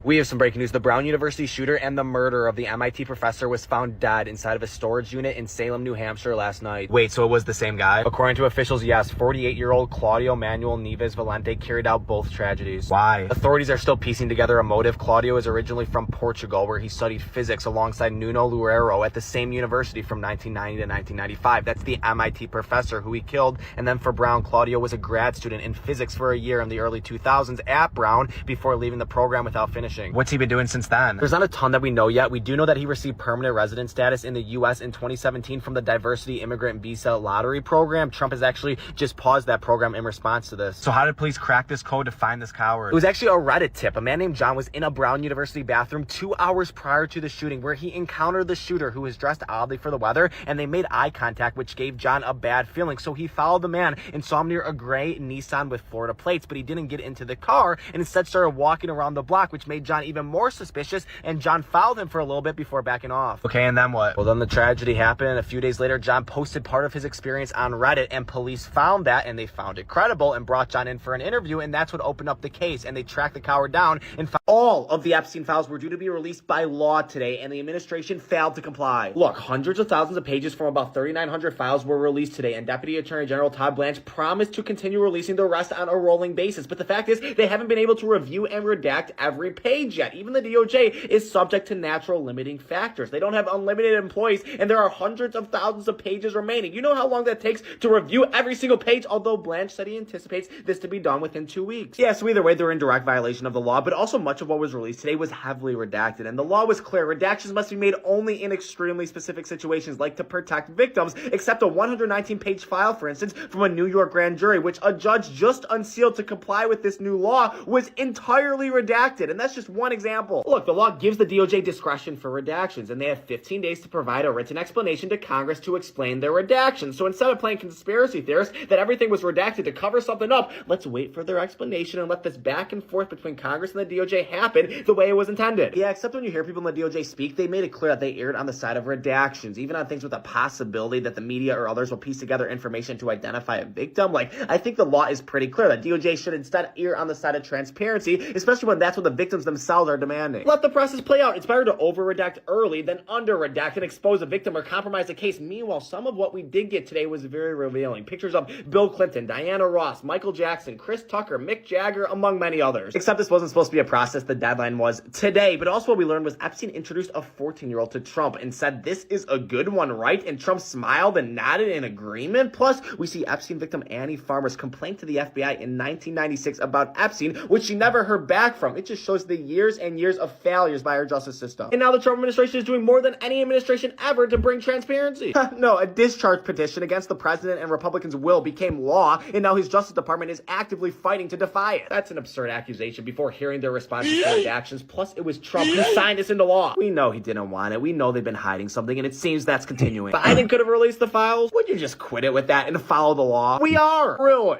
We have some breaking news. The Brown University shooter and the murderer of the MIT professor was found dead inside of a storage unit in Salem, New Hampshire last night. Wait, so it was the same guy? According to officials, yes. 48-year-old Claudio Manuel Neves Valente carried out both tragedies. Why? Authorities are still piecing together a motive. Claudio is originally from Portugal, where he studied physics alongside Nuno Loureiro at the same university from 1990 to 1995. That's the MIT professor who he killed. And then for Brown, Claudio was a grad student in physics for a year in the early 2000s at Brown before leaving the program without finishing. What's he been doing since then? There's not a ton that we know yet. We do know that he received permanent resident status in the U.S. in 2017 from the Diversity Immigrant Visa Lottery program. Trump has actually just paused that program in response to this. So how did police crack this code to find this coward? It was actually a Reddit tip. A man named John was in a Brown University bathroom 2 hours prior to the shooting, where he encountered the shooter, who was dressed oddly for the weather, and they made eye contact, which gave John a bad feeling. So he followed the man and saw him near a gray Nissan with Florida plates, but he didn't get into the car and instead started walking around the block, which made John even more suspicious, and John followed him for a little bit before backing off. Okay, and then what? Well, then the tragedy happened. A few days later, John posted part of his experience on Reddit, and police found that, and they found it credible and brought John in for an interview, and that's what opened up the case, and they tracked the coward down and found all of the Epstein files were due to be released by law today, and the administration failed to comply. Look, hundreds of thousands of pages from about 3,900 files were released today, and Deputy Attorney General Todd Blanche promised to continue releasing the rest on a rolling basis, but the fact is, they haven't been able to review and redact every page yet. Even the DOJ is subject to natural limiting factors. They don't have unlimited employees, and there are hundreds of thousands of pages remaining. You know how long that takes to review every single page, although Blanche said he anticipates this to be done within 2 weeks. Yeah, so either way, they're in direct violation of the law, but also much of what was released today was heavily redacted, and the law was clear. Redactions must be made only in extremely specific situations, like to protect victims, except a 119-page file, for instance, from a New York grand jury, which a judge just unsealed to comply with this new law, was entirely redacted, and that's just one example. Look, the law gives the DOJ discretion for redactions, and they have 15 days to provide a written explanation to Congress to explain their redactions. So instead of playing conspiracy theorists that everything was redacted to cover something up, let's wait for their explanation and let this back and forth between Congress and the DOJ happen the way it was intended. Yeah, except when you hear people in the DOJ speak, they made it clear that they erred on the side of redactions, even on things with a possibility that the media or others will piece together information to identify a victim. Like, I think the law is pretty clear that DOJ should instead err on the side of transparency, especially when that's what the victims themselves are demanding. Let the process play out. It's better to over-redact early than under-redact and expose a victim or compromise a case. Meanwhile, some of what we did get today was very revealing. Pictures of Bill Clinton, Diana Ross, Michael Jackson, Chris Tucker, Mick Jagger, among many others. Except this wasn't supposed to be a process. The deadline was today. But also what we learned was Epstein introduced a 14-year-old to Trump and said, "This is a good one, right?" And Trump smiled and nodded in agreement. Plus, we see Epstein victim Annie Farmer's complaint to the FBI in 1996 about Epstein, which she never heard back from. It just shows the years and years of failures by our justice system. And now the Trump administration is doing more than any administration ever to bring transparency. No, a discharge petition against the president and Republicans' will became law, and now his Justice Department is actively fighting to defy it. That's an absurd accusation before hearing their responses to their actions. Plus, it was Trump who signed this into law. We know he didn't want it. We know they've been hiding something, and it seems that's continuing. Biden could have released the files. Would you just quit it with that and follow the law? We are. Really.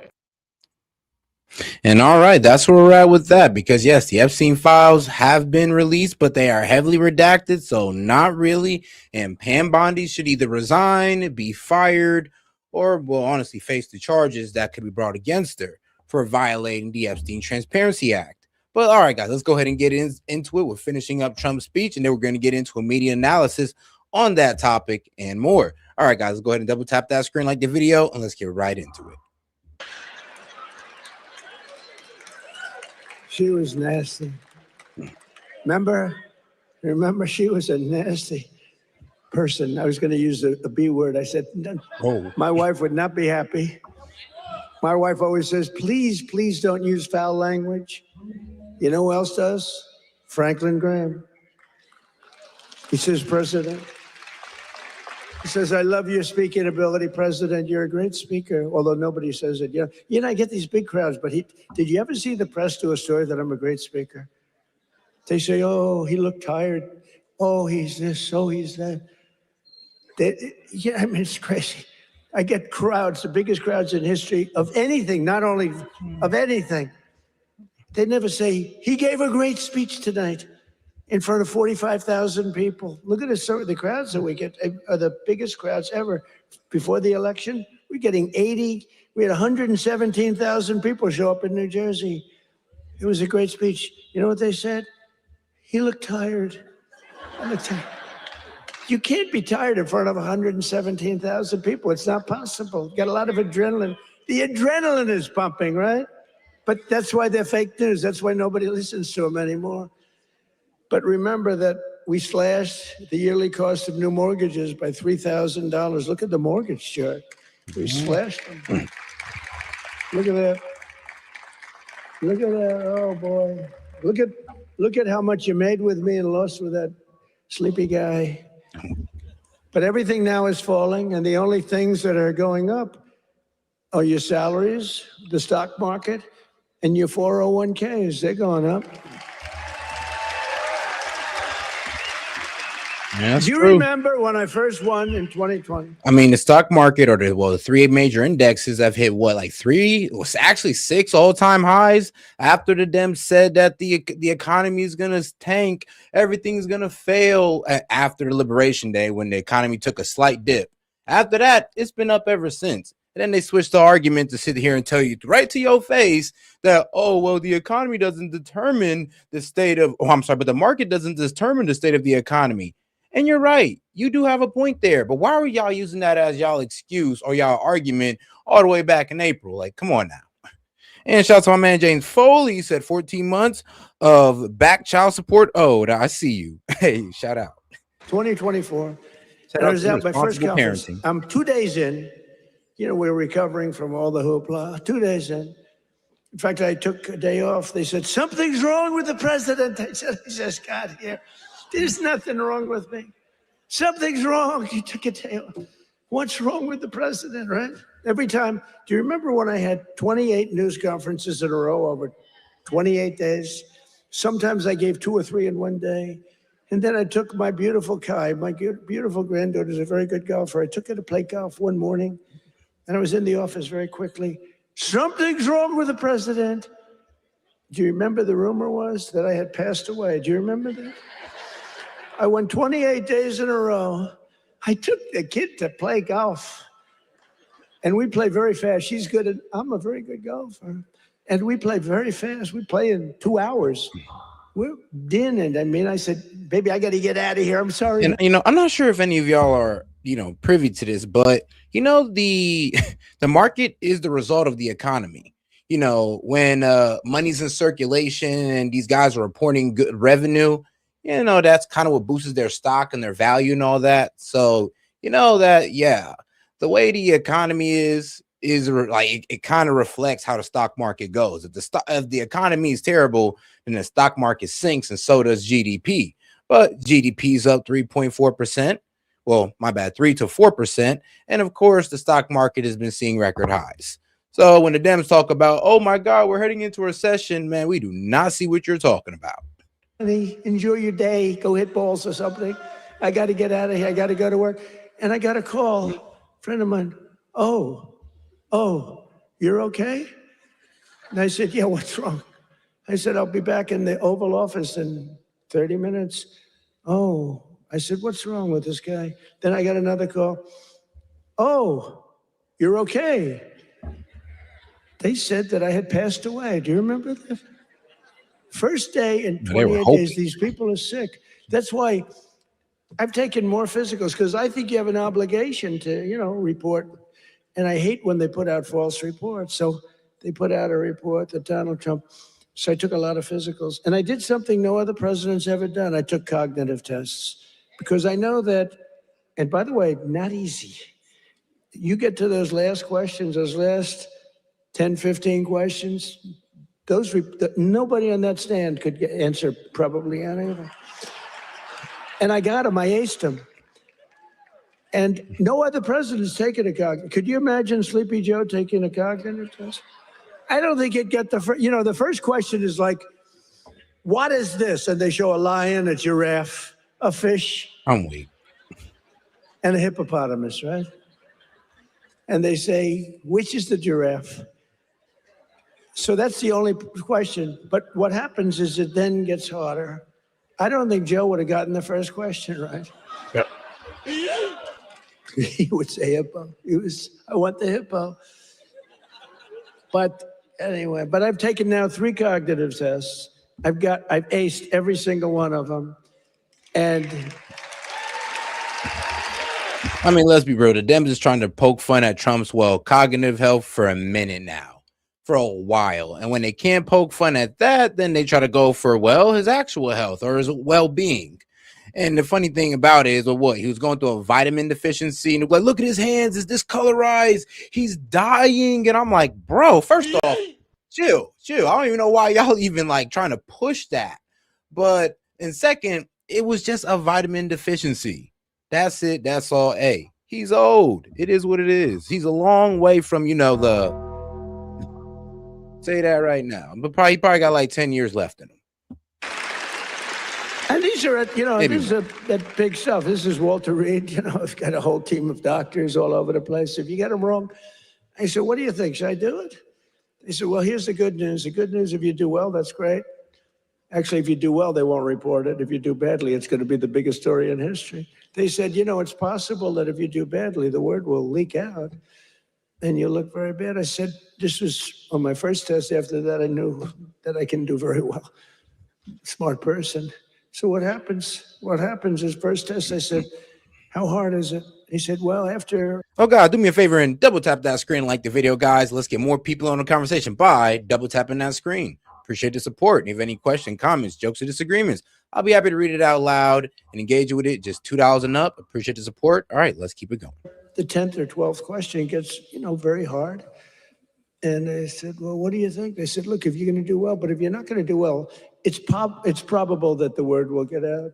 And all right, that's where we're at with that, because yes, the Epstein files have been released, but they are heavily redacted, so not really. And Pam Bondi should either resign, be fired, or will honestly face the charges that could be brought against her for violating the Epstein Transparency Act. But all right, guys, let's go ahead and get into it. We're finishing up Trump's speech, and then we're going to get into a media analysis on that topic and more. All right, guys, let's go ahead and double tap that screen, like the video, and let's get right into it. She was nasty. Remember, she was a nasty person. I was going to use the B word. I said, oh. My wife would not be happy. My wife always says, please, please don't use foul language. You know who else does? Franklin Graham. He says, President. He says, I love your speaking ability, President. You're a great speaker, although nobody says it. You know, I get these big crowds, but did you ever see the press do a story that I'm a great speaker? They say, oh, he looked tired. Oh, he's this. Oh, he's that. Yeah, I mean, it's crazy. I get crowds, the biggest crowds in history of anything, not only of anything. They never say, he gave a great speech tonight in front of 45,000 people. Look at the crowds that we get are the biggest crowds ever. Before the election, we're getting 80. We had 117,000 people show up in New Jersey. It was a great speech. You know what they said? He looked tired. I looked tired. You can't be tired in front of 117,000 people. It's not possible. You got a lot of adrenaline. The adrenaline is pumping, right? But that's why they're fake news. That's why nobody listens to them anymore. But remember that we slashed the yearly cost of new mortgages by $3,000. Look at the mortgage chart. We slashed them. Look at that. Look at that. Oh boy. Look at how much you made with me and lost with that sleepy guy. But everything now is falling, and the only things that are going up are your salaries, the stock market, and your 401ks. They're going up. Yeah, that's Do you true. remember when I first won in 2020? I mean, the stock market or the three major indexes have hit what, like three, well, actually six all-time highs after the Dems said that the economy is gonna tank, everything's gonna fail after the Liberation Day when the economy took a slight dip. After that, it's been up ever since. And then they switched the argument to sit here and tell you right to your face that, oh, well, the economy doesn't determine the state of, oh, I'm sorry, but the market doesn't determine the state of the economy. And you're right. You do have a point there. But why were y'all using that as y'all excuse or y'all argument all the way back in April? Like, come on now. And shout out to my man James Foley. He said 14 months of back child support owed. I see you. Hey, shout out. 2024. Shout And I out was to at my first responsible conference. parenting. I'm 2 days in. You know, we're recovering from all the hoopla. 2 days in. In fact, I took a day off. They said, something's wrong with the president. I just got here. There's nothing wrong with me. Something's wrong. You took a day off. What's wrong with the president, right? Every time. Do you remember when I had 28 news conferences in a row over 28 days? Sometimes I gave 2 or 3 in one day. And then I took my beautiful Kai, my beautiful granddaughter is a very good golfer. I took her to play golf one morning, and I was in the office very quickly. Something's wrong with the president. Do you remember the rumor was that I had passed away? Do you remember that? I won 28 days in a row. I took the kid to play golf. And we play very fast. She's good at, I'm a very good golfer. And we play very fast. We play in 2 hours. We're dinning. I mean, I said, baby, I got to get out of here. I'm sorry. And I'm not sure if any of y'all are, privy to this, but the market is the result of the economy. When money's in circulation and these guys are reporting good revenue, that's kind of what boosts their stock and their value and all that. So, the way the economy is like it kind of reflects how the stock market goes. If the economy is terrible, then the stock market sinks, and so does GDP. But GDP is up 3.4%. Well, my bad, 3 to 4%. And of course, the stock market has been seeing record highs. So when the Dems talk about, oh my God, we're heading into a recession, man, we do not see what you're talking about. Enjoy your day. Go hit balls or something. I got to get out of here. I got to go to work. And I got a call. A friend of mine. Oh, you're okay? And I said, yeah, what's wrong? I said, I'll be back in the Oval Office in 30 minutes. Oh, I said, what's wrong with this guy? Then I got another call. Oh, you're okay. They said that I had passed away. Do you remember that? First day in 28 days, these people are sick. That's why I've taken more physicals, because I think you have an obligation to, report. And I hate when they put out false reports. So they put out a report that Donald Trump. So I took a lot of physicals. And I did something no other president's ever done. I took cognitive tests, because I know that, and by the way, not easy. You get to those last questions, those last 10, 15 questions, nobody on that stand could answer probably any of them. And I got them, I aced them. And no other president's taken a cognitive. Could you imagine Sleepy Joe taking a cognitive test? I don't think he'd get the first question is like, what is this? And they show a lion, a giraffe, a fish. I'm weak. And a hippopotamus, right? And they say, which is the giraffe? So that's the only question. But what happens is it then gets harder. I don't think Joe would have gotten the first question right. Yep. He would say hippo. I want the hippo. But anyway, I've taken now 3 cognitive tests. I've aced every single one of them. And I mean, let's be real. The Dems is trying to poke fun at Trump's, cognitive health for a minute now, for a while. And when they can't poke fun at that, then they try to go for, his actual health or his well-being. And the funny thing about it is, he was going through a vitamin deficiency. And like, look at his hands. Is discolorized? He's dying. And I'm like, bro, first off, chill. I don't even know why y'all even like trying to push that. But and second, it was just a vitamin deficiency. That's it. That's all. Hey, he's old. It is what it is. He's a long way from, say that right now. But he probably got like 10 years left in him. And these are, this is that big stuff. This is Walter Reed. I've got a whole team of doctors all over the place. If you get them wrong, I said, what do you think? Should I do it? They said, well, here's the good news. The good news, if you do well, that's great. Actually, if you do well, they won't report it. If you do badly, it's going to be the biggest story in history. They said, it's possible that if you do badly, the word will leak out and you'll look very bad. I said, this was on my first test. After that, I knew that I can do very well. Smart person. So what happens? What happens is first test, I said, how hard is it? He said, well, after... Oh, God, do me a favor and double tap that screen, like the video, guys. Let's get more people on the conversation by double tapping that screen. Appreciate the support. And if any question, comments, jokes, or disagreements, I'll be happy to read it out loud and engage with it. Just $2 and up. Appreciate the support. All right, let's keep it going. The 10th or 12th question gets, very hard. And I said, well, what do you think? They said, look, if you're going to do well, but if you're not going to do well, it's probable that the word will get out.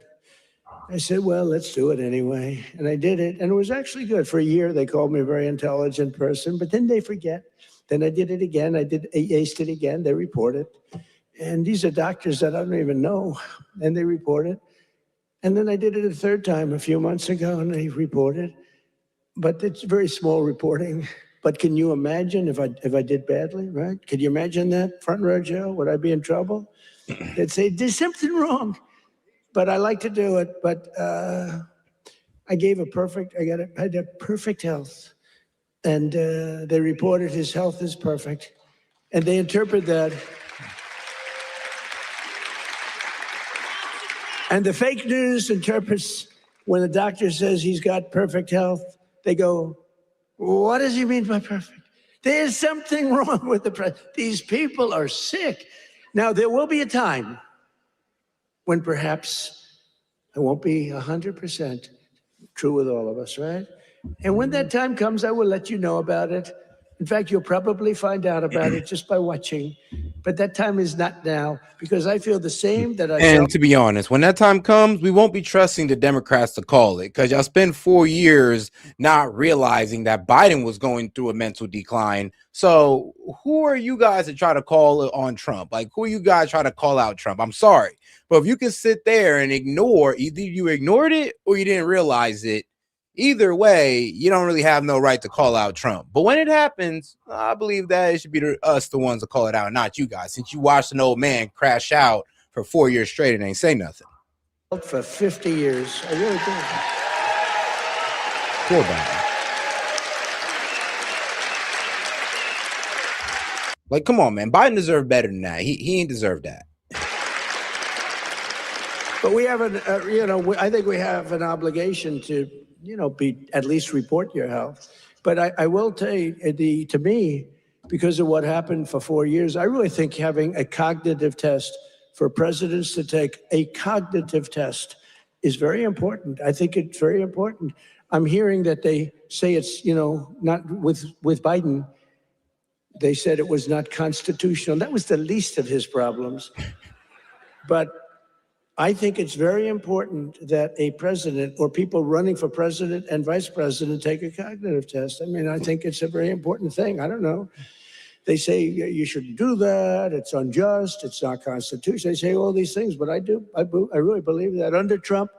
I said, well, let's do it anyway. And I did it. And it was actually good. For a year, they called me a very intelligent person, but then they forget. Then I did it again. I aced it again. They report it. And these are doctors that I don't even know. And they report it. And then I did it a third time a few months ago, and they reported. But it's very small reporting. But can you imagine if I did badly, right? Could you imagine that, front row Joe? Would I be in trouble? They'd say, there's something wrong. But I like to do it. But I had perfect health. And they reported his health is perfect. And they interpret that. And the fake news interprets when the doctor says he's got perfect health, they go, what does he mean by perfect? There's something wrong with the president. These people are sick. Now, there will be a time when perhaps I won't be 100% true with all of us, right? And when that time comes, I will let you know about it. In fact, you'll probably find out about it just by watching. But that time is not now, because I feel the same that I And to be honest, when that time comes, we won't be trusting the Democrats to call it, because y'all spent 4 years not realizing that Biden was going through a mental decline. So who are you guys to try to call it on Trump? Like, who are you guys trying to call out Trump? I'm sorry. But if you can sit there and ignore, either you ignored it or you didn't realize it, either way, you don't really have no right to call out Trump. But when it happens, I believe that it should be us, the ones to call it out, not you guys, since you watched an old man crash out for 4 years straight and ain't say nothing. For 50 years. I really do. Poor Biden. Like, come on, man. Biden deserved better than that. He ain't deserved that. But we have I think we have an obligation to, at least report your health. But I will tell you, to me, because of what happened for 4 years, I really think having a cognitive test for presidents to take a cognitive test is very important. I think it's very important. I'm hearing that they say it's, not with Biden. They said it was not constitutional. That was the least of his problems. But I think it's very important that a president or people running for president and vice president take a cognitive test. I mean, I think it's a very important thing. I don't know. They say you shouldn't do that. It's unjust. It's not constitutional. They say all these things, but I do. I really believe that under Trump,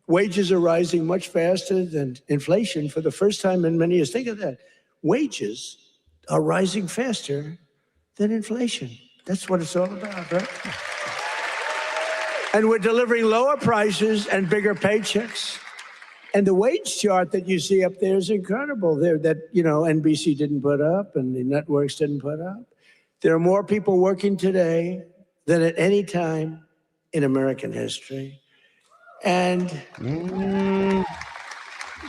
wages are rising much faster than inflation for the first time in many years. Think of that. Wages are rising faster than inflation. That's what it's all about, right? And we're delivering lower prices and bigger paychecks. And the wage chart that you see up there is incredible. That NBC didn't put up and the networks didn't put up. There are more people working today than at any time in American history. And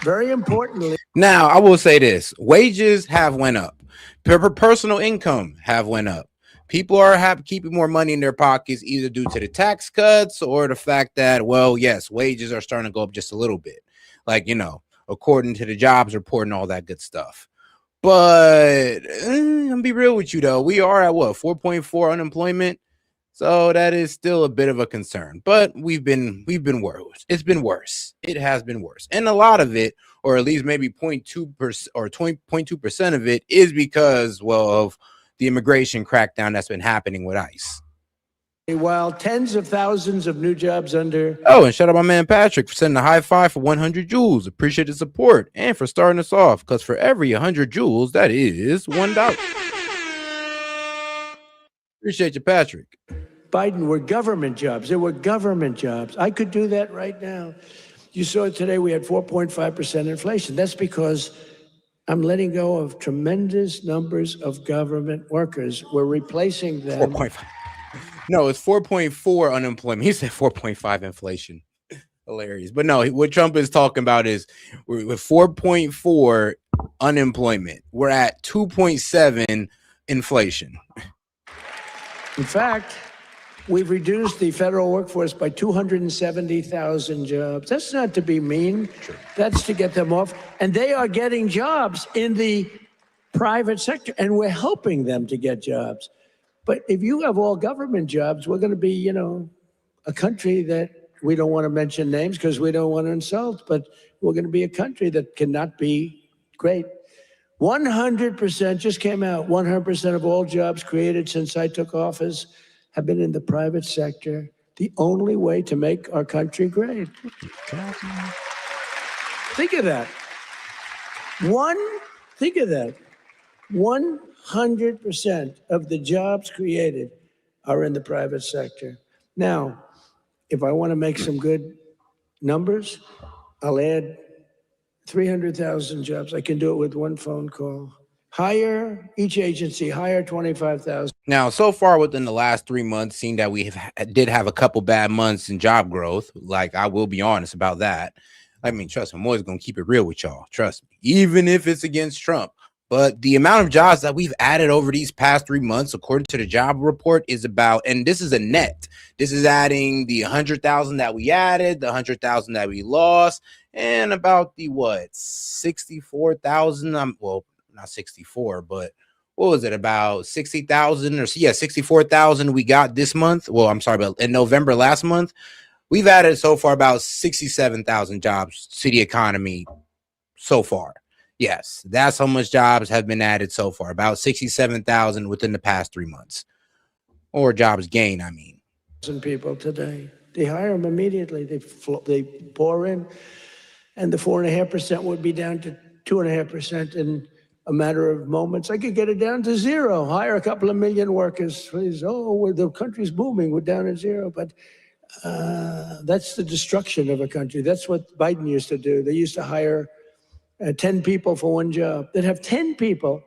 very importantly, now I will say this: wages have went up, personal income have went up. People are keeping more money in their pockets, either due to the tax cuts or the fact that, well, yes, wages are starting to go up just a little bit, like, according to the jobs report and all that good stuff. But I'm gonna be real with you though, we are at what, 4.4 unemployment. So that is still a bit of a concern, but we've been worse. It's been worse. It has been worse. And a lot of it, or at least maybe 0.2% or 20.2% of it, is because, well, of the immigration crackdown that's been happening with ICE. while tens of thousands of new jobs under... Oh, and shout out my man Patrick for sending a high five for 100 joules. Appreciate the support and for starting us off, because for every 100 joules, that is $1. Appreciate you, Patrick. Biden were government jobs. There were government jobs. I could do that right now. You saw it today. We had 4.5% inflation. That's because I'm letting go of tremendous numbers of government workers. We're replacing them. 4.5. No, it's 4.4 unemployment. He said 4.5 inflation. Hilarious. But no, what Trump is talking about is with 4.4 unemployment. We're at 2.7 inflation. In fact, we've reduced the federal workforce by 270,000 jobs. That's not to be mean. True. That's to get them off. And they are getting jobs in the private sector, and we're helping them to get jobs. But if you have all government jobs, we're going to be, a country that we don't want to mention names because we don't want to insult, but we're going to be a country that cannot be great. 100% just came out. 100% of all jobs created since I took office have been in the private sector. The only way to make our country great. Think of that. Think of that. 100% of the jobs created are in the private sector. Now, if I want to make some good numbers, I'll add 300,000 jobs. I can do it with one phone call. Each agency, hire 25,000. Now, so far within the last 3 months, seeing that we did have a couple bad months in job growth, like I will be honest about that. I mean, trust me, I'm always going to keep it real with y'all. Trust me, even if it's against Trump. But the amount of jobs that we've added over these past 3 months, according to the job report, is about, and this is a net. This is adding the 100,000 that we added, the 100,000 that we lost, and about the 64,000. Well, not 64, but what was it, about 60,000 or 64,000 we got this month. Well, I'm sorry, but in November last month, we've added so far about 67,000 jobs to the economy so far. Yes, that's how much jobs have been added so far, about 67,000 within the past 3 months, or jobs gained, I mean. People today, they hire them immediately. They pour in, and the 4.5% would be down to 2.5% in a matter of moments. I could get it down to zero. Hire a couple of million workers. Please. Oh, the country's booming. We're down at zero. But that's the destruction of a country. That's what Biden used to do. They used to hire 10 people for one job. They'd have 10 people,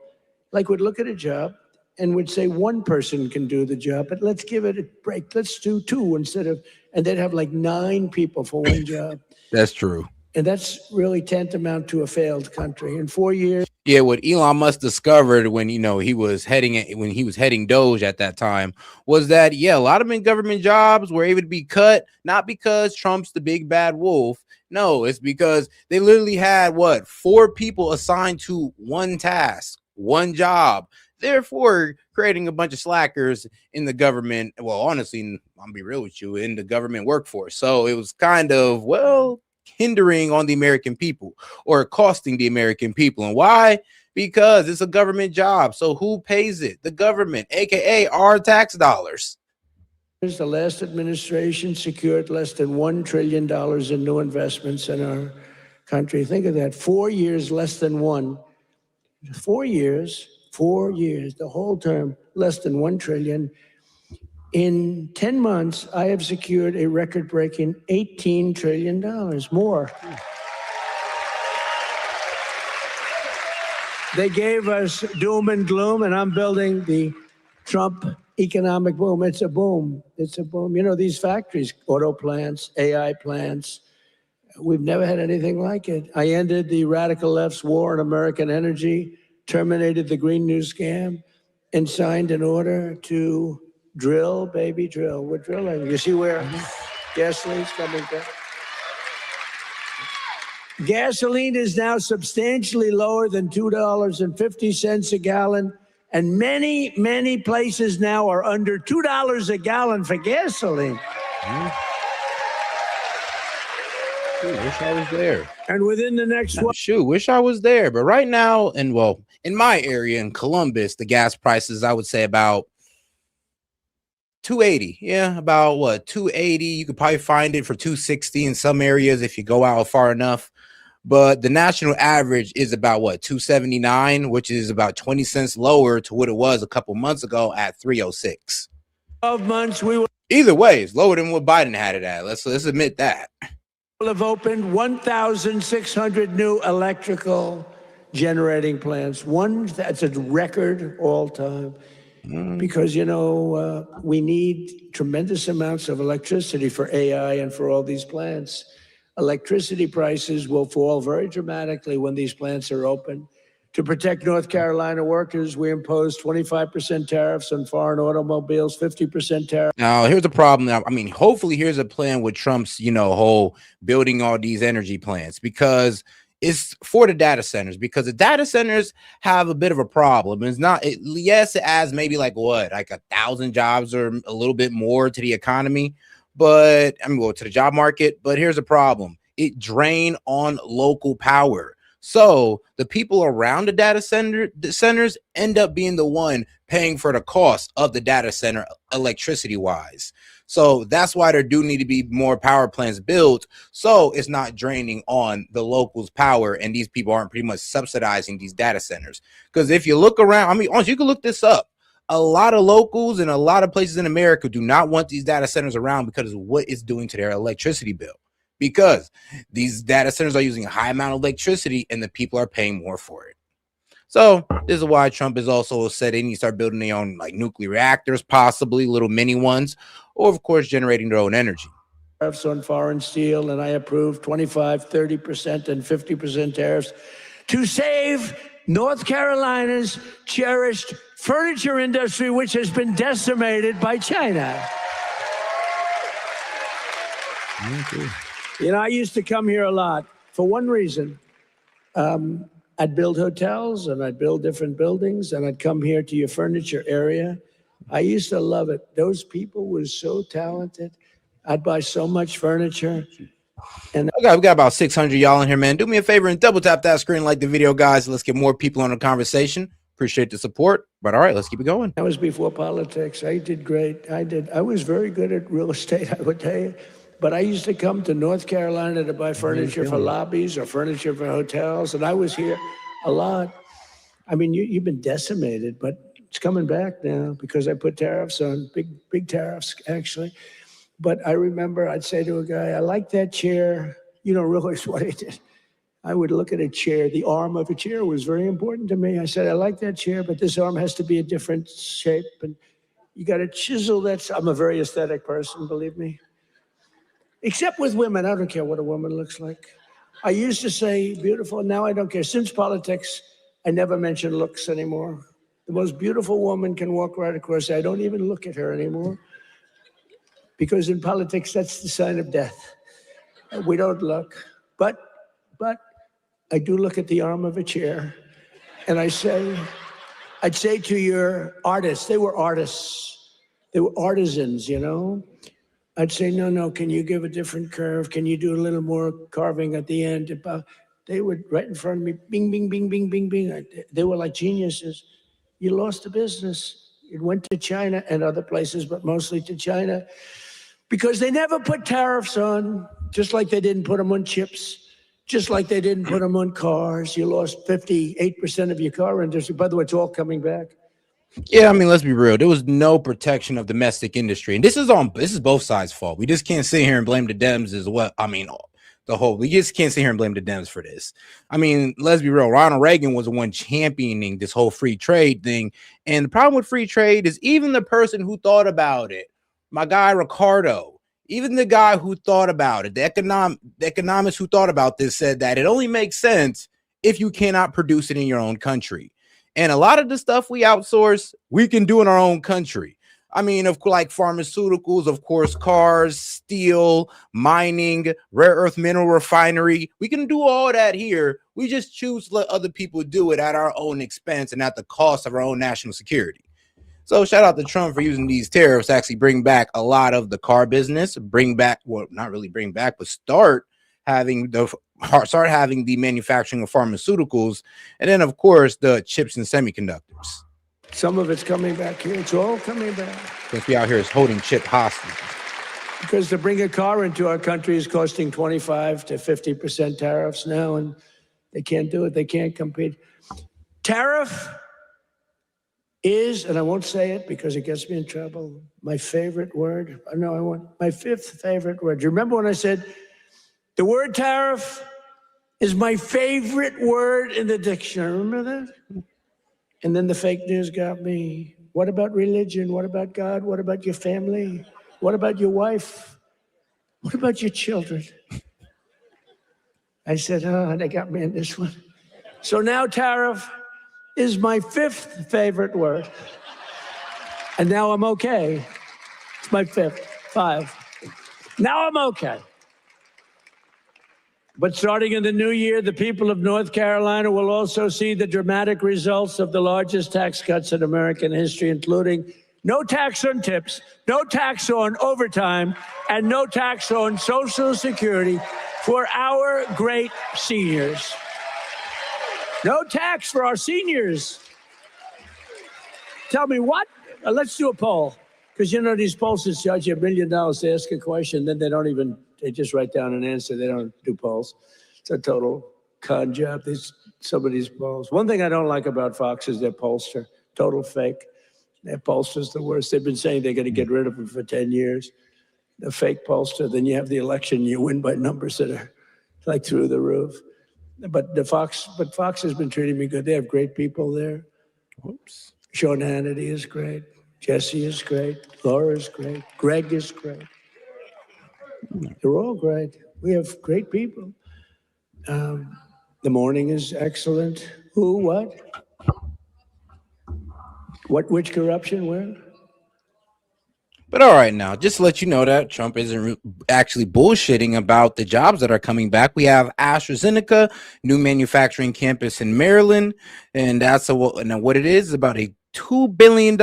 would look at a job and would say one person can do the job, but let's give it a break. Let's do two instead of, and they'd have 9 people for one job. That's true. And that's really tantamount to a failed country. In 4 years. Yeah, what Elon Musk discovered when he was heading Doge at that time was that a lot of government jobs were able to be cut, not because Trump's the big bad wolf. No, it's because they literally had 4 people assigned to one task, one job, therefore creating a bunch of slackers in the government. Well, honestly, I'll be real with you, in the government workforce. So it was kind of, hindering on the American people, or costing the American people. And why? Because it's a government job. So who pays it? The government, aka our tax dollars. The last administration secured less than $1 trillion in new investments in our country. Think of that. 4 years, less than one. 4 years, the whole term, less than $1 trillion. In 10 months, I have secured a record-breaking $18 trillion more. They gave us doom and gloom, and I'm building the Trump economic boom. It's a boom. It's a boom. You know, these factories, auto plants, AI plants, we've never had anything like it. I ended the radical left's war on American energy, terminated the Green New scam, and signed an order to drill, baby, drill. We're drilling. You see where gasoline's coming back? Gasoline is now substantially lower than $2.50 a gallon. And many, many places now are under $2 a gallon for gasoline. Wish I was there. And within the next wish I was there. But right now, and well, in my area in Columbus, the gas prices, I would say about 280. Yeah, about what, 280. You could probably find it for 260 in some areas if you go out far enough. But the national average is about what, 279, which is about 20 cents lower to what it was a couple months ago at 306. 12 months, we will Either way, it's lower than what Biden had it at. Let's admit that. have opened 1,600 new electrical generating plants. That's a record all time. Because, you know, we need tremendous amounts of electricity for AI and for all these plants. Electricity prices will fall very dramatically when these plants are open. To protect North Carolina workers, we imposed 25% tariffs on foreign automobiles, 50% tariff. Now, here's the problem. Now, I mean, hopefully here's a plan with Trump's, whole building all these energy plants, because it's for the data centers, because the data centers have a bit of a problem. It's not, yes, it adds maybe like 1,000 jobs or a little bit more to the economy, but I mean, well, to the job market. But here's the problem. It drain on local power. So the people around the data centers end up being the one paying for the cost of the data center electricity wise. So that's why there do need to be more power plants built, so it's not draining on the locals' power, and these people aren't pretty much subsidizing these data centers. Because if you look around, I mean, honestly, you can look this up. A lot of locals and a lot of places in America do not want these data centers around because of what it's doing to their electricity bill. Because these data centers are using a high amount of electricity and the people are paying more for it. So this is why Trump is also said they need to start building their own like nuclear reactors, possibly little mini ones, or of course generating their own energy. Tariffs on foreign steel, and I approved 25, 30%, and 50% tariffs to save North Carolina's cherished furniture industry, which has been decimated by China. You know, I used to come here a lot for one reason. I'd build hotels and I'd build different buildings and I'd come here to your furniture area. I used to love it. Those people were so talented. I'd buy so much furniture. And we got about 600 y'all in here, man. Do me a favor and double tap that screen, like the video, guys. Let's get more people on the conversation. Appreciate the support. But all right, let's keep it going. that was before politics. I did great. I was very good at real estate, I would tell you. But I used to come to North Carolina to buy furniture for lobbies or furniture for hotels, and I was here a lot. I mean, you've been decimated, but it's coming back now because I put tariffs on, big tariffs, actually. But I remember I'd say to a guy, I like that chair. You don't realize what I did. I would look at a chair. The arm of a chair was very important to me. I said, I like that chair, but this arm has to be a different shape. And you got to chisel that. I'm a very aesthetic person, believe me. Except with women. I don't care what a woman looks like. I used to say beautiful. Now I don't care. Since politics, I never mention looks anymore. The most beautiful woman can walk right across. I don't even look at her anymore. Because in politics, that's the sign of death. We don't look. But I do look at the arm of a chair. And I'd say to your artists, they were artists. They were artisans, you know. I'd say, no, can you give a different curve? Can you do a little more carving at the end? They would, right in front of me, bing, bing, bing, bing, bing, bing. They were like geniuses. You lost the business. It went to China and other places, but mostly to China, because they never put tariffs on, just like they didn't put them on chips, just like they didn't put them on cars. You lost 58% of your car industry. By the way, it's all coming back. Yeah, I mean, let's be real. There was no protection of domestic industry, and this is both sides' fault. We just can't sit here and blame the Dems as well. I mean, we just can't sit here and blame the Dems for this. I mean, let's be real. Ronald Reagan was the one championing this whole free trade thing. And the problem with free trade is even the person who thought about it, my guy Ricardo, even the guy who thought about it, the economist who thought about this said that it only makes sense if you cannot produce it in your own country. And a lot of the stuff we outsource, we can do in our own country. I mean, of course, like pharmaceuticals, of course, cars, steel, mining, rare earth mineral refinery. We can do all that here. We just choose to let other people do it at our own expense and at the cost of our own national security. So shout out to Trump for using these tariffs to actually bring back a lot of the car business, not really bring back, but start having the manufacturing of pharmaceuticals, and then of course the chips and semiconductors. Some of it's coming back here. It's all coming back. Since we out here is holding chip hostage. Because to bring a car into our country is costing 25 to 50% tariffs now, and they can't do it. They can't compete. Tariff is, and I won't say it because it gets me in trouble, my favorite word. No, I want my fifth favorite word. Do you remember when I said the word tariff is my favorite word in the dictionary? Remember that? And then the fake news got me. What about religion? What about God? What about your family? What about your wife? What about your children? I said, oh, they got me in this one. So now tariff is my fifth favorite word. And now I'm okay. It's my fifth, 5. Now I'm okay. But starting in the new year, the people of North Carolina will also see the dramatic results of the largest tax cuts in American history, including no tax on tips, no tax on overtime, and no tax on Social Security for our great seniors. No tax for our seniors. Tell me what? Let's do a poll. Because you know these pollsters charge you $1 million to ask a question, then they just write down an answer. They don't do polls. It's a total con job. Some of these polls. One thing I don't like about Fox is their pollster. Total fake. Their pollster's the worst. They've been saying they're going to get rid of them for 10 years. The fake pollster. Then you have the election, you win by numbers that are like through the roof. But Fox has been treating me good. They have great people there. Whoops. Sean Hannity is great. Jesse is great. Laura is great. Greg is great. They're all great. We have great people. The morning is excellent. Who, what? Which corruption, where? But all right, now, just to let you know that Trump isn't actually bullshitting about the jobs that are coming back. We have AstraZeneca, new manufacturing campus in Maryland, and that's what it is about a $2 billion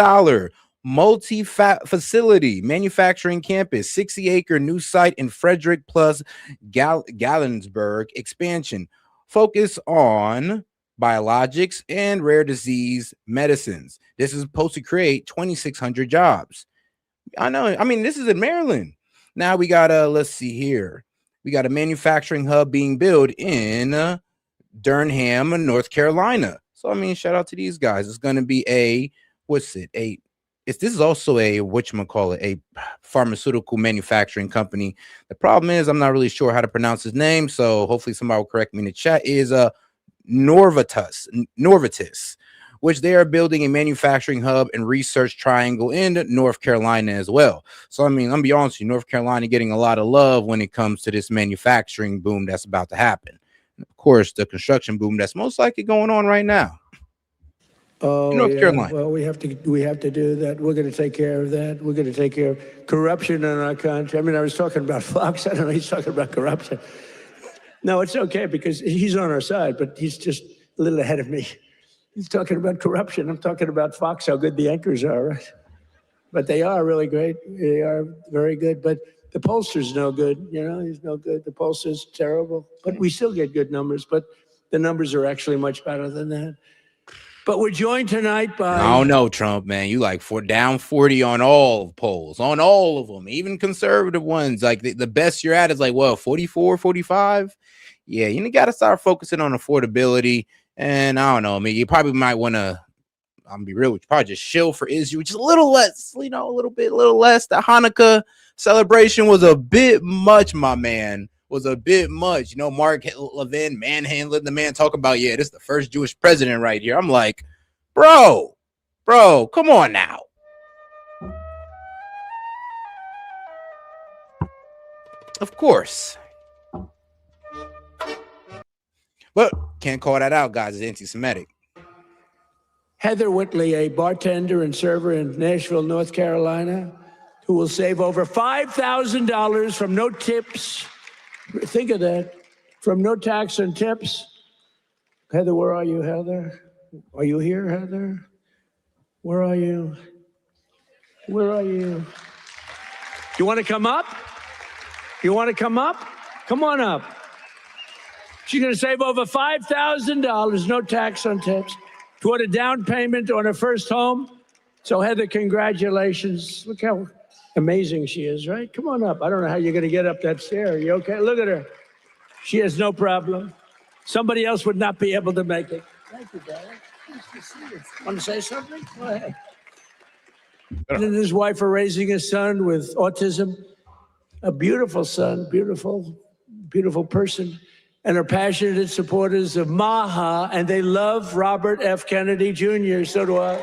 multi-facility manufacturing campus, 60-acre new site in Frederick plus Gallensburg expansion, focus on biologics and rare disease medicines. This is supposed to create 2,600 jobs. I know. I mean, this is in Maryland. Now we got let's see here. We got a manufacturing hub being built in Durham, North Carolina. So I mean, shout out to these guys. It's going to be this is also a a pharmaceutical manufacturing company. The problem is I'm not really sure how to pronounce his name, so hopefully somebody will correct me in the chat. Is Norvitas, which they are building a manufacturing hub and research triangle in North Carolina as well. So, I mean, I'm gonna be honest with you, North Carolina getting a lot of love when it comes to this manufacturing boom that's about to happen. And of course, the construction boom that's most likely going on right now. Oh, North Carolina. Well, we have to do that. We're going to take care of that. We're going to take care of corruption in our country. I mean, I was talking about Fox. I don't know. He's talking about corruption. No, it's okay because he's on our side, but he's just a little ahead of me. He's talking about corruption. I'm talking about Fox, how good the anchors are, right? But they are really great. They are very good. But the pollster's no good. You know, he's no good. The pollster's terrible. But we still get good numbers. But the numbers are actually much better than that. But we're joined tonight by... I don't know, Trump, man. You like down 40 on all polls, on all of them, even conservative ones. Like the best you're at is like, well, 44, 45. Yeah, you got to start focusing on affordability. And I don't know. I mean, you probably might want to, I'm be real, probably just shill for Israel, just a little less, a little less. The Hanukkah celebration was a bit much, my man. was a bit much. You know, Mark Levin manhandling the man, talking about, yeah, this is the first Jewish president right here. I'm like, bro, come on now. Of course. But can't call that out, guys. It's anti-Semitic. Heather Whitley, a bartender and server in Nashville, North Carolina, who will save over $5,000 from no tips. Think of that. From no tax and tips. Heather, where are you, Heather? Are you here, Heather? Where are you? Where are you? You want to come up? You want to come up? Come on up. She's going to save over $5,000, no tax on tips, toward a down payment on her first home. So, Heather, congratulations. Look how amazing she is, right? Come on up. I don't know how you're going to get up that stair. Are you okay? Look at her. She has no problem. Somebody else would not be able to make it. Thank you, Dad. Nice to see you. Want to say something? Go ahead. And his wife are raising a son with autism, a beautiful son, beautiful, beautiful person, and are passionate supporters of MAHA, and they love Robert F. Kennedy Jr., so do I.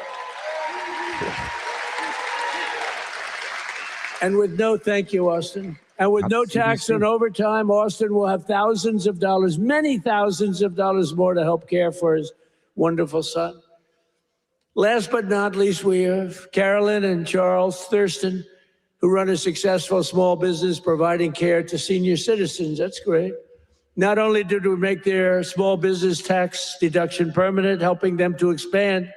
And with no, thank you, Austin. And with no tax on overtime, Austin will have thousands of dollars, many thousands of dollars more to help care for his wonderful son. Last but not least, we have Carolyn and Charles Thurston, who run a successful small business providing care to senior citizens. That's great. Not only did we make their small business tax deduction permanent, helping them to expand,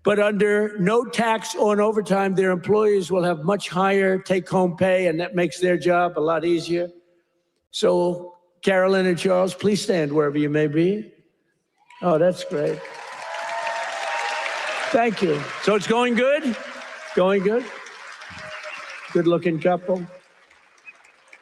but under no tax on overtime, their employees will have much higher take-home pay, and that makes their job a lot easier. So, Carolyn and Charles, please stand wherever you may be. Oh, that's great. Thank you. So it's going good? Going good? Good-looking couple.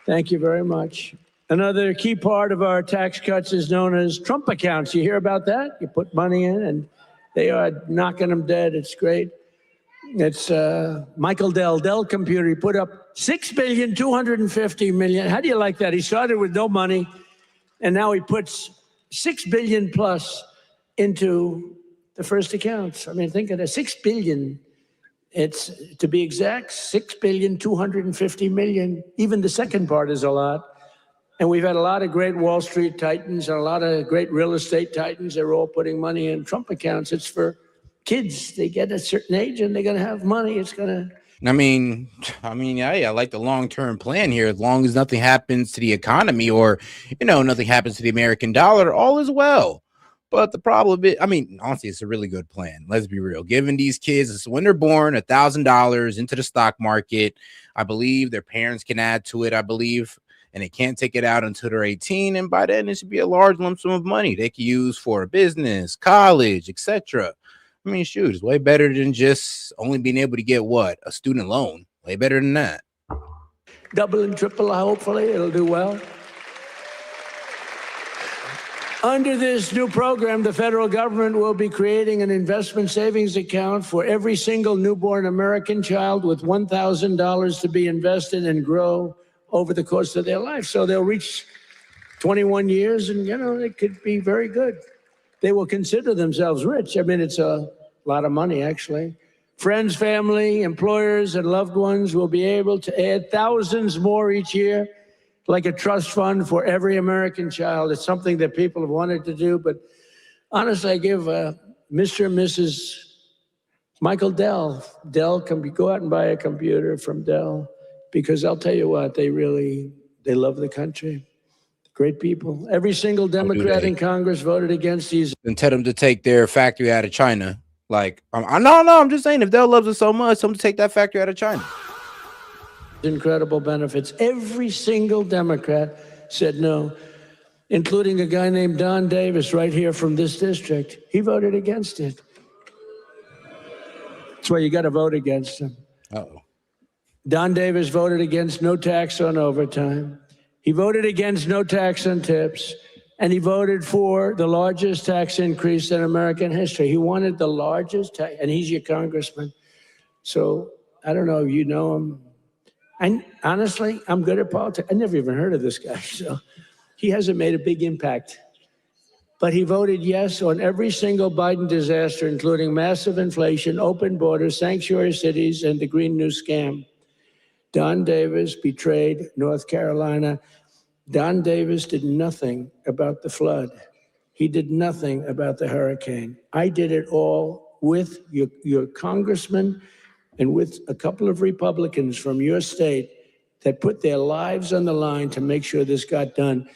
Thank you very much. Another key part of our tax cuts is known as Trump accounts. You hear about that? You put money in, and they are knocking them dead. It's great. It's Michael Dell Computer. He put up $6.25 billion. How do you like that? He started with no money, and now he puts $6 billion plus into the first accounts. I mean, think of that, $6 billion. It's, to be exact, $6.25 billion. Even the second part is a lot. And we've had a lot of great Wall Street titans and a lot of great real estate titans. They're all putting money in Trump accounts. It's for kids. They get a certain age and they're going to have money. It's going to. I mean, yeah, I like the long-term plan here. As long as nothing happens to the economy or, nothing happens to the American dollar, all is well. But the problem is, I mean, honestly, it's a really good plan. Let's be real. Giving these kids, when they're born, $1,000 into the stock market. I believe their parents can add to it, and they can't take it out until they're 18. And by then, it should be a large lump sum of money they can use for a business, college, etc. I mean, shoot, it's way better than just only being able to get a student loan. Way better than that. Double and triple, hopefully, it'll do well. Under this new program, the federal government will be creating an investment savings account for every single newborn American child with $1,000 to be invested and grow over the course of their life. So they'll reach 21 years and, it could be very good. They will consider themselves rich. I mean, it's a lot of money, actually. Friends, family, employers, and loved ones will be able to add thousands more each year, like a trust fund for every American child. It's something that people have wanted to do. But honestly, I give Mr. and Mrs. Michael Dell can go out and buy a computer from Dell. Because I'll tell you what, they love the country. Great people. Every single Democrat in Congress voted against these. And tell them to take their factory out of China. I'm just saying, if Dell loves it so much, tell them to take that factory out of China. Incredible benefits. Every single Democrat said no, including a guy named Don Davis right here from this district. He voted against it. That's why you got to vote against him. Uh-oh. Don Davis voted against no tax on overtime. He voted against no tax on tips. And he voted for the largest tax increase in American history. He wanted the largest tax, and he's your congressman. So I don't know if you know him. And honestly, I'm good at politics. I never even heard of this guy, so he hasn't made a big impact. But he voted yes on every single Biden disaster, including massive inflation, open borders, sanctuary cities, and the Green New Scam. Don Davis betrayed North Carolina. Don Davis did nothing about the flood. He did nothing about the hurricane. I did it all with your congressman and with a couple of Republicans from your state that put their lives on the line to make sure this got done.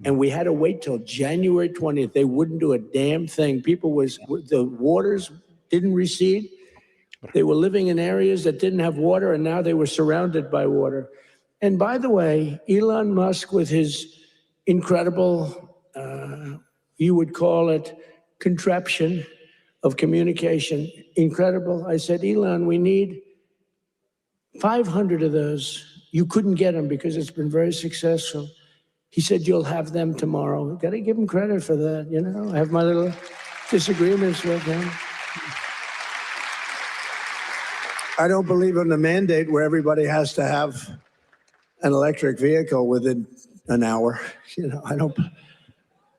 And we had to wait till January 20th. They wouldn't do a damn thing. The waters didn't recede. They were living in areas that didn't have water, and now they were surrounded by water. And by the way, Elon Musk, with his incredible, you would call it contraption of communication, incredible. I said, Elon, we need 500 of those. You couldn't get them because it's been very successful. He said, you'll have them tomorrow. Got to give him credit for that, you know. I have my little disagreements with him. I don't believe in the mandate where everybody has to have an electric vehicle within an hour. You know, I don't,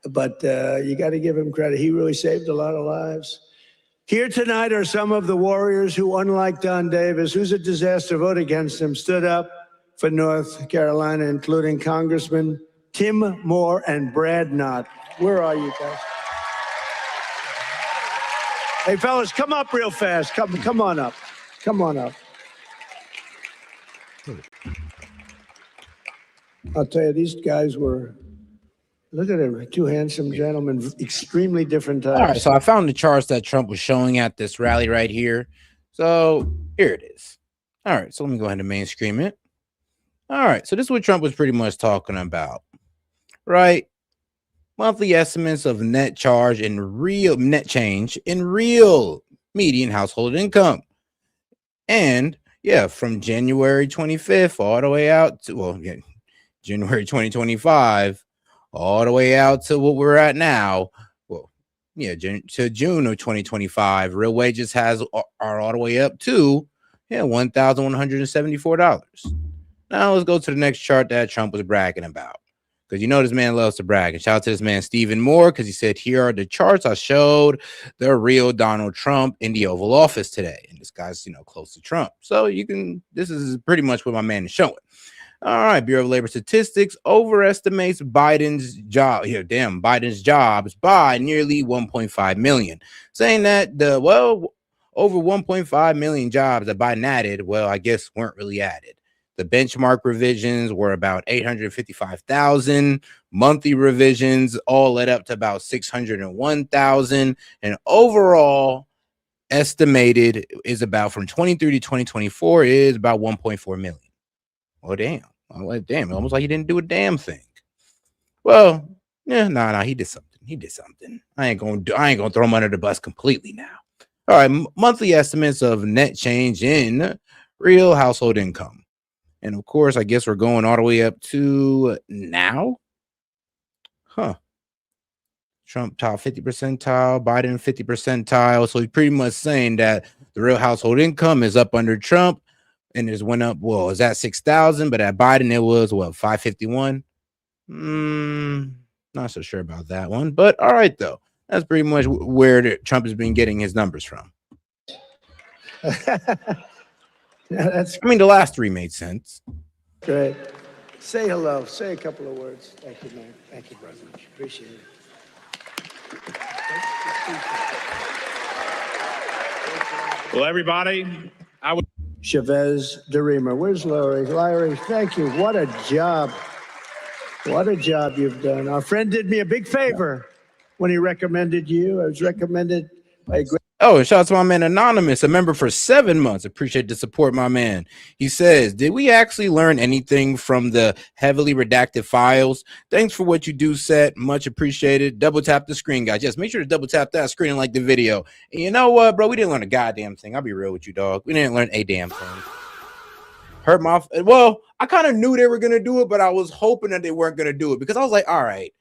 but you got to give him credit. He really saved a lot of lives. Here tonight are some of the warriors who, unlike Don Davis, who's a disaster, vote against him, stood up for North Carolina, including Congressman Tim Moore and Brad Knott. Where are you guys? Hey, fellas, come up real fast. Come on up. Come on up. I'll tell you, these guys were, look at them, two handsome gentlemen, extremely different types. All right, so I found the charts that Trump was showing at this rally right here. So here it is. All right, so let me go ahead and main screen it. All right, so this is what Trump was pretty much talking about, right? Monthly estimates of net change in real median household income. And yeah, from January 25th all the way out to, January 2025, all the way out to what we're at now. Well, yeah, to June of 2025, real wages are all the way up to $1,174. Now let's go to the next chart that Trump was bragging about, because you know this man loves to brag. And shout out to this man Stephen Moore, because he said, here are the charts I showed the real Donald Trump in the Oval Office today. And this guy's, close to Trump. So this is pretty much what my man is showing. All right, Bureau of Labor Statistics overestimates Biden's jobs by nearly 1.5 million, saying that over 1.5 million jobs that Biden added, I guess weren't really added. The benchmark revisions were about 855,000. Monthly revisions all led up to about 601,000. And overall estimated is about from 23 to 2024 is about 1.4 million. Oh, damn. Damn, almost like he didn't do a damn thing. Well, yeah, he did something. He did something. I ain't gonna throw him under the bus completely now. All right, monthly estimates of net change in real household income. And of course, I guess we're going all the way up to now. Trump top 50 percentile, Biden 50 percentile. So he's pretty much saying that the real household income is up under Trump. And it went up, it's at 6,000, but at Biden, it was, 551? Not so sure about that one. But all right, though. That's pretty much where Trump has been getting his numbers from. The last three made sense. Great. Say hello. Say a couple of words. Thank you, man. Thank you very much. Appreciate it. Well, everybody, Chavez DeRemer. Where's Larry? Larry, thank you. What a job. What a job you've done. Our friend did me a big favor when he recommended you. I was recommended by a great. Oh, and shout out to my man Anonymous, a member for 7 months. Appreciate the support, my man. He says, did we actually learn anything from the heavily redacted files? Thanks for what you do, S.E.T. Much appreciated. Double tap the screen, guys. Yes, make sure to double tap that screen and like the video. And you know what, bro? We didn't learn a goddamn thing. I'll be real with you, dog. We didn't learn a damn thing. I kind of knew they were going to do it, but I was hoping that they weren't going to do it, because I was like, all right,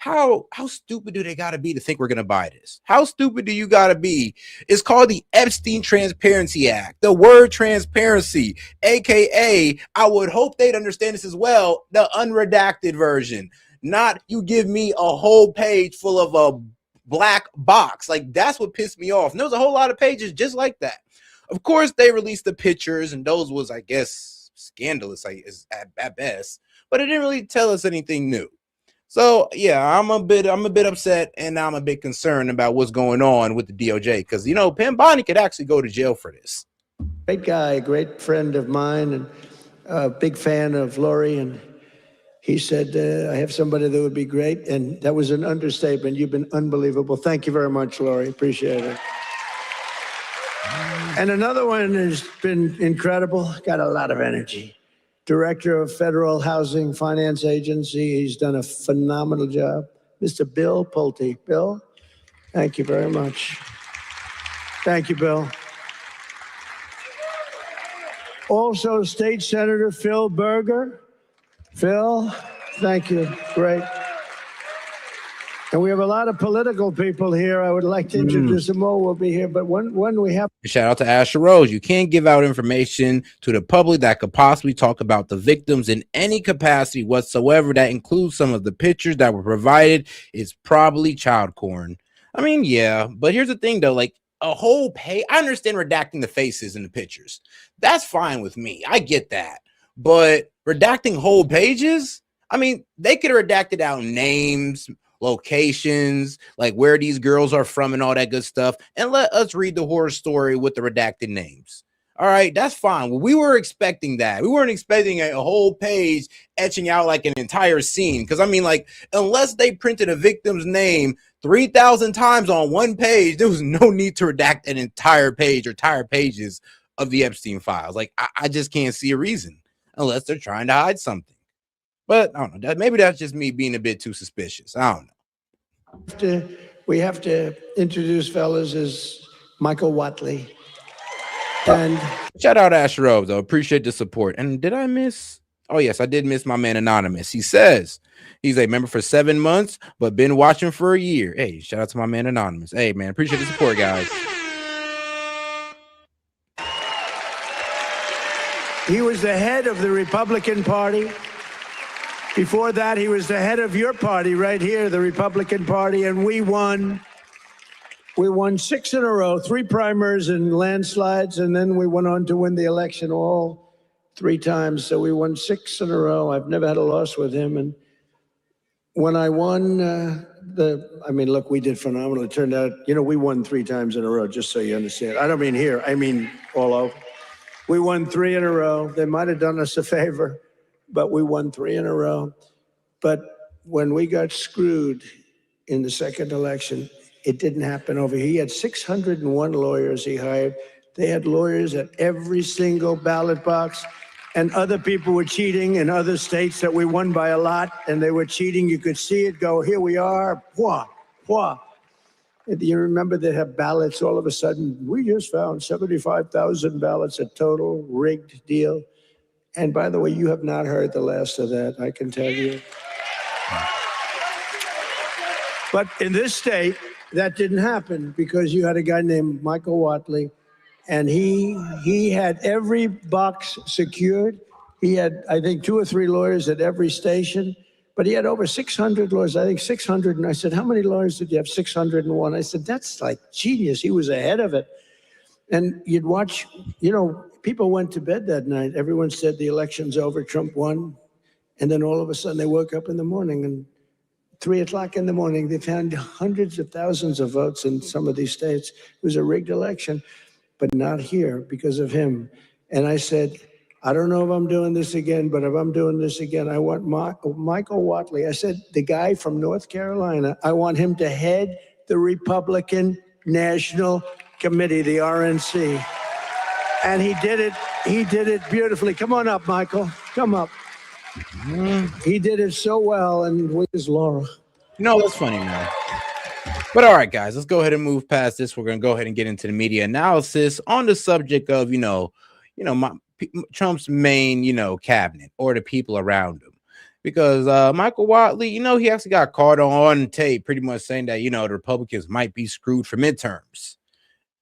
How stupid do they got to be to think we're going to buy this? How stupid do you got to be? It's called the Epstein Transparency Act. The word transparency, aka, I would hope they'd understand this as well, the unredacted version. Not you give me a whole page full of a black box. Like, that's what pissed me off. And there was a whole lot of pages just like that. Of course, they released the pictures, and those was, I guess, scandalous at best, but it didn't really tell us anything new. So yeah, I'm a bit upset, and I'm a bit concerned about what's going on with the DOJ, because Pam Bondi could actually go to jail for this. Great guy, great friend of mine, and a big fan of Lori. And he said, I have somebody that would be great. And that was an understatement. You've been unbelievable. Thank you very much, Lori. Appreciate it. And another one has been incredible, got a lot of energy. Director of Federal Housing Finance Agency. He's done a phenomenal job. Mr. Bill Pulte. Bill, thank you very much. Thank you, Bill. Also, State Senator Phil Berger. Phil, thank you. Great. And we have a lot of political people here. I would like to introduce them all. We'll be here. But when we have... Shout out to Asher Rose. You can't give out information to the public that could possibly talk about the victims in any capacity whatsoever. That includes some of the pictures that were provided. It's probably child porn. I mean, yeah. But here's the thing, though. Like, a whole page... I understand redacting the faces in the pictures. That's fine with me. I get that. But redacting whole pages? I mean, they could have redacted out names, locations, like where these girls are from and all that good stuff, and let us read the horror story with the redacted names. All right, that's fine. Well, we were expecting that. We weren't expecting a whole page etching out like an entire scene, because I mean, like, unless they printed a victim's name 3,000 times on one page, there was no need to redact an entire page or entire pages of the Epstein files. Like, I just can't see a reason, unless they're trying to hide something. But I don't know. Maybe that's just me being a bit too suspicious. I don't know. We have to introduce, fellas, is Michael Watley. And shout out Asher Rose, though. Appreciate the support. And did I miss? Oh, yes, I did miss my man Anonymous. He says he's a member for 7 months, but been watching for a year. Hey, shout out to my man Anonymous. Hey, man, appreciate the support, guys. He was the head of the Republican Party. Before that, he was the head of your party right here, the Republican Party, and we won. We won 6 in a row, 3 primaries and landslides, and then we went on to win the election all 3 times. So we won 6 in a row. I've never had a loss with him. And when I won look, we did phenomenal. It turned out, we won 3 times in a row, just so you understand. I don't mean here, I mean all over. We won 3 in a row. They might have done us a favor, but we won 3 in a row. But when we got screwed in the second election, it didn't happen over here. He had 601 lawyers he hired. They had lawyers at every single ballot box, and other people were cheating in other states that we won by a lot, and they were cheating. You could see it go, here we are, wah, wah. And you remember they have ballots all of a sudden. We just found 75,000 ballots, a total rigged deal. And by the way, you have not heard the last of that, I can tell you. But in this state, that didn't happen because you had a guy named Michael Watley, and he had every box secured. He had, I think, 2 or 3 lawyers at every station, but he had over 600 lawyers, I think 600. And I said, how many lawyers did you have? 601. I said, that's like genius. He was ahead of it. And you'd watch, people went to bed that night. Everyone said the election's over, Trump won. And then all of a sudden they woke up in the morning, and 3 o'clock in the morning, they found hundreds of thousands of votes in some of these states. It was a rigged election, but not here because of him. And I said, I don't know if I'm doing this again, but if I'm doing this again, I want Michael Watley. I said, the guy from North Carolina, I want him to head the Republican National Committee, the RNC. And he did it beautifully. Come on up, Michael, come up. He did it so well, and where's Laura? That's funny, man. But all right, guys, let's go ahead and move past this. We're going to go ahead and get into the media analysis on the subject of, Trump's main, cabinet or the people around him. because Michael Watley, he actually got caught on tape pretty much saying that, the Republicans might be screwed for midterms.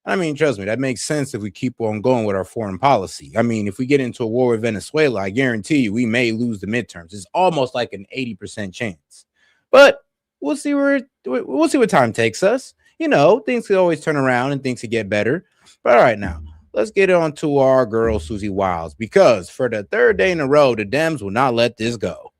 I mean, trust me, that makes sense if we keep on going with our foreign policy. I mean, if we get into a war with Venezuela, I guarantee you we may lose the midterms. It's almost like an 80% chance. But we'll see what time takes us. Things could always turn around and things could get better. But all right, now let's get on to our girl Susie Wiles, because for the third day in a row, the Dems will not let this go.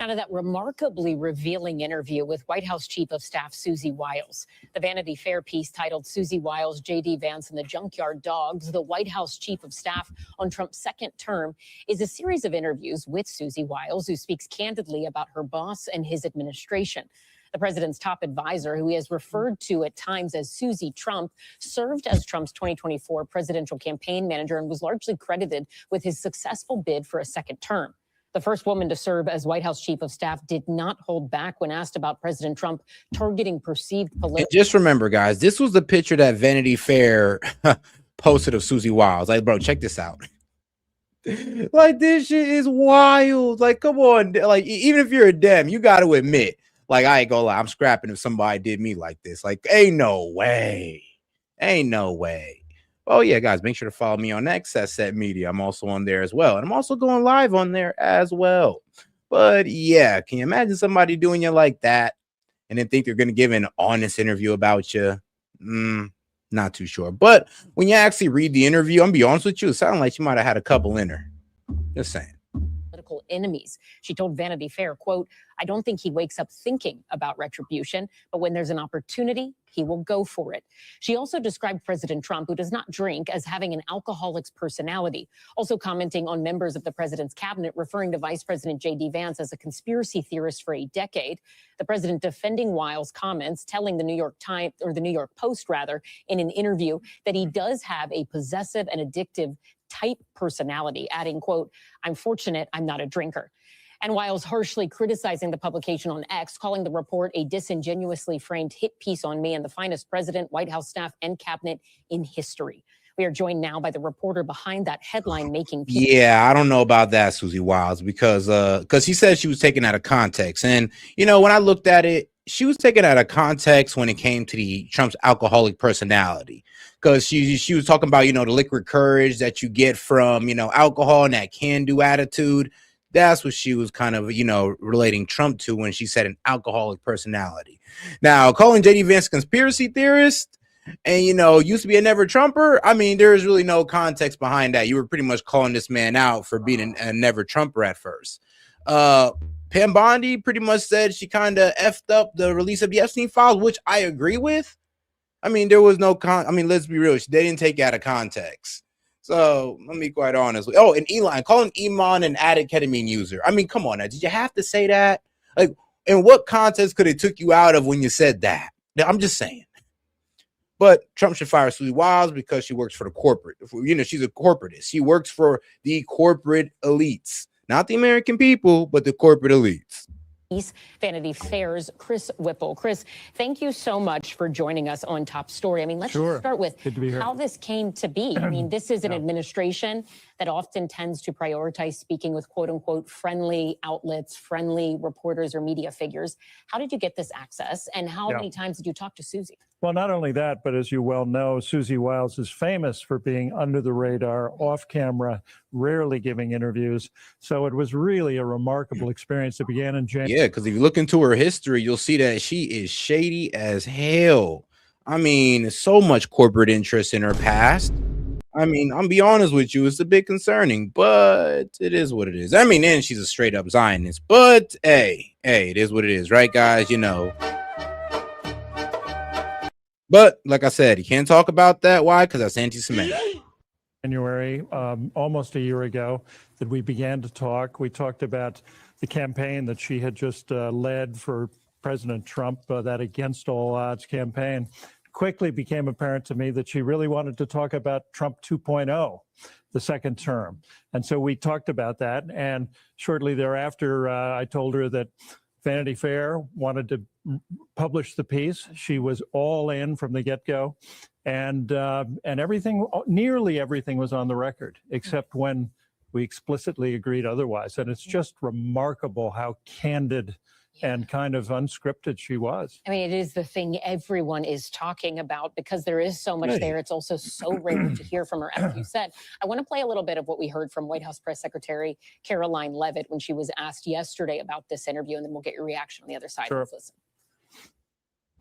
Out of that remarkably revealing interview with White House Chief of Staff Susie Wiles. The Vanity Fair piece titled Susie Wiles, J.D. Vance, and the Junkyard Dogs, the White House Chief of Staff on Trump's second term, is a series of interviews with Susie Wiles, who speaks candidly about her boss and his administration. The president's top advisor, who he has referred to at times as Susie Trump, served as Trump's 2024 presidential campaign manager and was largely credited with his successful bid for a second term. The first woman to serve as White House Chief of Staff did not hold back when asked about President Trump targeting perceived political. Just remember, guys, this was the picture that Vanity Fair posted of Susie Wiles. Like, bro, check this out. Like, this shit is wild. Like, come on. Like, even if you're a Dem, you got to admit, like, I ain't gonna lie, I'm scrapping if somebody did me like this. Like, ain't no way. Ain't no way. Oh, yeah, guys, make sure to follow me on X, S.E.T Media. I'm also on there as well. And I'm also going live on there as well. But, yeah, can you imagine somebody doing you like that and then think they're going to give an honest interview about you? Not too sure. But when you actually read the interview, I'm going to be honest with you, it sounded like you might have had a couple in her. Just saying. Political enemies. She told Vanity Fair, quote, "I don't think he wakes up thinking about retribution, but when there's an opportunity, he will go for it." She also described President Trump, who does not drink, as having an alcoholic's personality, also commenting on members of the president's cabinet, referring to Vice President J.D. Vance as a conspiracy theorist for a decade. The president defending Wiles' comments, telling the New York Times, or the New York Post rather, in an interview that he does have a possessive and addictive type personality, adding, quote, "I'm fortunate I'm not a drinker." And Wiles harshly criticizing the publication on X, calling the report a disingenuously framed hit piece on me and the finest president, White House staff, and cabinet in history. We are joined now by the reporter behind that headline-making piece. Yeah, I don't know about that, Susie Wiles, because he said she was taken out of context. And, when I looked at it, she was taken out of context when it came to the Trump's alcoholic personality, because she was talking about, the liquid courage that you get from, alcohol and that can-do attitude. That's what she was kind of, relating Trump to when she said an alcoholic personality. Now, calling J.D. Vance a conspiracy theorist and, used to be a never Trumper, I mean, there's really no context behind that. You were pretty much calling this man out for being a never Trumper at first. Pam Bondi pretty much said she kind of effed up the release of the Epstein files, which I agree with. I mean, there was no let's be real. They didn't take it out of context. So let me be quite honest. Oh, and Elon, calling Iman an addict ketamine user. I mean, come on now. Did you have to say that? Like, in what context could it took you out of when you said that? I'm just saying. But Trump should fire Susie Wiles because she works for the corporate. She's a corporatist. She works for the corporate elites, not the American people, but the corporate elites. Vanity Fair's Chris Whipple. Chris, thank you so much for joining us on Top Story. I mean, let's just start with how this came to be. I mean, this is an administration that often tends to prioritize speaking with quote unquote friendly outlets, friendly reporters or media figures. How did you get this access, and how many times did you talk to Susie? Well, not only that, but as you well know, Susie Wiles is famous for being under the radar, off camera, rarely giving interviews. So it was really a remarkable experience that began in January. Yeah, because if you look into her history, you'll see that she is shady as hell. I mean, so much corporate interest in her past. I mean, I'll be honest with you, it's a bit concerning, but it is what it is. I mean, and she's a straight up Zionist, but hey, it is what it is, right, guys? But like I said, you can't talk about that. Why? Because that's anti-Semitic. January, almost a year ago, that we began to talk. We talked about the campaign that she had just led for President Trump, that Against All Odds campaign. Quickly became apparent to me that she really wanted to talk about Trump 2.0, the second term. And so we talked about that. And shortly thereafter, I told her that Vanity Fair wanted to publish the piece. She was all in from the get-go, and everything, nearly everything, was on the record, except when we explicitly agreed otherwise. And it's just remarkable how candid and kind of unscripted she was. I mean, it is the thing everyone is talking about because there is so much there. It's also so rare to hear from her, as you said. I want to play a little bit of what we heard from White House Press Secretary Caroline Leavitt when she was asked yesterday about this interview, and then we'll get your reaction on the other side. Sure. Let's listen.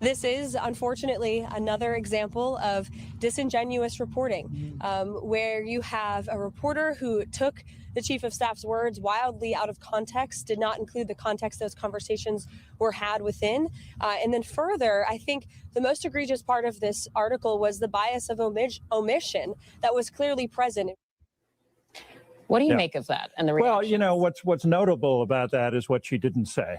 This is, unfortunately, another example of disingenuous reporting, where you have a reporter who took the chief of staff's words wildly out of context, did not include the context those conversations were had within. And then further, I think the most egregious part of this article was the bias of omission that was clearly present. What do you make of that? And the reaction? Well, you know, what's notable about that is what she didn't say.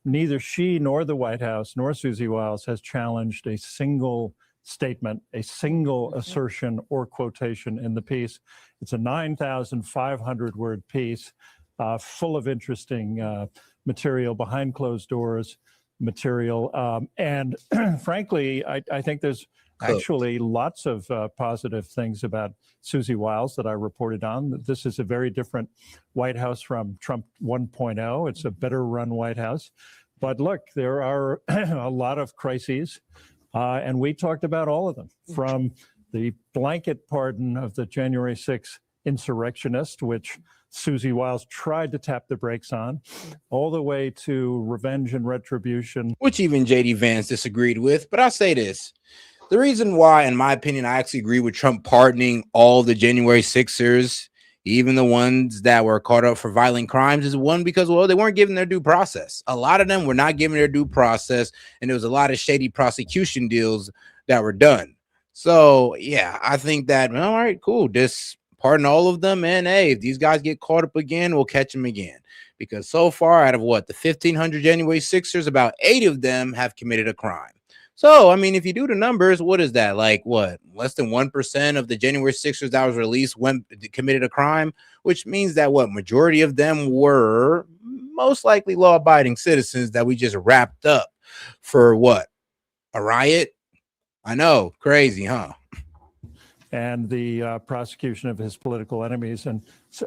Neither she nor the White House nor Susie Wiles has challenged a single statement, a single assertion or quotation in the piece. It's a 9,500 word piece full of interesting material, behind closed doors material. And frankly, I think there's actually lots of positive things about Susie Wiles that I reported on. This is a very different White House from Trump 1.0. It's a better run White House. But look, there are a lot of crises, and we talked about all of them, from the blanket pardon of the January 6th insurrectionist, which Susie Wiles tried to tap the brakes on, all the way to revenge and retribution, which even J.D. Vance disagreed with. But I'll say this. The reason why, in my opinion, I actually agree with Trump pardoning all the January 6ers, even the ones that were caught up for violent crimes, is one, because, well, they weren't given their due process. A lot of them were not given their due process, and there was a lot of shady prosecution deals that were done. So, yeah, I think that, all right, cool, just pardon all of them, and hey, if these guys get caught up again, we'll catch them again. Because so far, out of what, the 1,500 January 6ers, about 8 of them have committed a crime. So, I mean, if you do the numbers, what is that? Like, what? Less than 1% of the January 6ers that was released committed a crime, which means that what? Majority of them were most likely law-abiding citizens that we just wrapped up for what? A riot? I know. Crazy, huh? And the prosecution of his political enemies, and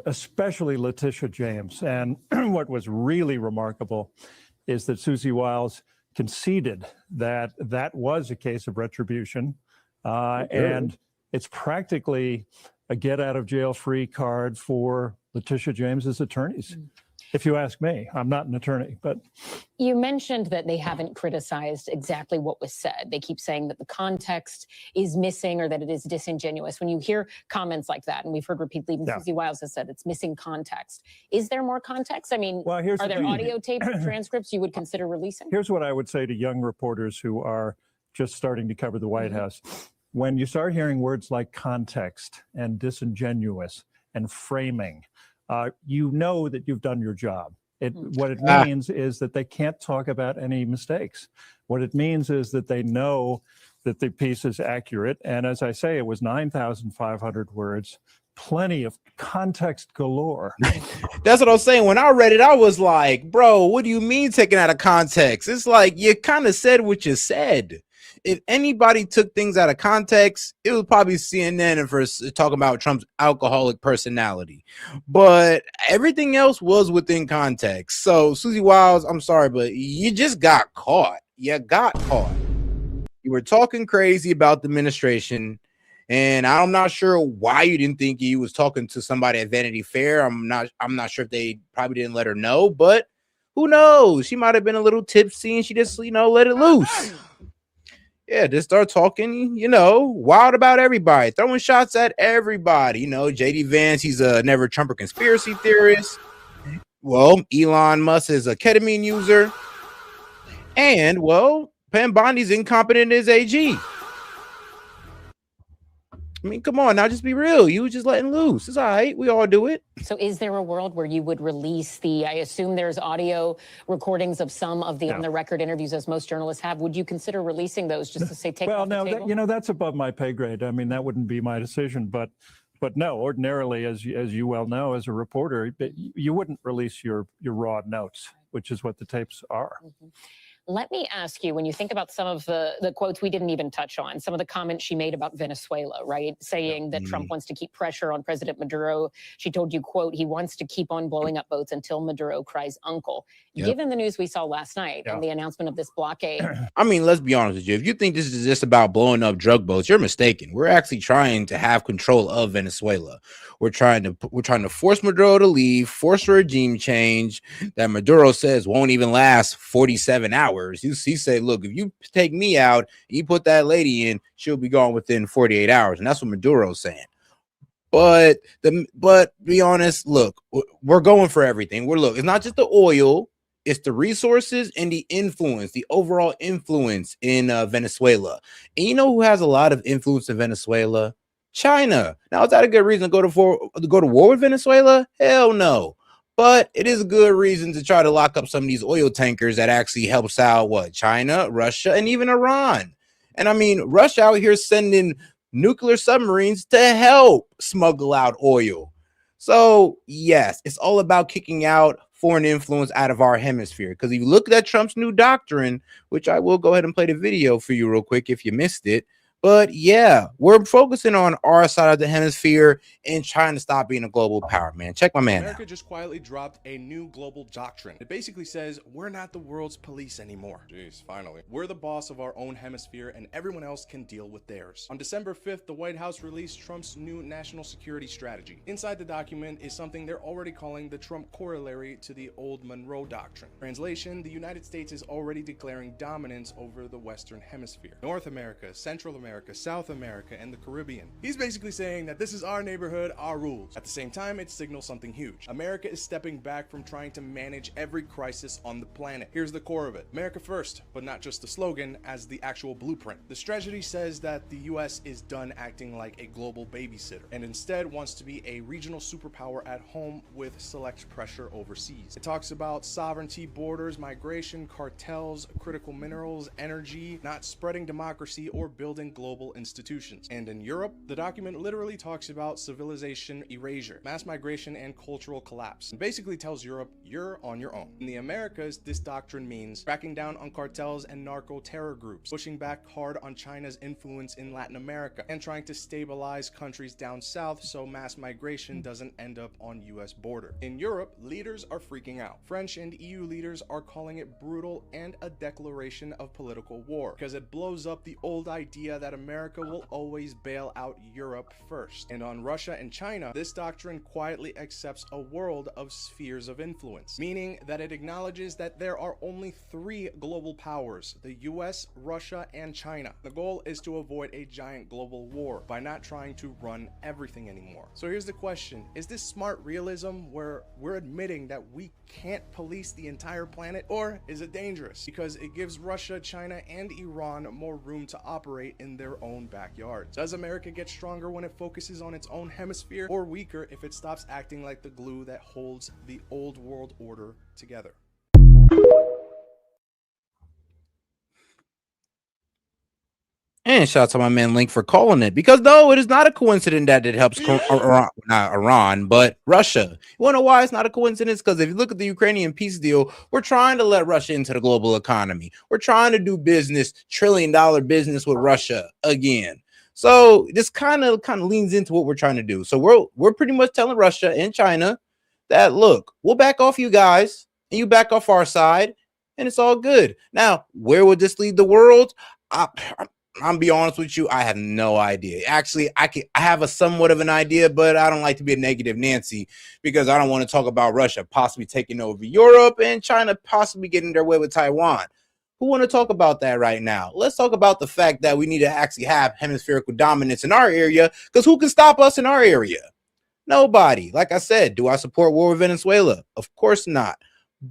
especially Letitia James. And what was really remarkable is that Susie Wiles conceded that that was a case of retribution, and it's practically a get out of jail free card for Letitia James's attorneys. If you ask me, I'm not an attorney, but. You mentioned that they haven't criticized exactly what was said. They keep saying that the context is missing or that it is disingenuous. When you hear comments like that, and we've heard repeatedly, even Susie Wiles has said it's missing context. Is there more context? I mean, well, are there audio tapes or transcripts you would consider releasing? Here's what I would say to young reporters who are just starting to cover the White House. When you start hearing words like context and disingenuous and framing, you know that you've done your job. What it means is that they can't talk about any mistakes. What it means is that they know that the piece is accurate. And as I say, it was 9,500 words, plenty of context galore. That's what I was saying. When I read it, I was like, bro, what do you mean taken out of context? It's like you kind of said what you said. If anybody took things out of context, it was probably CNN and for talking about Trump's alcoholic personality. But everything else was within context. So, Susie Wiles, I'm sorry, but you just got caught. You got caught. You were talking crazy about the administration, and I'm not sure why you didn't think he was talking to somebody at Vanity Fair. I'm not sure if they probably didn't let her know, but who knows? She might have been a little tipsy and she just, let it loose. Yeah, just start talking, wild about everybody, throwing shots at everybody. J.D. Vance, he's a never Trumper conspiracy theorist. Well, Elon Musk is a ketamine user. And, Pam Bondi's incompetent as AG. I mean, come on now, just be real. You were just letting loose. It's all right. We all do it. So is there a world where you would release I assume there's audio recordings of some of the on the record interviews, as most journalists have. Would you consider releasing those just to say, take off the table? That's above my pay grade. I mean, that wouldn't be my decision. But no, ordinarily, as you well know, as a reporter, you wouldn't release your raw notes, which is what the tapes are. Let me ask you, when you think about some of the quotes we didn't even touch on, some of the comments she made about Venezuela, right? Saying that Trump wants to keep pressure on President Maduro. She told you, quote, he wants to keep on blowing up boats until Maduro cries uncle. Given the news we saw last night and the announcement of this blockade. I mean, let's be honest with you. If you think this is just about blowing up drug boats, you're mistaken. We're actually trying to have control of Venezuela. We're trying to force Maduro to leave, force a regime change that Maduro says won't even last 47 hours. You say, look, if you take me out and you put that lady in, she'll be gone within 48 hours. And that's what Maduro's saying. But be honest, look, we're going for everything. It's not just the oil. It's the resources and the influence, the overall influence in Venezuela. And you know who has a lot of influence in Venezuela? China. Now, is that a good reason to go to war with Venezuela? Hell no. But it is a good reason to try to lock up some of these oil tankers that actually helps out China, Russia, and even Iran. And I mean, Russia out here sending nuclear submarines to help smuggle out oil. So yes, it's all about kicking out foreign influence out of our hemisphere. Because if you look at Trump's new doctrine, which I will go ahead and play the video for you real quick if you missed it. But yeah, we're focusing on our side of the hemisphere and trying to stop being a global power, man. Check my man America out. just quietly dropped a new global doctrine. It basically says we're not the world's police anymore. Jeez, finally. We're the boss of our own hemisphere and everyone else can deal with theirs. On December 5th, the White House released Trump's new national security strategy. Inside the document is something they're already calling the Trump corollary to the old Monroe Doctrine. Translation, the United States is already declaring dominance over the Western Hemisphere. North America, Central America, South America, and the Caribbean. He's basically saying that this is our neighborhood, our rules. At the same time, it signals something huge. America is stepping back from trying to manage every crisis on the planet. Here's the core of it. America first, but not just the slogan, as the actual blueprint. The strategy says that the US is done acting like a global babysitter, and instead wants to be a regional superpower at home with select pressure overseas. It talks about sovereignty, borders, migration, cartels, critical minerals, energy, not spreading democracy, or building global institutions. And in Europe, the document literally talks about civilization erasure, mass migration, and cultural collapse, and basically tells Europe you're on your own. In the Americas, this doctrine means cracking down on cartels and narco-terror groups, pushing back hard on China's influence in Latin America, and trying to stabilize countries down south so mass migration doesn't end up on US border. In Europe, leaders are freaking out. French and EU leaders are calling it brutal and a declaration of political war, because it blows up the old idea that America will always bail out Europe first. And on Russia and China, this doctrine quietly accepts a world of spheres of influence, meaning that it acknowledges that there are only 3 global powers, the US, Russia, and China. The goal is to avoid a giant global war by not trying to run everything anymore. So here's the question, is this smart realism where we're admitting that we can't police the entire planet, or is it dangerous because it gives Russia, China, and Iran more room to operate in their own backyards? Does America get stronger when it focuses on its own hemisphere, or weaker if it stops acting like the glue that holds the old world order together? And shout out to my man Link for calling it, because no, it is not a coincidence that it helps not Iran, but Russia. You want to know why it's not a coincidence? Because if you look at the Ukrainian peace deal, we're trying to let Russia into the global economy. We're trying to do business, $1 trillion business with Russia again. So this kind of leans into what we're trying to do. So we're pretty much telling Russia and China that, look, we'll back off you guys and you back off our side, and it's all good. Now, where would this lead the world? I'm be honest with you, I have no idea. Actually, I have a somewhat of an idea, but I don't like to be a negative Nancy, because I don't want to talk about Russia possibly taking over Europe and China possibly getting their way with Taiwan. Who want to talk about that right now? Let's talk about the fact that we need to actually have hemispherical dominance in our area, because who can stop us in our area? Nobody. Like I said, do I support war with Venezuela? Of course not.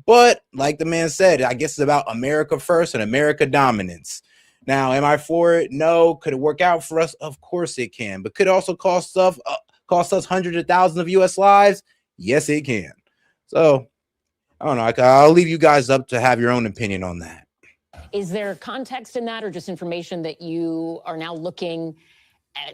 But like the man said, I guess it's about America first and America dominance. Now, am I for it? No. Could it work out for us? Of course it can. But could it also cost us hundreds of thousands of U.S. lives? Yes, it can. So, I don't know. I'll leave you guys up to have your own opinion on that. Is there context in that, or just information that you are now looking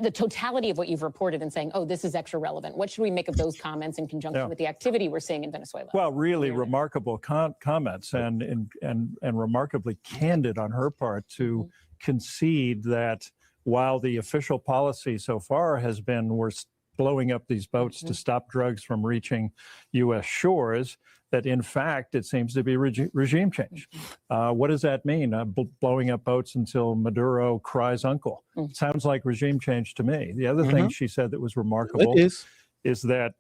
the totality of what you've reported and saying, oh, this is extra relevant. What should we make of those comments in conjunction with the activity we're seeing in Venezuela? Well, really remarkable comments and remarkably candid on her part to concede that while the official policy so far has been we're blowing up these boats to stop drugs from reaching U.S. shores, that in fact it seems to be regime change. What does that mean? Blowing up boats until Maduro cries uncle. Sounds like regime change to me. The other thing she said that was remarkable is that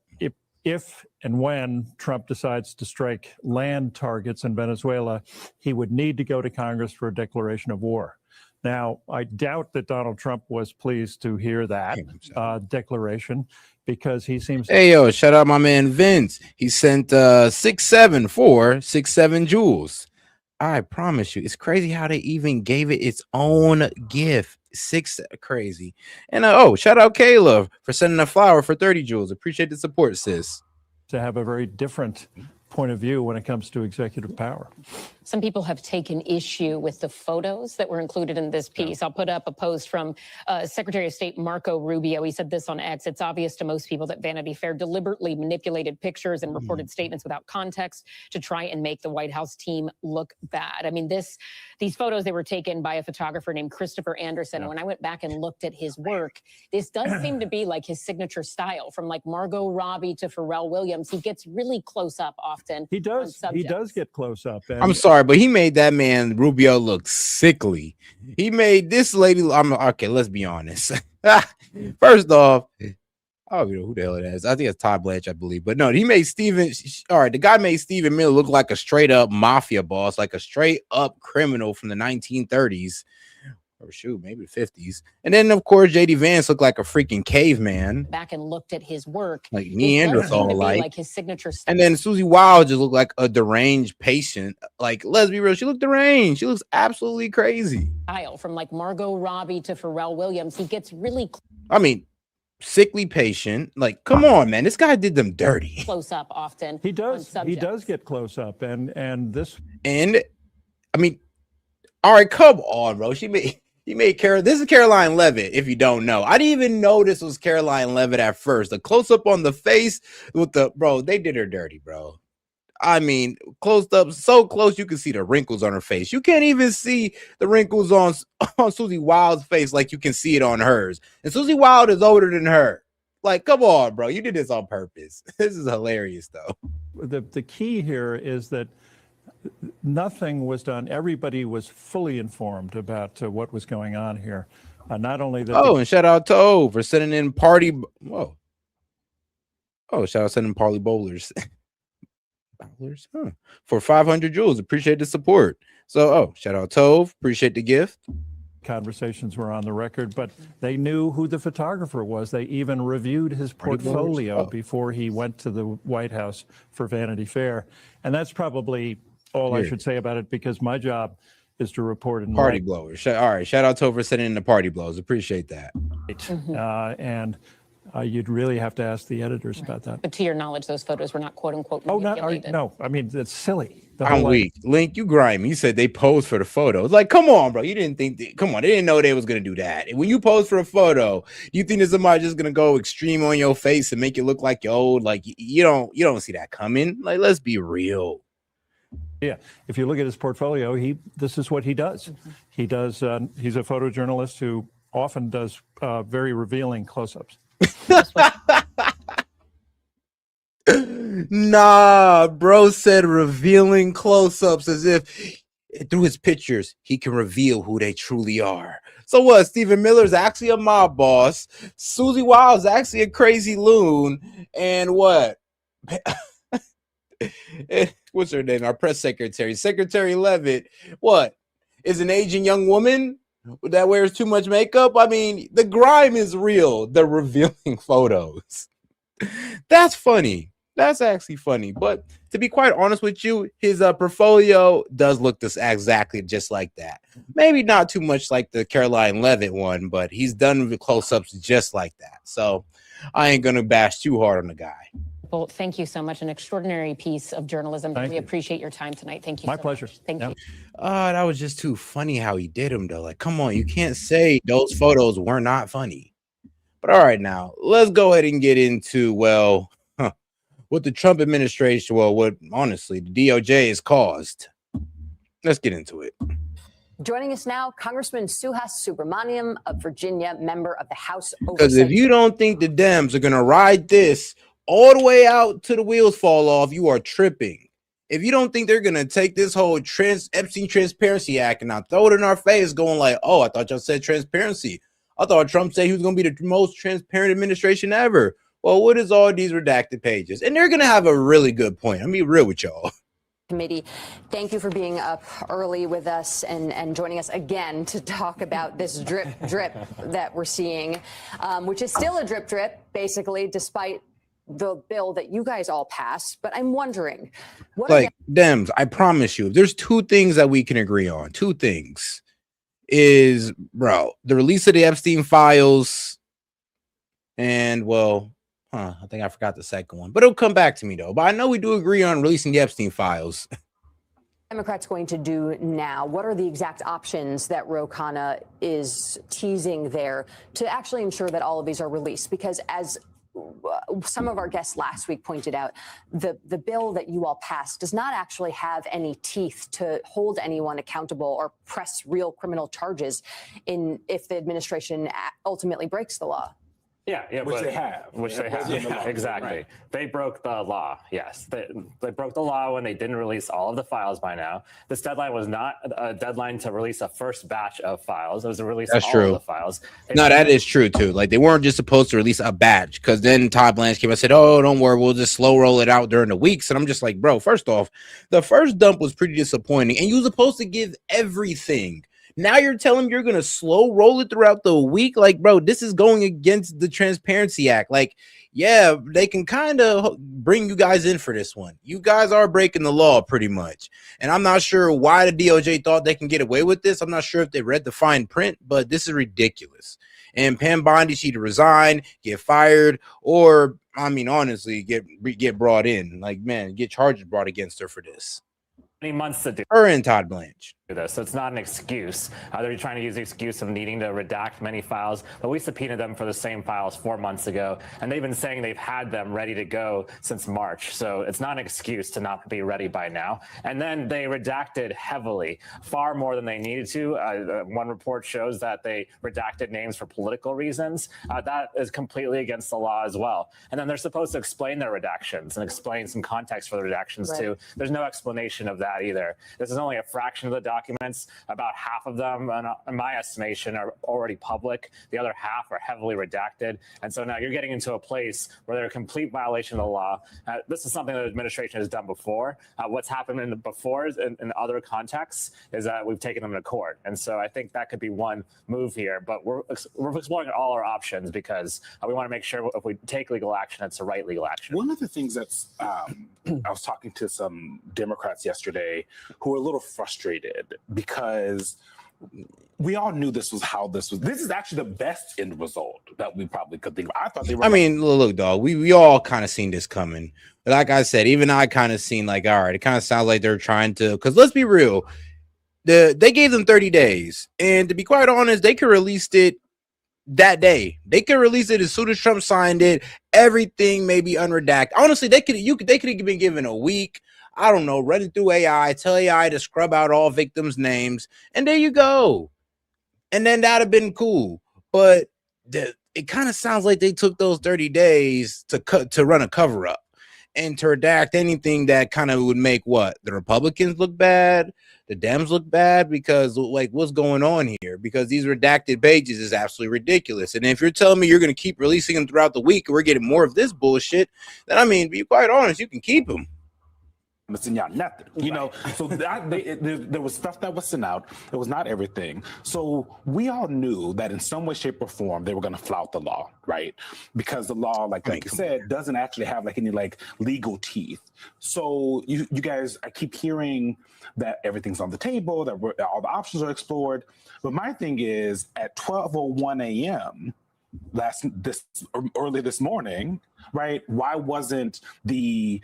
if and when Trump decides to strike land targets in Venezuela, he would need to go to Congress for a declaration of war. Now, I doubt that Donald Trump was pleased to hear that declaration, because he seems. Hey, yo, shout out my man Vince. He sent 67467 jewels. I promise you, it's crazy how they even gave it its own gift. Crazy. And shout out Kayla for sending a flower for 30 jewels. Appreciate the support, sis. To have a very different point of view when it comes to executive power. Some people have taken issue with the photos that were included in this piece. I'll put up a post from Secretary of State Marco Rubio. He said this on X: "It's obvious to most people that Vanity Fair deliberately manipulated pictures and reported statements without context to try and make the White House team look bad." I mean, these photos, they were taken by a photographer named Christopher Anderson. And when I went back and looked at his work, this does seem to be like his signature style, from like Margot Robbie to Pharrell Williams. He gets really close up often. He does get close up. I'm sorry, but he made that man Rubio look sickly. He made this lady. Okay, let's be honest. First off, I don't know who the hell it is. I think it's Todd Blanche, I believe. But no, he made Stephen. All right, the guy made Stephen Miller look like a straight up mafia boss, like a straight up criminal from the 1930s. Or shoot, maybe the 50s. And then, of course, J.D. Vance looked like a freaking caveman. Back and looked at his work. Like Neanderthal, like his signature style. And then Susie Wild just looked like a deranged patient. Like, let's be real, she looked deranged. She looks absolutely crazy. From like Margot Robbie to Pharrell Williams. He gets really sickly patient. Like, come on, man. This guy did them dirty. Close up often. He does get close up. And I mean, all right, come on, bro. He made this is Caroline Levitt, if you don't know. I didn't even know this was Caroline Levitt at first. The close up on the face with they did her dirty, bro. I mean, closed up so close you can see the wrinkles on her face. You can't even see the wrinkles on Susie Wild's face like you can see it on hers. And Susie Wild is older than her. Like, come on, bro. You did this on purpose. This is hilarious, though. The key here is that nothing was done. Everybody was fully informed about what was going on here. Not only that. And shout out to O for sending in party. Whoa. Shout out sending party bowlers. Bowlers, for 500 jewels. Appreciate the support. So, shout out Tove. Appreciate the gift. Conversations were on the record, but they knew who the photographer was. They even reviewed his portfolio before he went to the White House for Vanity Fair. And that's probably all I should say about it, because my job is to report in party blowers. All right, shout out to for sending in the party blows. Appreciate that. And you'd really have to ask the editors about that. But to your knowledge, those photos were not "quote unquote" manipulated. No. I mean, it's silly. I'm weak. Link, you grimy. You said they posed for the photo. It's like, come on, bro. You didn't think. Come on, they didn't know they was gonna do that. When you pose for a photo, you think that somebody just gonna go extreme on your face and make it look like you're old? Like you don't see that coming. Like, let's be real. Yeah, if you look at his portfolio, this is what he does. He does. He's a photojournalist who often does very revealing close-ups. Nah, bro said revealing close-ups as if through his pictures he can reveal who they truly are. So what? Stephen Miller's actually a mob boss. Susie Wild's actually a crazy loon. And what? What's her name? Our press secretary, Secretary Levitt. What? Is an aging young woman that wears too much makeup? I mean, the grime is real. The revealing photos. That's funny. That's actually funny. But to be quite honest with you, his portfolio does look exactly just like that. Maybe not too much like the Caroline Levitt one, but he's done the close-ups just like that. So I ain't going to bash too hard on the guy. Well, thank you so much. An extraordinary piece of journalism. We appreciate your time tonight. Thank you. My pleasure. Thank you. That was just too funny how he did him, though. Like, come on, you can't say those photos were not funny. But all right, now let's go ahead and get into, well, what the Trump administration, well, what honestly the DOJ has caused. Let's get into it. Joining us now, Congressman Suhas Subramaniam of Virginia, member of the House Because Oversight. if you don't think the Dems are going to ride this all the way out to the wheels fall off, you are tripping. If you don't think they're going to take this whole Epstein Transparency Act and not throw it in our face going like, oh, I thought y'all said transparency. I thought Trump said he was going to be the most transparent administration ever. Well, what is all these redacted pages? And they're going to have a really good point. I'm being real with y'all. Committee, thank you for being up early with us and joining us again to talk about this drip that we're seeing, which is still a drip, basically, despite the bill that you guys all passed. But I'm wondering, what like Dems, I promise you, there's two things that we can agree on. Two things is, bro, the release of the Epstein files and, well, I think I forgot the second one, but it'll come back to me though. But I know we do agree on releasing the Epstein files. Democrats going to do now? What are the exact options that Ro Khanna is teasing there to actually ensure that all of these are released? Because as some of our guests last week pointed out, the bill that you all passed does not actually have any teeth to hold anyone accountable or press real criminal charges if the administration ultimately breaks the law. Yeah, which they have. Yeah, exactly. Right. They broke the law. Yes, they broke the law when they didn't release all of the files by now. This deadline was not a deadline to release a first batch of files. It was to release all of the files. No, that is true too. Like they weren't just supposed to release a batch, because then Todd Blanche came and said, "Oh, don't worry, we'll just slow roll it out during the weeks." And I'm just like, bro, first off, the first dump was pretty disappointing, and you were supposed to give everything. Now you're telling me you're going to slow roll it throughout the week? Like, bro, this is going against the Transparency Act. Like, yeah, they can kind of bring you guys in for this one. You guys are breaking the law pretty much. And I'm not sure why the DOJ thought they can get away with this. I'm not sure if they read the fine print, but this is ridiculous. And Pam Bondi, she to resign, get fired, or, I mean, honestly, get brought in. Like, man, get charges brought against her for this. Months to do her and Todd Blanche. This. So it's not an excuse. They're trying to use the excuse of needing to redact many files, but we subpoenaed them for the same files 4 months ago, and they've been saying they've had them ready to go since March. So it's not an excuse to not be ready by now. And then they redacted heavily, far more than they needed to. One report shows that they redacted names for political reasons. That is completely against the law as well. And then they're supposed to explain their redactions and explain some context for the redactions too. There's no explanation of that either. This is only a fraction of the documents. About half of them, in my estimation, are already public. The other half are heavily redacted. And so now you're getting into a place where they're a complete violation of the law. This is something that the administration has done before. What's happened in other contexts is that we've taken them to court. And so I think that could be one move here. But we're exploring all our options because we want to make sure if we take legal action, it's the right legal action. One of the things that's, I was talking to some Democrats yesterday who were a little frustrated because we all knew this was how this was. This is actually the best end result that we probably could think of. I thought they were. I mean, look, dog, we all kind of seen this coming. But like I said, even I kind of seen like, all right, it kind of sounds like they're trying to, because let's be real, they gave them 30 days. And to be quite honest, they could release it that day. They could release it as soon as Trump signed it. Everything may be unredacted. Honestly, they could have been given a week. I don't know, run it through AI, tell AI to scrub out all victims' names, and there you go. And then that'd have been cool. But it kind of sounds like they took those 30 days to run a cover up and to redact anything that kind of would make what? The Republicans look bad, the Dems look bad, because like what's going on here? Because these redacted pages is absolutely ridiculous. And if you're telling me you're going to keep releasing them throughout the week and we're getting more of this bullshit, then I mean, be quite honest, you can keep them. Missing out nothing, you know. So there was stuff that was sent out. It was not everything. So we all knew that in some way, shape, or form they were going to flout the law, right? Because the law, like you said, doesn't actually have like any like legal teeth. So you guys, I keep hearing that everything's on the table, that all the options are explored. But my thing is, at 12:01 a.m. early this morning, right? Why wasn't the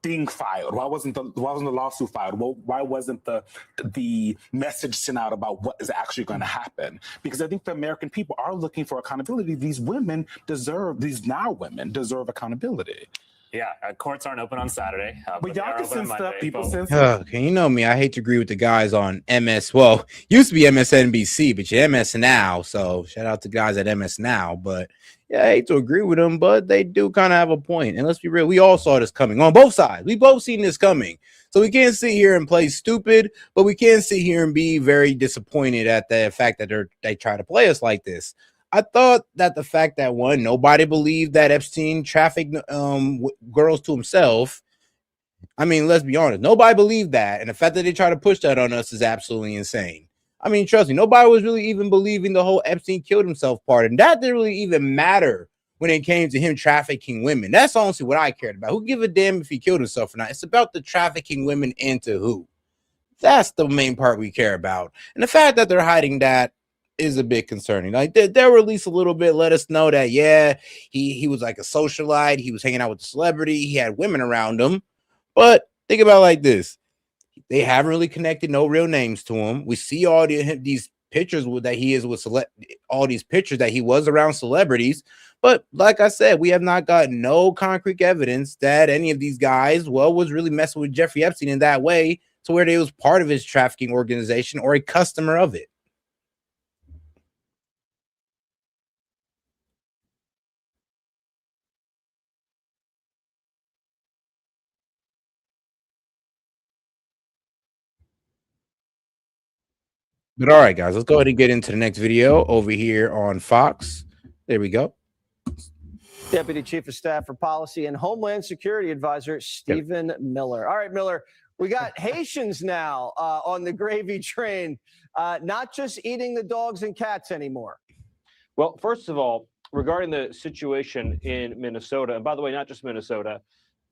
thing filed? Why wasn't the lawsuit filed? Why wasn't the message sent out about what is actually going to happen? Because I think the American people are looking for accountability. These women deserve accountability. Yeah, courts aren't open on Saturday. But y'all can send stuff. People send Okay, you know me. I hate to agree with the guys on MS. Well, used to be MSNBC, but you're MS now. So shout out to guys at MS now. But yeah, I hate to agree with them, but they do kind of have a point. And let's be real, we all saw this coming on both sides. We both seen this coming. So we can't sit here and play stupid, but we can sit here and be very disappointed at the fact that they try to play us like this. I thought that the fact that nobody believed that Epstein trafficked girls to himself. I mean, let's be honest. Nobody believed that. And the fact that they try to push that on us is absolutely insane. I mean, trust me, nobody was really even believing the whole Epstein killed himself part. And that didn't really even matter when it came to him trafficking women. That's honestly what I cared about. Who give a damn if he killed himself or not? It's about the trafficking women into who. That's the main part we care about. And the fact that they're hiding that is a bit concerning. Like they'll release a little bit, let us know that, yeah, he was like a socialite. He was hanging out with the celebrity. He had women around him. But think about it like this. They haven't really connected no real names to him. We see all these pictures that he is with all these pictures that he was around celebrities. But like I said, we have not gotten no concrete evidence that any of these guys, was really messing with Jeffrey Epstein in that way to where they was part of his trafficking organization or a customer of it. But all right, guys, let's go ahead and get into the next video over here on Fox. There we go. Deputy Chief of Staff for Policy and Homeland Security Advisor Stephen Miller. All right, Miller, we got Haitians now on the gravy train, not just eating the dogs and cats anymore. Well, first of all, regarding the situation in Minnesota, and by the way, not just Minnesota,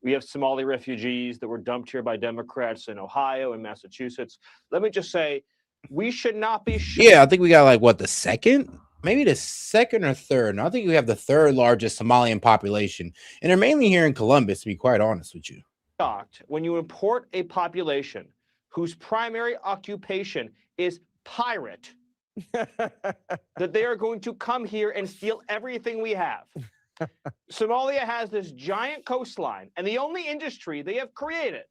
we have Somali refugees that were dumped here by Democrats in Ohio and Massachusetts. Let me just say, we should not be. Yeah, I think we got like the second, maybe the second or third. No, I think we have the third largest Somalian population, and they're mainly here in Columbus, to be quite honest with you. Shocked when you import a population whose primary occupation is pirate, that they are going to come here and steal everything we have. Somalia has this giant coastline, and the only industry they have created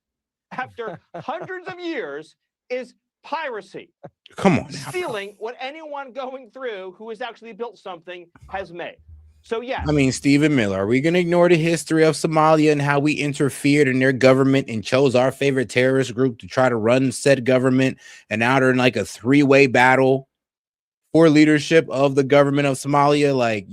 after hundreds of years is piracy. Come on, stealing what anyone going through who has actually built something has made. So yes, I mean, Stephen Miller, are we going to ignore the history of Somalia and how we interfered in their government and chose our favorite terrorist group to try to run said government, and now they're in like a three-way battle for leadership of the government of Somalia? Like,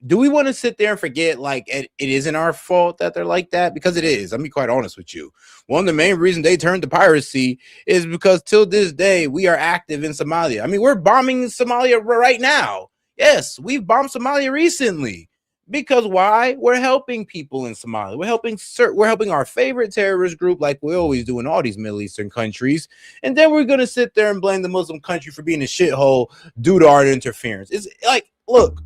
do we want to sit there and forget like it isn't our fault that they're like that? Because it is. I'll be quite honest with you. One of the main reasons they turned to piracy is because till this day we are active in Somalia. I mean, we're bombing Somalia right now. Yes, we've bombed Somalia recently. Because why? We're helping people in Somalia. We're helping our favorite terrorist group, like we always do in all these Middle Eastern countries. And then we're gonna sit there and blame the Muslim country for being a shithole due to our interference. It's like, look.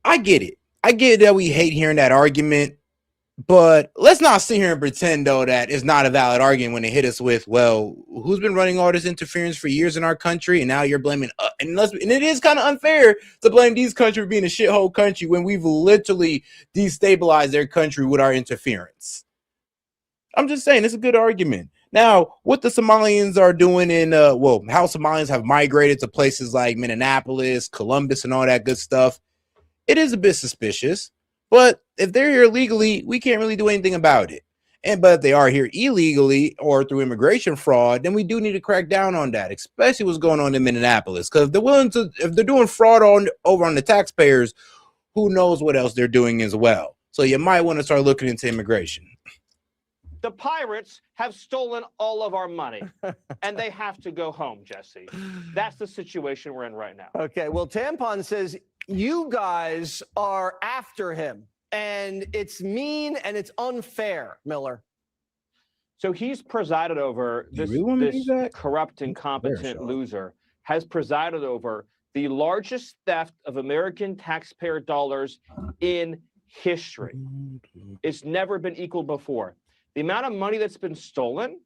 I get it. I get that we hate hearing that argument, but let's not sit here and pretend though that it's not a valid argument when they hit us with, well, who's been running all this interference for years in our country, and now you're blaming and it is kind of unfair to blame these countries for being a shithole country when we've literally destabilized their country with our interference. I'm just saying it's a good argument. Now, what the Somalians are doing in how Somalians have migrated to places like Minneapolis, Columbus, and all that good stuff, it is a bit suspicious. But if they're here legally, we can't really do anything about it. But if they are here illegally or through immigration fraud, then we do need to crack down on that, especially what's going on in Minneapolis. Because if they're doing fraud over on the taxpayers, who knows what else they're doing as well. So you might want to start looking into immigration. The pirates have stolen all of our money, and they have to go home, Jesse. That's the situation we're in right now. Okay, well, Tampon says you guys are after him, and it's mean and it's unfair, Miller. So he's presided over, this corrupt, incompetent loser has presided over the largest theft of American taxpayer dollars in history. It's never been equal before. The amount of money that's been stolen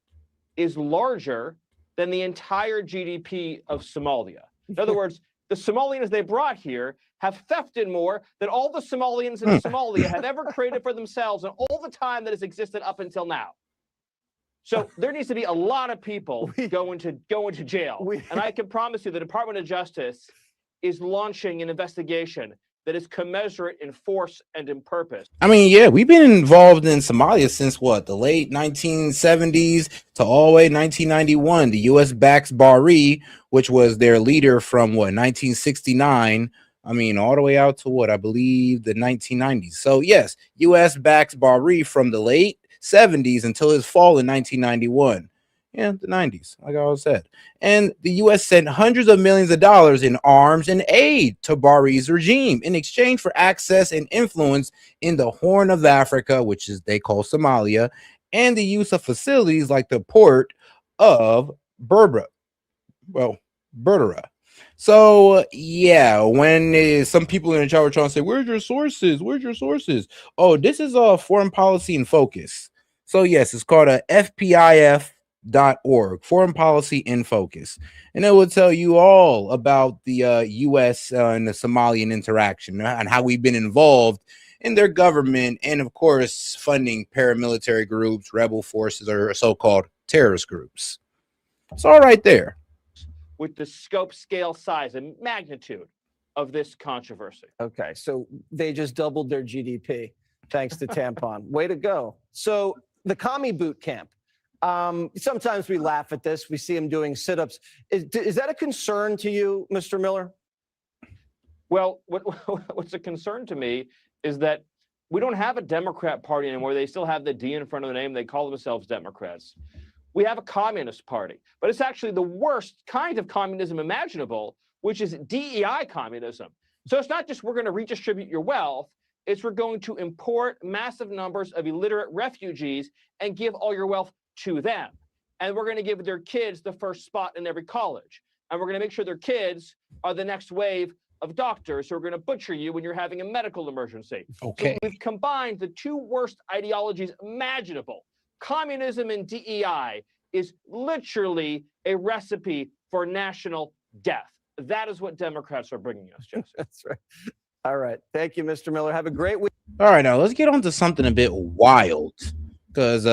is larger than the entire GDP of Somalia. In other words, the Somalians they brought here have thefted more than all the Somalians in Somalia have ever created for themselves in all the time that has existed up until now. So there needs to be a lot of people going to jail. And I can promise you the Department of Justice is launching an investigation that is commensurate in force and in purpose. I mean, yeah, we've been involved in Somalia since what, the late 1970s to all the way 1991. The U.S. backs Bari, which was their leader from what, 1969. I mean, all the way out to what, I believe the 1990s. So yes, U.S. backs Bari from the late 70s until his fall in 1991. Yeah, the 90s, like I always said. And the U.S. sent hundreds of millions of dollars in arms and aid to Bari's regime in exchange for access and influence in the Horn of Africa, which is they call Somalia, and the use of facilities like the port of Berbera. So yeah, when some people in the chat were trying to say, "Where's your sources? Where's your sources?" Oh, this is foreign policy in focus. So yes, it's called a FPIF.org, Foreign Policy in Focus, and it will tell you all about the U.S. And the Somalian interaction and how we've been involved in their government, and of course, funding paramilitary groups, rebel forces, or so-called terrorist groups. It's all right there. With the scope, scale, size, and magnitude of this controversy. Okay, so they just doubled their GDP thanks to tampon. Way to go. So the commie boot camp. Sometimes we laugh at this. We see them doing sit-ups. Is that a concern to you, Mr. Miller? Well, what's a concern to me is that we don't have a Democrat Party anymore. They still have the D in front of the name. They call themselves Democrats. We have a Communist Party, but it's actually the worst kind of communism imaginable, which is DEI communism. So it's not just we're going to redistribute your wealth, it's we're going to import massive numbers of illiterate refugees and give all your wealth to them. And we're going to give their kids the first spot in every college. And we're going to make sure their kids are the next wave of doctors who are going to butcher you when you're having a medical emergency. Okay. So we've combined the two worst ideologies imaginable. Communism and DEI is literally a recipe for national death. That is what Democrats are bringing us, Jesse. That's right. All right. Thank you, Mr. Miller. Have a great week. All right, now let's get on to something a bit wild, because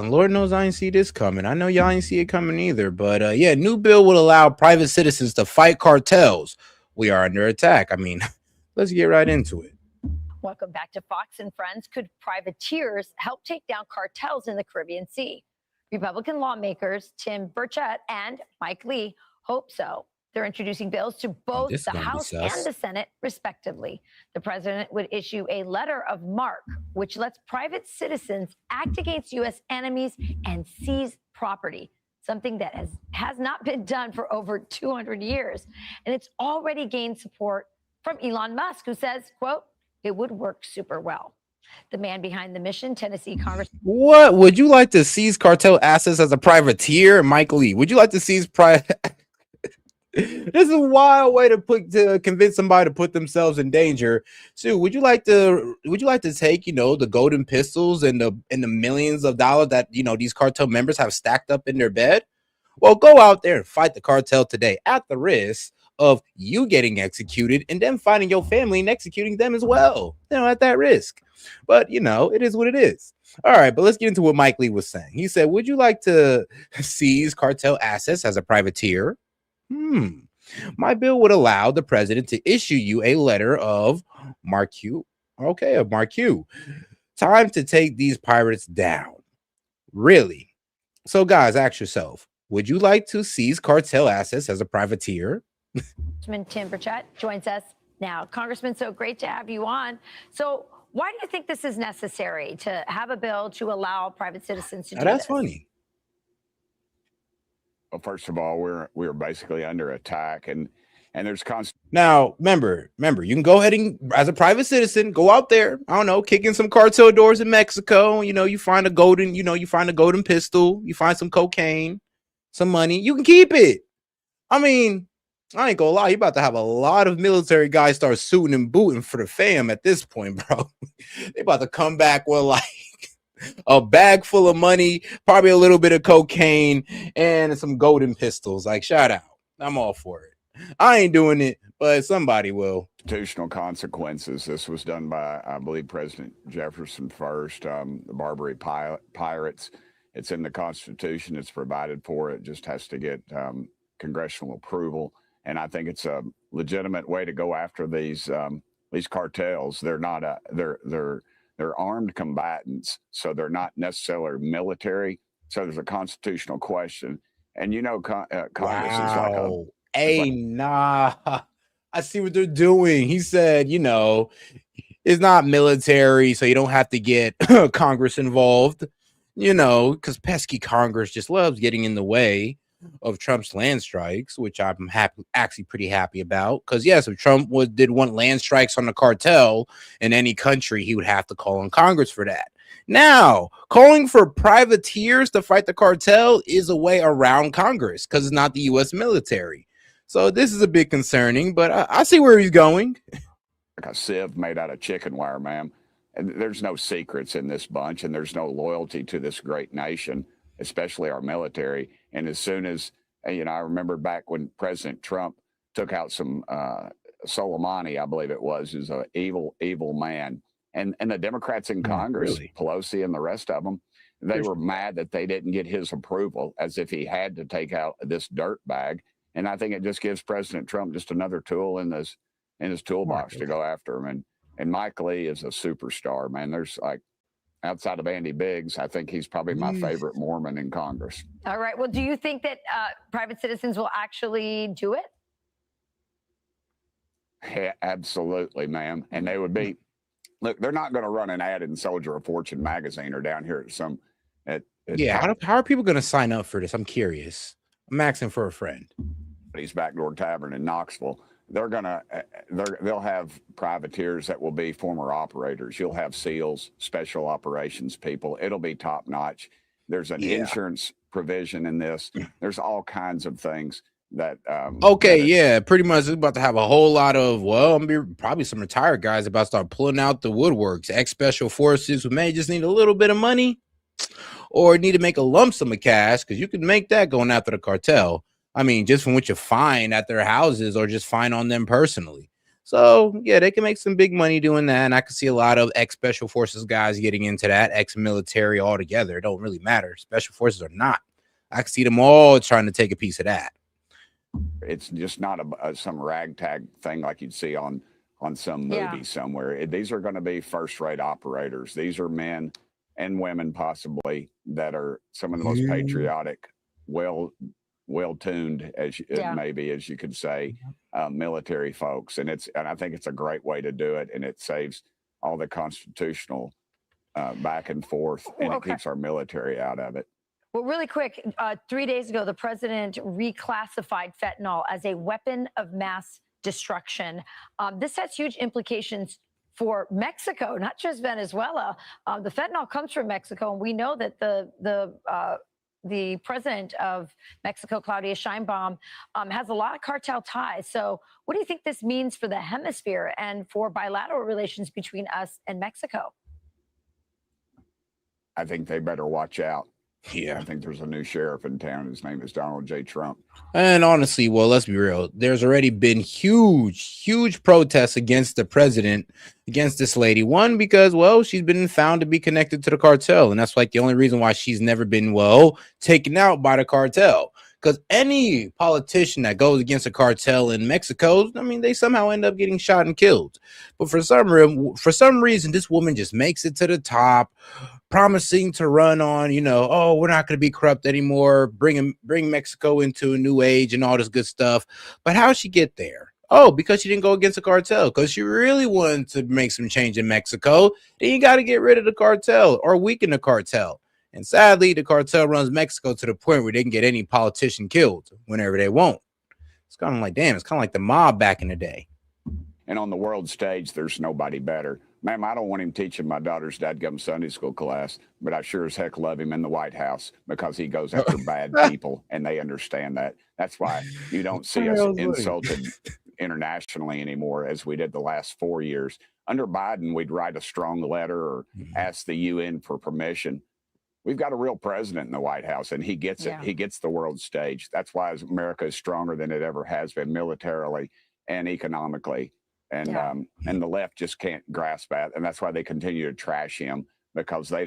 Lord knows I ain't see this coming. I know y'all ain't see it coming either, but yeah, new bill would allow private citizens to fight cartels. We are under attack. I mean, let's get right into it. Welcome back to Fox and Friends. Could privateers help take down cartels in the Caribbean Sea? Republican lawmakers Tim Burchett and Mike Lee hope so. They're introducing bills to both the House and the Senate, respectively. The president would issue a letter of marque, which lets private citizens act against U.S. enemies and seize property, something that has not been done for over 200 years. And it's already gained support from Elon Musk, who says, quote, it would work super well. The man behind the mission, Tennessee Congressman. What would you like to seize cartel assets as a privateer, Mike Lee? Would you like to seize This is a wild way to convince somebody to put themselves in danger. Sue, would you like to take, the golden pistols and the millions of dollars that, these cartel members have stacked up in their bed? Well, go out there and fight the cartel today at the risk of you getting executed and then finding your family and executing them as well. At that risk. But, it is what it is. All right, but let's get into what Mike Lee was saying. He said, would you like to seize cartel assets as a privateer? My bill would allow the president to issue you a letter of marque. Okay, of marque. Time to take these pirates down. Really? So, guys, ask yourself, would you like to seize cartel assets as a privateer? Tim Burchett joins us now. Congressman, so great to have you on. So why do you think this is necessary to have a bill to allow private citizens to do That's this? funny. Well, first of all, we're basically under attack, and there's constant. Now, remember, you can go ahead and, as a private citizen, go out there. I don't know, kick in some cartel doors in Mexico. You find a golden, you find a golden pistol. You find some cocaine, some money. You can keep it. I mean, I ain't gonna lie, you about to have a lot of military guys start suiting and booting for the fam at this point, bro. They about to come back with like a bag full of money, probably a little bit of cocaine, and some golden pistols. Like, shout out. I'm all for it. I ain't doing it, but somebody will. Constitutional consequences. This was done by, I believe, President Jefferson first. The Barbary Pirates. It's in the Constitution. It's provided for. It just has to get congressional approval. And I think it's a legitimate way to go after these cartels. They're not they're armed combatants, so they're not necessarily military. So there's a constitutional question, and Congress is like a nah. I see what they're doing. He said, it's not military, so you don't have to get Congress involved, because pesky Congress just loves getting in the way of Trump's land strikes, which I'm actually pretty happy about. Because yes, if Trump did want land strikes on the cartel in any country, he would have to call on Congress for that. Now, calling for privateers to fight the cartel is a way around Congress because it's not the U.S. military. So this is a bit concerning, but I see where he's going. Like a sieve made out of chicken wire, ma'am. And there's no secrets in this bunch, and there's no loyalty to this great nation, especially our military. And as soon as, I remember back when President Trump took out some Soleimani, I believe it was, who's an evil, evil man. And the Democrats in Congress, really? Pelosi and the rest of them, they were mad that they didn't get his approval, as if he had to take out this dirt bag. And I think it just gives President Trump just another tool in his toolbox to go after him. And Mike Lee is a superstar, man. There's like, outside of Andy Biggs, I think he's probably my favorite Mormon in Congress. All right. Well, do you think that private citizens will actually do it? Yeah, absolutely, ma'am. And they would be, look, they're not going to run an ad in Soldier of Fortune magazine or down here at how are people going to sign up for this? I'm curious. I'm asking for a friend. He's Backdoor Tavern in Knoxville. They'll have privateers that will be former operators. You'll have SEALs, special operations people. It'll be top notch. There's an insurance provision in this. There's all kinds of things that. Pretty much. We're about to have a whole lot of probably some retired guys about to start pulling out the woodworks. Ex-special forces who may just need a little bit of money, or need to make a lump sum of cash, because you can make that going after the cartel. I mean, just from what you find at their houses or just find on them personally. So, yeah, they can make some big money doing that. And I can see a lot of ex-special forces guys getting into that, ex-military altogether. It don't really matter. Special forces or not. I can see them all trying to take a piece of that. It's just not some ragtag thing like you'd see on some movie somewhere. These are going to be first-rate operators. These are men and women possibly that are some of the most patriotic, well-tuned, as you could say, military folks. And I think it's a great way to do it. And it saves all the constitutional back and forth, and it keeps our military out of it. Well, really quick, 3 days ago, the president reclassified fentanyl as a weapon of mass destruction. This has huge implications for Mexico, not just Venezuela. The fentanyl comes from Mexico, and we know that the president of Mexico, Claudia Sheinbaum, has a lot of cartel ties. So what do you think this means for the hemisphere and for bilateral relations between us and Mexico? I think they better watch out. Yeah, I think there's a new sheriff in town. His name is Donald J. Trump. And honestly, well, let's be real. There's already been huge protests against the president, against this lady. One, because, well, she's been found to be connected to the cartel. And that's like the only reason why she's never been, taken out by the cartel. Because any politician that goes against a cartel in Mexico, I mean, they somehow end up getting shot and killed. But for some reason, this woman just makes it to the top, promising to run on, we're not going to be corrupt anymore, bring Mexico into a new age and all this good stuff. But how'd she get there? Oh, because she didn't go against the cartel, because she really wanted to make some change in Mexico. Then you got to get rid of the cartel or weaken the cartel. And sadly, the cartel runs Mexico to the point where they can get any politician killed whenever they want. It's kind of like, damn, it's kind of like the mob back in the day. And on the world stage, there's nobody better. Ma'am, I don't want him teaching my daughter's dadgum Sunday school class, but I sure as heck love him in the White House because he goes after bad people, and they understand that. That's why you don't see us insulted internationally anymore as we did the last 4 years. Under Biden, we'd write a strong letter or ask the UN for permission. We've got a real president in the White House, and he gets it. He gets the world stage. That's why America is stronger than it ever has been militarily and economically. And and the left just can't grasp that, and that's why they continue to trash him, because they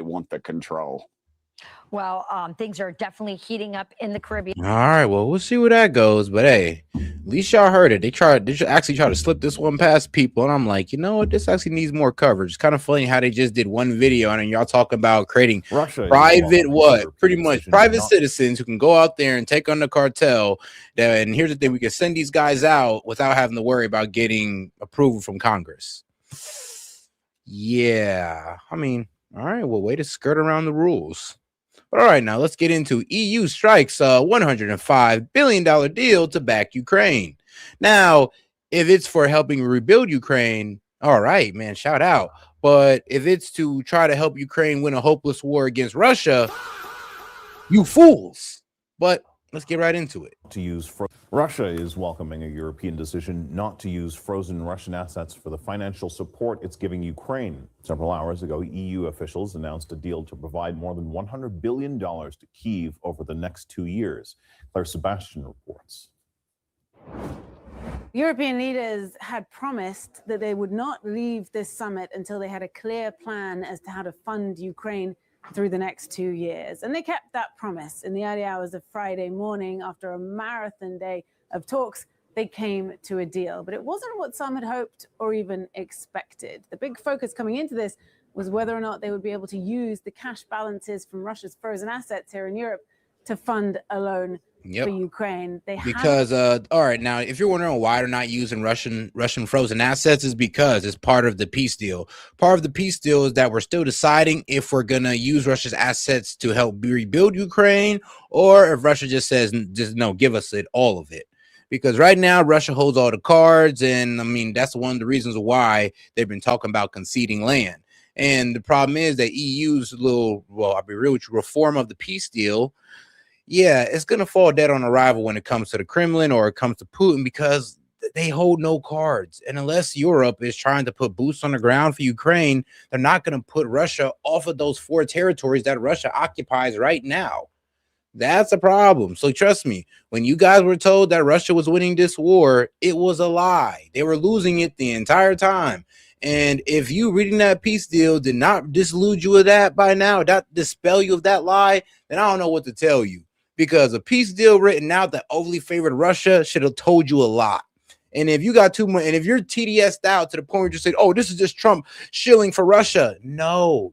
want the control. Well, things are definitely heating up in the Caribbean. All right, well, we'll see where that goes. But hey, at least y'all heard it. They actually try to slip this one past people, and I'm like, you know what? This actually needs more coverage. It's kind of funny how they just did one video and y'all talk about creating private citizens who can go out there and take on the cartel. And here's the thing: we can send these guys out without having to worry about getting approval from Congress. Yeah, I mean, all right, well, way to skirt around the rules. But all right, now let's get into EU strikes a $105 billion deal to back Ukraine. Now, if it's for helping rebuild Ukraine, all right, man, shout out. But if it's to try to help Ukraine win a hopeless war against Russia, you fools. But let's get right into it. Russia is welcoming a European decision not to use frozen Russian assets for the financial support it's giving Ukraine. Several hours ago, EU officials announced a deal to provide more than $100 billion to Kyiv over the next 2 years. Claire Sebastian reports. European leaders had promised that they would not leave this summit until they had a clear plan as to how to fund Ukraine through the next 2 years. And they kept that promise. In the early hours of Friday morning, after a marathon day of talks, they came to a deal. But it wasn't what some had hoped or even expected. The big focus coming into this was whether or not they would be able to use the cash balances from Russia's frozen assets here in Europe to fund a loan for Ukraine. All right, now if you're wondering why they're not using Russian frozen assets, is because it's part of the peace deal. Part of the peace deal is that we're still deciding if we're gonna use Russia's assets to help rebuild Ukraine, or if Russia just says no, give us all of it. Because right now Russia holds all the cards, and I mean that's one of the reasons why they've been talking about conceding land. And the problem is that EU's I'll be real with you, reform of the peace deal. Yeah, it's going to fall dead on arrival when it comes to the Kremlin or it comes to Putin, because they hold no cards. And unless Europe is trying to put boots on the ground for Ukraine, they're not going to put Russia off of those 4 territories that Russia occupies right now. That's a problem. So trust me, when you guys were told that Russia was winning this war, it was a lie. They were losing it the entire time. And if you reading that peace deal did not disillude you with that by now, not dispel you of that lie, then I don't know what to tell you. Because a peace deal written out that overly favored Russia should have told you a lot. And if you got too much, and if you're TDS'd out to the point where you just say, oh, this is just Trump shilling for Russia. No.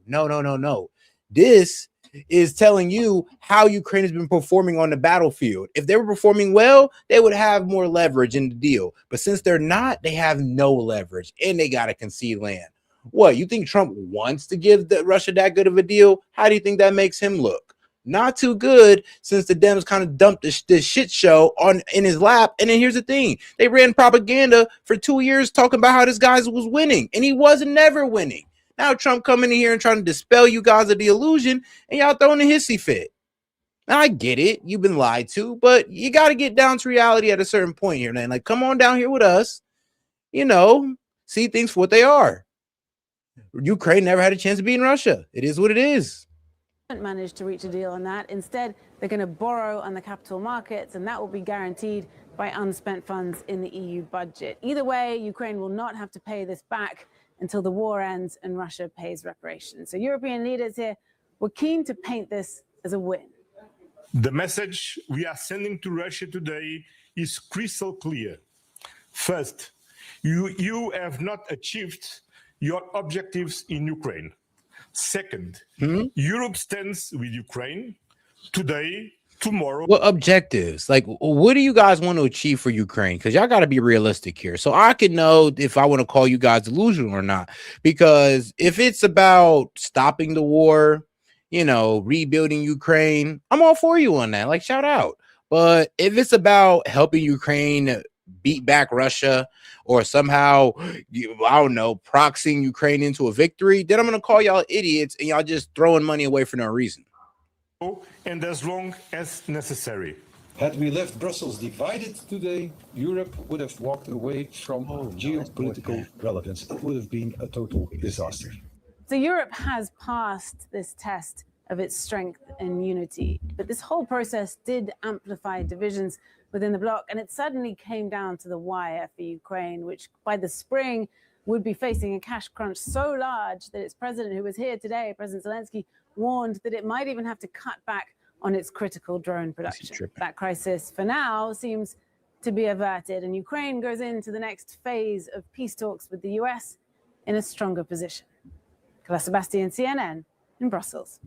This is telling you how Ukraine has been performing on the battlefield. If they were performing well, they would have more leverage in the deal. But since they're not, they have no leverage, and they got to concede land. What, you think Trump wants to give Russia that good of a deal? How do you think that makes him look? Not too good, since the Dems kind of dumped this shit show in his lap. And then here's the thing. They ran propaganda for 2 years talking about how this guy was winning, and he wasn't never winning. Now Trump coming in here and trying to dispel you guys of the illusion, and y'all throwing a hissy fit. Now I get it. You've been lied to, but you got to get down to reality at a certain point here, man. Like, come on down here with us, see things for what they are. Ukraine never had a chance of beating Russia. It is what it is. Managed to reach a deal on that. Instead, they're going to borrow on the capital markets, and that will be guaranteed by unspent funds in the EU budget. Either way, Ukraine will not have to pay this back until the war ends and Russia pays reparations. So European leaders here were keen to paint this as a win. The message we are sending to Russia today is crystal clear. First, you have not achieved your objectives in Ukraine. Second, Europe stands with Ukraine today, tomorrow. What objectives? Like, what do you guys want to achieve for Ukraine? Because y'all got to be realistic here. So I can know if I want to call you guys delusional or not. Because if it's about stopping the war, rebuilding Ukraine, I'm all for you on that. Like, shout out. But if it's about helping Ukraine beat back Russia or somehow, I don't know, proxying Ukraine into a victory, then I'm going to call y'all idiots and y'all just throwing money away for no reason. And as long as necessary. Had we left Brussels divided today, Europe would have walked away from geopolitical relevance. It would have been a total disaster. So Europe has passed this test of its strength and unity, but this whole process did amplify divisions within the bloc, and it suddenly came down to the wire for Ukraine, which by the spring would be facing a cash crunch so large that its president, who was here today, President Zelensky, warned that it might even have to cut back on its critical drone production. That crisis, for now, seems to be averted, and Ukraine goes into the next phase of peace talks with the US in a stronger position. Carla Sebastian, CNN, in Brussels.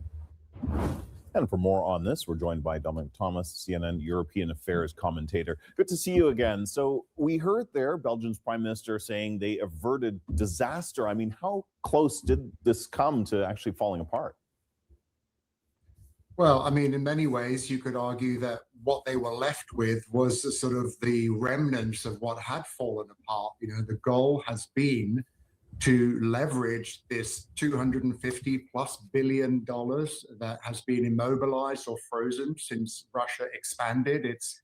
And for more on this, we're joined by Dominic Thomas, CNN European Affairs commentator. Good to see you again. So we heard there Belgium's prime minister saying they averted disaster. I mean, how close did this come to actually falling apart? Well, I mean, in many ways, you could argue that what they were left with was sort of the remnants of what had fallen apart. You know, the goal has been to leverage this $250+ billion that has been immobilized or frozen since Russia expanded its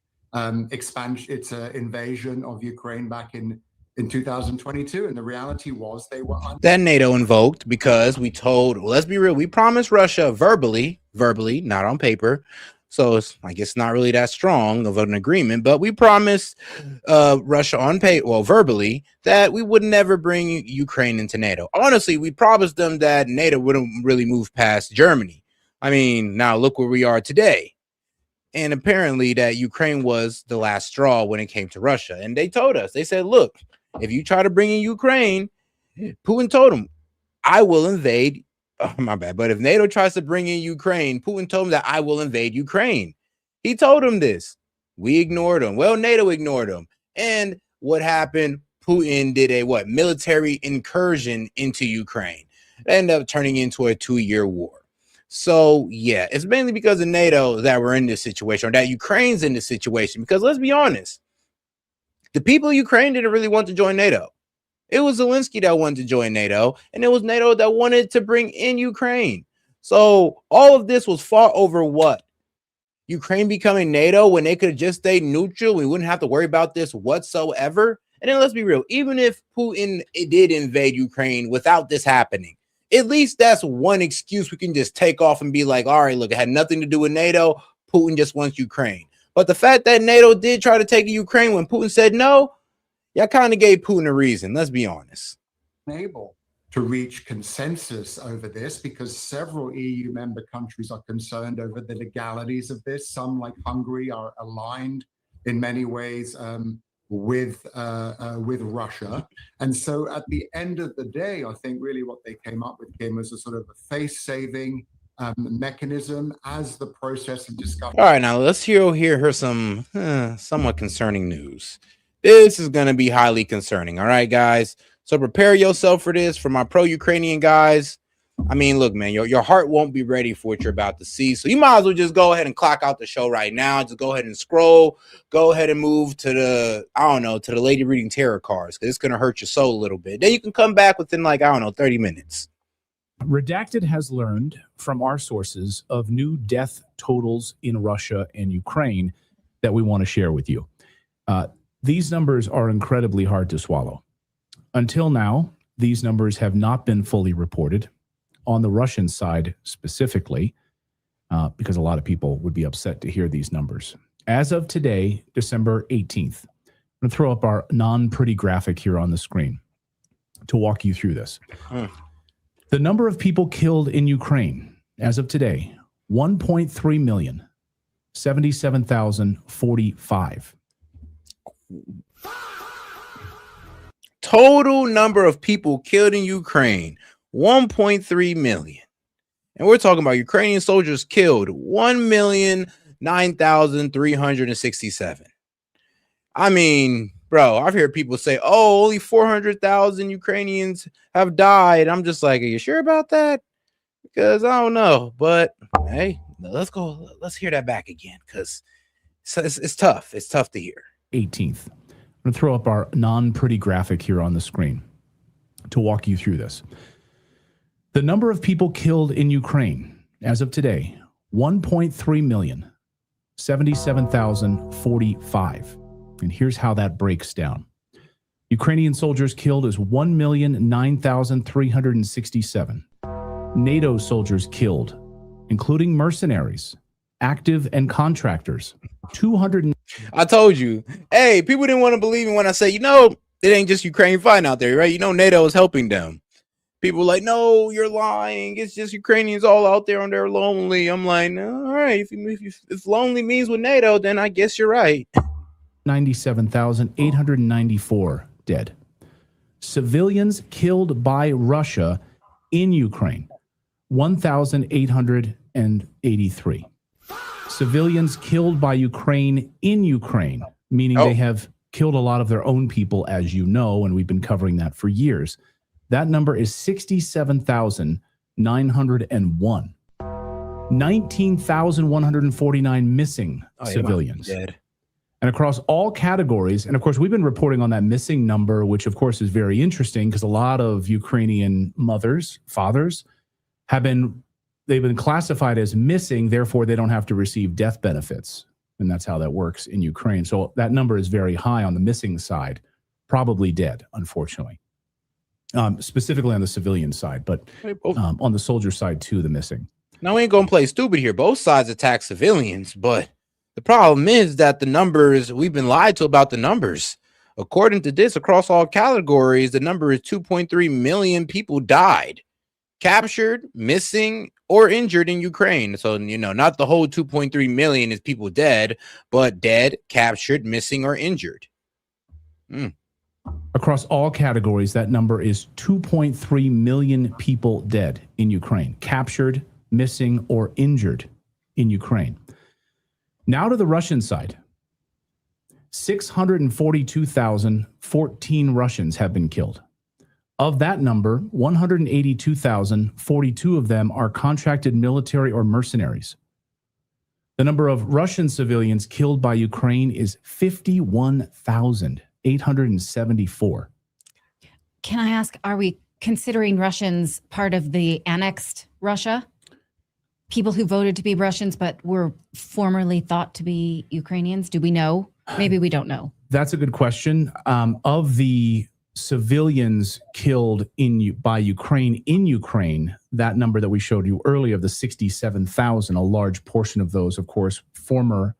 invasion of Ukraine back in 2022. And the reality was they were that NATO invoked because we told, well, let's be real, we promised Russia verbally, not on paper. So it's like it's not really that strong of an agreement, but we promised Russia on paper, well, verbally, that we would never bring Ukraine into NATO. Honestly, we promised them that NATO wouldn't really move past Germany. I mean, now look where we are today. And apparently that Ukraine was the last straw when it came to Russia. And they told us, they said, look, if you try to bring in Ukraine, Putin told him, I will invade. Oh, my bad. But if NATO tries to bring in Ukraine, Putin told him that I will invade Ukraine. He told him this. We ignored him. Well, NATO ignored him. And what happened? Putin did a military incursion into Ukraine. It ended up turning into a 2-year war. So, yeah, it's mainly because of NATO that we're in this situation, or that Ukraine's in this situation. Because let's be honest, the people of Ukraine didn't really want to join NATO. It was Zelensky that wanted to join NATO, and it was NATO that wanted to bring in Ukraine. So all of this was fought over what? Ukraine becoming NATO when they could have just stayed neutral. We wouldn't have to worry about this whatsoever. And then let's be real. Even if Putin did invade Ukraine without this happening, at least that's one excuse we can just take off and be like, all right, look, it had nothing to do with NATO. Putin just wants Ukraine. But the fact that NATO did try to take Ukraine when Putin said no, y'all kind of gave Putin a reason. Let's be honest. Able to reach consensus over this because several EU member countries are concerned over the legalities of this. Some, like Hungary, are aligned in many ways with Russia. And so at the end of the day, I think really what they came up with, Kim, was a sort of a face-saving mechanism as the process of discussion. All right, now let's hear some somewhat concerning news. This is going to be highly concerning. All right, guys. So prepare yourself for this. For my pro-Ukrainian guys, I mean, look, man, your heart won't be ready for what you're about to see. So you might as well just go ahead and clock out the show right now. Just go ahead and scroll. Go ahead and move to the lady reading tarot cards, because it's going to hurt your soul a little bit. Then you can come back within 30 minutes. Redacted has learned from our sources of new death totals in Russia and Ukraine that we want to share with you. These numbers are incredibly hard to swallow. Until now, these numbers have not been fully reported on the Russian side specifically, because a lot of people would be upset to hear these numbers. As of today, December 18th, I'm going to throw up our non-pretty graphic here on the screen to walk you through this. The number of people killed in Ukraine as of today, 1.3 million, 77,045. Total number of people killed in Ukraine, 1.3 million. And we're talking about Ukrainian soldiers killed, 1,009,367. I mean, bro, I've heard people say, oh, only 400,000 Ukrainians have died. I'm just like, are you sure about that? Because I don't know. But hey, let's go. Let's hear that back again, because it's tough. It's tough to hear. 18th. I'm going to throw up our non-pretty graphic here on the screen to walk you through this. The number of people killed in Ukraine as of today, 1.3 million, 77,045. And here's how that breaks down. Ukrainian soldiers killed is 1,009,367. NATO soldiers killed, including mercenaries, active and contractors, 200. I told you. Hey, people didn't want to believe me when I say, it ain't just Ukraine fighting out there, right? NATO is helping them. People were like, no, you're lying. It's just Ukrainians all out there and they're lonely. I'm like, no, all right. If lonely means with NATO, then I guess you're right. 97,894 dead. Civilians killed by Russia in Ukraine, 1,883. Civilians killed by Ukraine in Ukraine, meaning they have killed a lot of their own people, as you know, and we've been covering that for years. That number is 67,901. 19,149 missing civilians. Dead. And across all categories, and of course, we've been reporting on that missing number, which of course is very interesting because a lot of Ukrainian mothers, fathers, they've been classified as missing, therefore they don't have to receive death benefits. And that's how that works in Ukraine. So that number is very high on the missing side, probably dead, unfortunately. Specifically on the civilian side, but on the soldier side too, the missing. Now, we ain't going to play stupid here. Both sides attack civilians, but the problem is that the numbers, we've been lied to about the numbers. According to this, across all categories, the number is 2.3 million people died, captured, missing, or injured in Ukraine. So, not the whole 2.3 million is people dead, but dead, captured, missing, or injured. Across all categories, that number is 2.3 million people dead in Ukraine, captured, missing, or injured in Ukraine. Now to the Russian side. 642,014 Russians have been killed. Of that number, 182,042 of them are contracted military or mercenaries. The number of Russian civilians killed by Ukraine is 51,874. Can I ask, are we considering Russians part of the annexed Russia? People who voted to be Russians but were formerly thought to be Ukrainians? Do we know? Maybe we don't know. That's a good question. Of the civilians killed by Ukraine in Ukraine, that number that we showed you earlier of the 67,000, a large portion of those, of course, former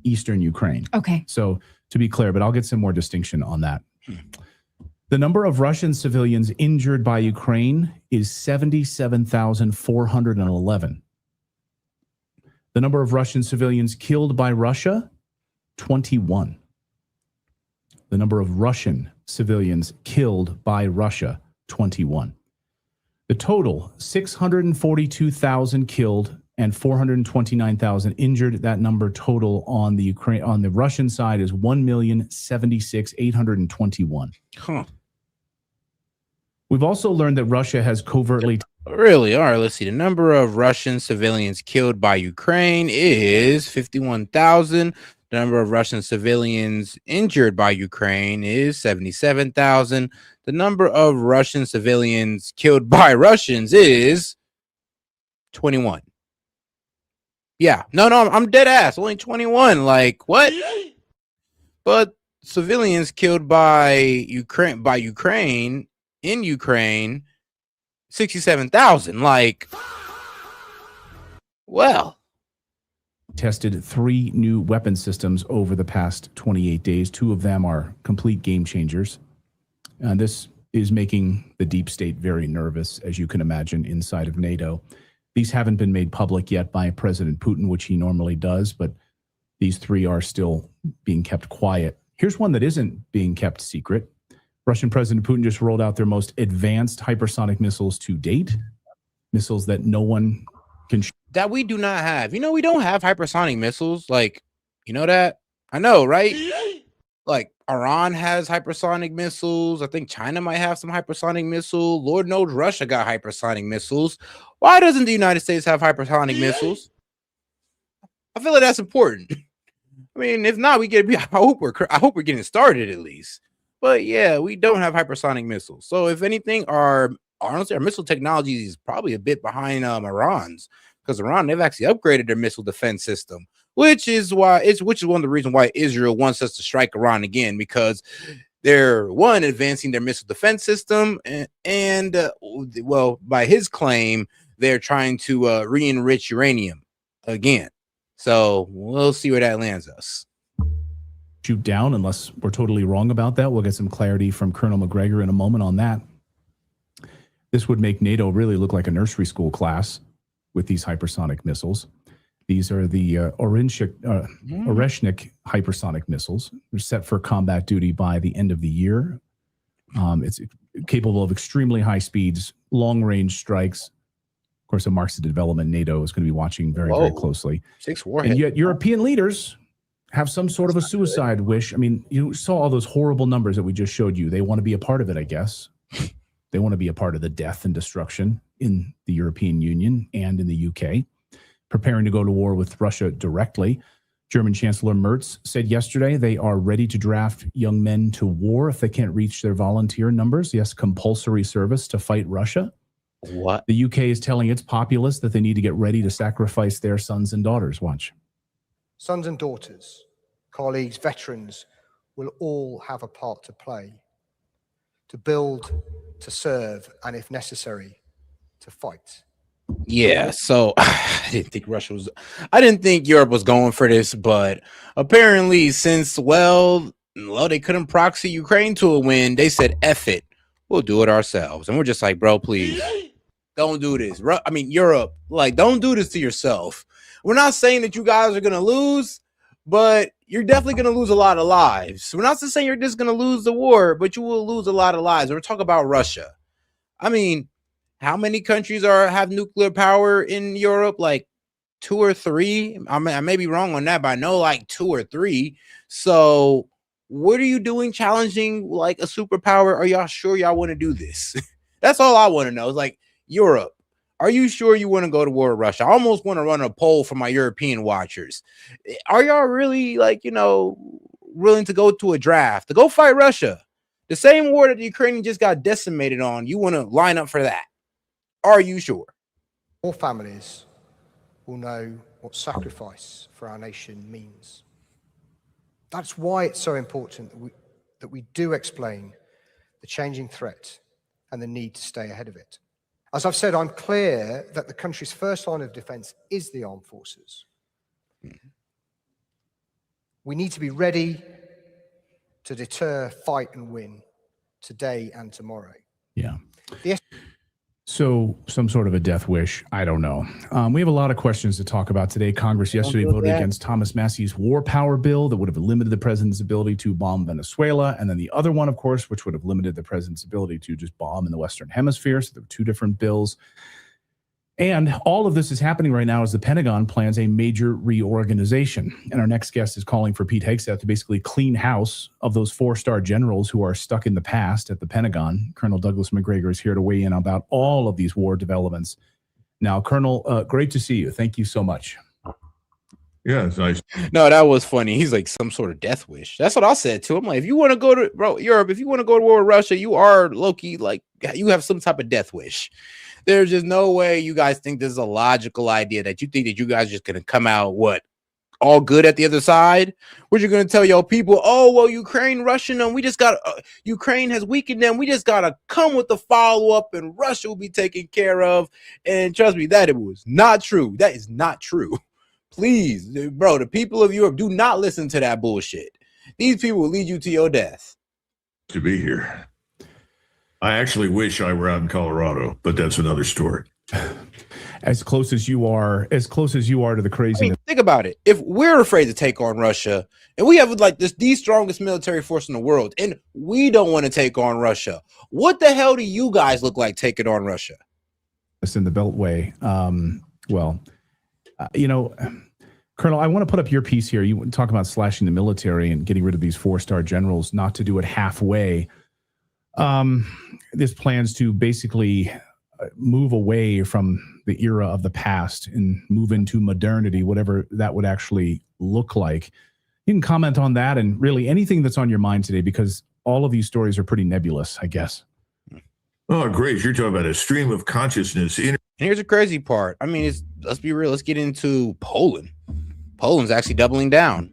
Eastern Ukraine. Okay. So to be clear, but I'll get some more distinction on that. The number of Russian civilians injured by Ukraine is 77,411. The number of Russian civilians killed by Russia, 21. The number of Russian civilians killed by Russia, 21. The total, 642,000 killed and 429,000 injured. That number total on the Russian side is 1,076,821. Huh. We've also learned that Russia has covertly. Really? All right, let's see. The number of Russian civilians killed by Ukraine is 51,000. The number of Russian civilians injured by Ukraine is 77,000. The number of Russian civilians killed by Russians is 21. Yeah. No, I'm dead ass. Only 21. Like, what? But civilians killed by Ukraine in Ukraine, 67,000. Like, well. Tested 3 new weapon systems over the past 28 days. 2 of them are complete game changers. This is making the deep state very nervous, as you can imagine, inside of NATO. These haven't been made public yet by President Putin, which he normally does, but these 3 are still being kept quiet. Here's one that isn't being kept secret. Russian President Putin just rolled out their most advanced hypersonic missiles to date, missiles that no one can that we do not have. We don't have hypersonic missiles. Like, you know that? I know, right? Like, Iran has hypersonic missiles. I think China might have some hypersonic missiles. Lord knows Russia got hypersonic missiles. Why doesn't the United States have hypersonic missiles? I feel like that's important. I mean, if not, I hope we're getting started at least. But yeah, we don't have hypersonic missiles. So if anything, honestly, our missile technology is probably a bit behind Iran's, because Iran, they've actually upgraded their missile defense system, which is one of the reasons why Israel wants us to strike Iran again, because they're advancing their missile defense system, and well, by his claim, they're trying to re-enrich uranium again. So we'll see where that lands us. Shoot down, unless we're totally wrong about that. We'll get some clarity from Colonel McGregor in a moment on that. This would make NATO really look like a nursery school class with these hypersonic missiles. These are the Oreshnik hypersonic missiles. They're set for combat duty by the end of the year. It's capable of extremely high speeds, long-range strikes. Of course, it marks the development NATO is going to be watching very, very closely. 6 warheads. And yet European leaders have some sort of a suicide wish. I mean, you saw all those horrible numbers that we just showed you. They want to be a part of it, I guess. They want to be a part of the death and destruction in the European Union and in the UK, preparing to go to war with Russia directly. German Chancellor Merz said yesterday they are ready to draft young men to war if they can't reach their volunteer numbers. Yes, compulsory service to fight Russia. What? The UK is telling its populace that they need to get ready to sacrifice their sons and daughters. Watch. Sons and daughters, colleagues, veterans will all have a part to play, to build, to serve, and if necessary, to fight. Yeah, so I didn't think Europe was going for this, but apparently since, they couldn't proxy Ukraine to a win, they said, F it, we'll do it ourselves. And we're just like, bro, please, don't do this. I mean, Europe, don't do this to yourself. We're not saying that you guys are going to lose, but you're definitely going to lose a lot of lives. We're not just saying you're just going to lose the war, but you will lose a lot of lives. We're talking about Russia. I mean, how many countries have nuclear power in Europe? Like 2 or 3. I may be wrong on that, but I know like 2 or 3. So what are you doing challenging like a superpower? Are y'all sure y'all want to do this? That's all I want to know. Is like, Europe, are you sure you want to go to war with Russia? I almost want to run a poll for my European watchers. Are y'all really willing to go to a draft, to go fight Russia? The same war that the Ukrainian just got decimated on, you want to line up for that? Are you sure? All families will know what sacrifice for our nation means. That's why it's so important that we do explain the changing threat and the need to stay ahead of it. As I've said, I'm clear that the country's first line of defense is the armed forces. We need to be ready to deter, fight, and win today and tomorrow. Yeah. So some sort of a death wish. I don't know. We have a lot of questions to talk about today. Congress yesterday voted against Thomas Massey's war power bill that would have limited the president's ability to bomb Venezuela. And then the other one, of course, which would have limited the president's ability to just bomb in the Western Hemisphere. So there were 2 different bills. And all of this is happening right now as the Pentagon plans a major reorganization. And our next guest is calling for Pete Hegseth to basically clean house of those 4-star generals who are stuck in the past at the Pentagon. Colonel Douglas McGregor is here to weigh in about all of these war developments. Now, Colonel, great to see you. Thank you so much. Yeah, it's nice. No, that was funny. He's like some sort of death wish. That's what I said to him. Like, if you want to go to Europe, if you want to go to war with Russia, you are low-key, like, you have some type of death wish. There's just no way you guys think this is a logical idea, that you think that you guys are just going to come out, all good at the other side? What you're going to tell your people, oh, well, Ukraine, Russian them. We just got, Ukraine has weakened them. We just got to come with the follow-up and Russia will be taken care of. And trust me, that it was not true. That is not true. Please, bro, the people of Europe, do not listen to that bullshit. These people will lead you to your death. To be here. I actually wish I were out in Colorado, but that's another story. As close as you are to the craziness. I mean, think about it. If we're afraid to take on Russia, and we have like the strongest military force in the world, and we don't want to take on Russia, what the hell do you guys look like taking on Russia? It's in the Beltway. Colonel, I want to put up your piece here. You talk about slashing the military and getting rid of these 4-star generals, not to do it halfway. There's plans to basically move away from the era of the past and move into modernity, whatever that would actually look like. You can comment on that and really anything that's on your mind today, because all of these stories are pretty nebulous, I guess. Oh, great. You're talking about a stream of consciousness. And here's the crazy part. I mean, let's be real. Let's get into Poland. Poland's actually doubling down.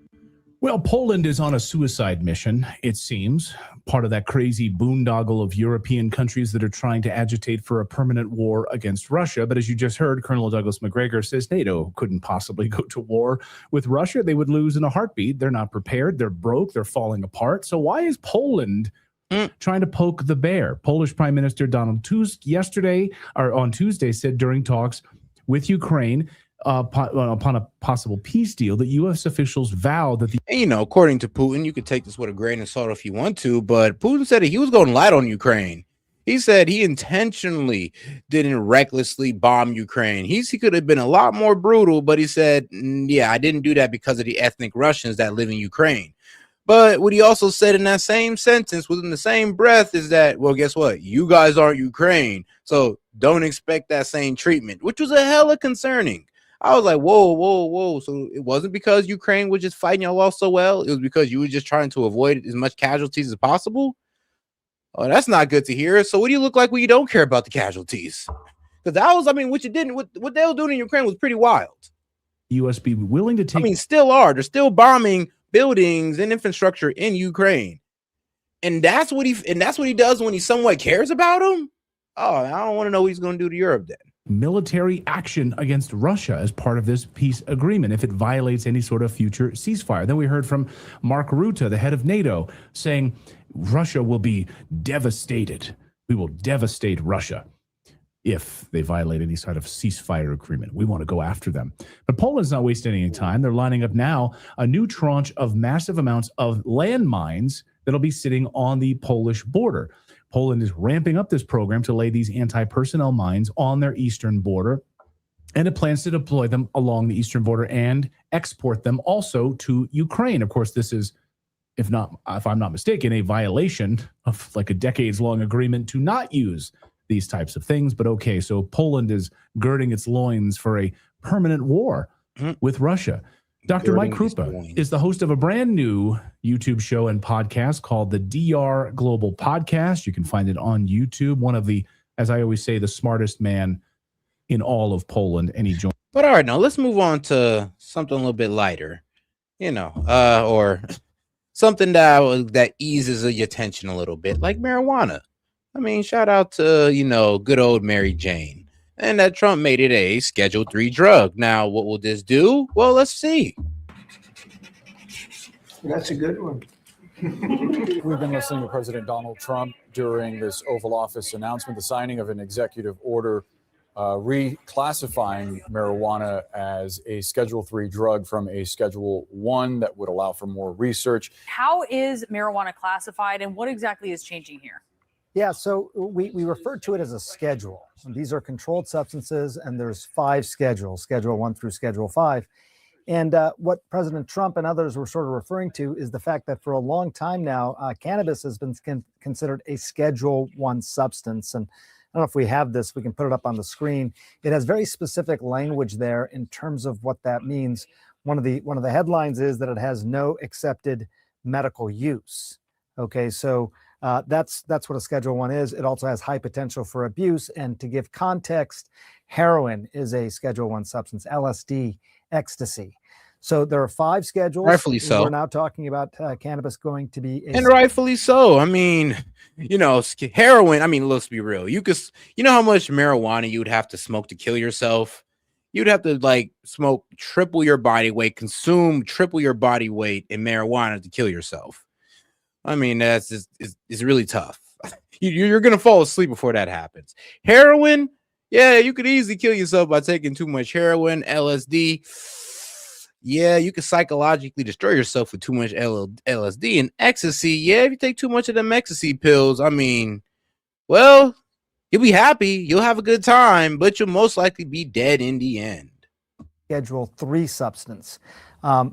Well, Poland is on a suicide mission, it seems, part of that crazy boondoggle of European countries that are trying to agitate for a permanent war against Russia. But as you just heard, Colonel Douglas McGregor says NATO couldn't possibly go to war with Russia. They would lose in a heartbeat. They're not prepared. They're broke. They're falling apart. So why is Poland trying to poke the bear? Polish Prime Minister Donald Tusk on Tuesday said during talks with Ukraine upon a possible peace deal that U.S. officials vowed that And, according to Putin, you could take this with a grain of salt if you want to, but Putin said he was going light on Ukraine. He said he intentionally didn't recklessly bomb Ukraine. He could have been a lot more brutal, but he said, yeah, I didn't do that because of the ethnic Russians that live in Ukraine. But what he also said in that same sentence, within the same breath, is that, well, guess what? You guys aren't Ukraine, so don't expect that same treatment, which was a hella concerning. I was like, whoa. So it wasn't because Ukraine was just fighting y'all off so well. It was because you were just trying to avoid as much casualties as possible. Oh, that's not good to hear. So what do you look like when you don't care about the casualties? Because that was, what you didn't, what they were doing in Ukraine was pretty wild. U.S. be willing to take. Still are. They're still bombing buildings and infrastructure in Ukraine. And that's what he does when he somewhat cares about them. Oh, I don't want to know what he's going to do to Europe then. Military action against Russia as part of this peace agreement if it violates any sort of future ceasefire. Then we heard from Mark Rutte, the head of NATO, saying Russia will be devastated. We will devastate Russia if they violate any sort of ceasefire agreement. We want to go after them. But Poland's not wasting any time. They're lining up now a new tranche of massive amounts of landmines that'll be sitting on the Polish border. Poland is ramping up this program to lay these anti-personnel mines on their eastern border, and it plans to deploy them along the eastern border and export them also to Ukraine. Of course, this is, if I'm not mistaken, a violation of like a decades-long agreement to not use these types of things. But okay, so Poland is girding its loins for a permanent war with Russia. Dr. Mike Krupa is the host of a brand new YouTube show and podcast called the DR Global Podcast. You can find it on YouTube. One of the, as I always say, the smartest man in all of Poland. And he joined. But all right, now let's move on to something a little bit lighter, or something that eases your tension a little bit, like marijuana. Shout out to, good old Mary Jane. And that Trump made it a Schedule 3 drug. Now, what will this do? Well, let's see. That's a good one. We've been listening to President Donald Trump during this Oval Office announcement, the signing of an executive order reclassifying marijuana as a Schedule 3 drug from a Schedule 1 that would allow for more research. How is marijuana classified and what exactly is changing here? Yeah, so we refer to it as a schedule. These are controlled substances, and there's 5 schedules, Schedule 1 through Schedule 5. And what President Trump and others were sort of referring to is the fact that for a long time now, cannabis has been considered a Schedule 1 substance. And I don't know if we have this, we can put it up on the screen. It has very specific language there in terms of what that means. One of the headlines is that it has no accepted medical use. Okay, so that's what a Schedule 1 is. It also has high potential for abuse. And to give context, heroin is a Schedule 1 substance, LSD, ecstasy. So there are 5 schedules. Rightfully so. We're now talking about cannabis going to be and rightfully so. Heroin. Let's be real. You know how much marijuana you would have to smoke to kill yourself? You'd have to smoke triple your body weight, consume triple your body weight in marijuana to kill yourself. That's just, it's really tough. You're going to fall asleep before that happens. Heroin, yeah, you could easily kill yourself by taking too much heroin. LSD, yeah, you could psychologically destroy yourself with too much LSD. And ecstasy, yeah, if you take too much of them ecstasy pills, well, you'll be happy, you'll have a good time, but you'll most likely be dead in the end. Schedule 3 substance.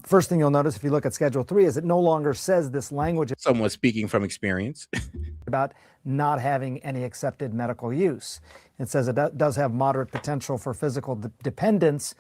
First thing you'll notice if you look at Schedule 3 is it no longer says this language. Somewhat speaking from experience. About not having any accepted medical use. It says it does have moderate potential for physical dependence,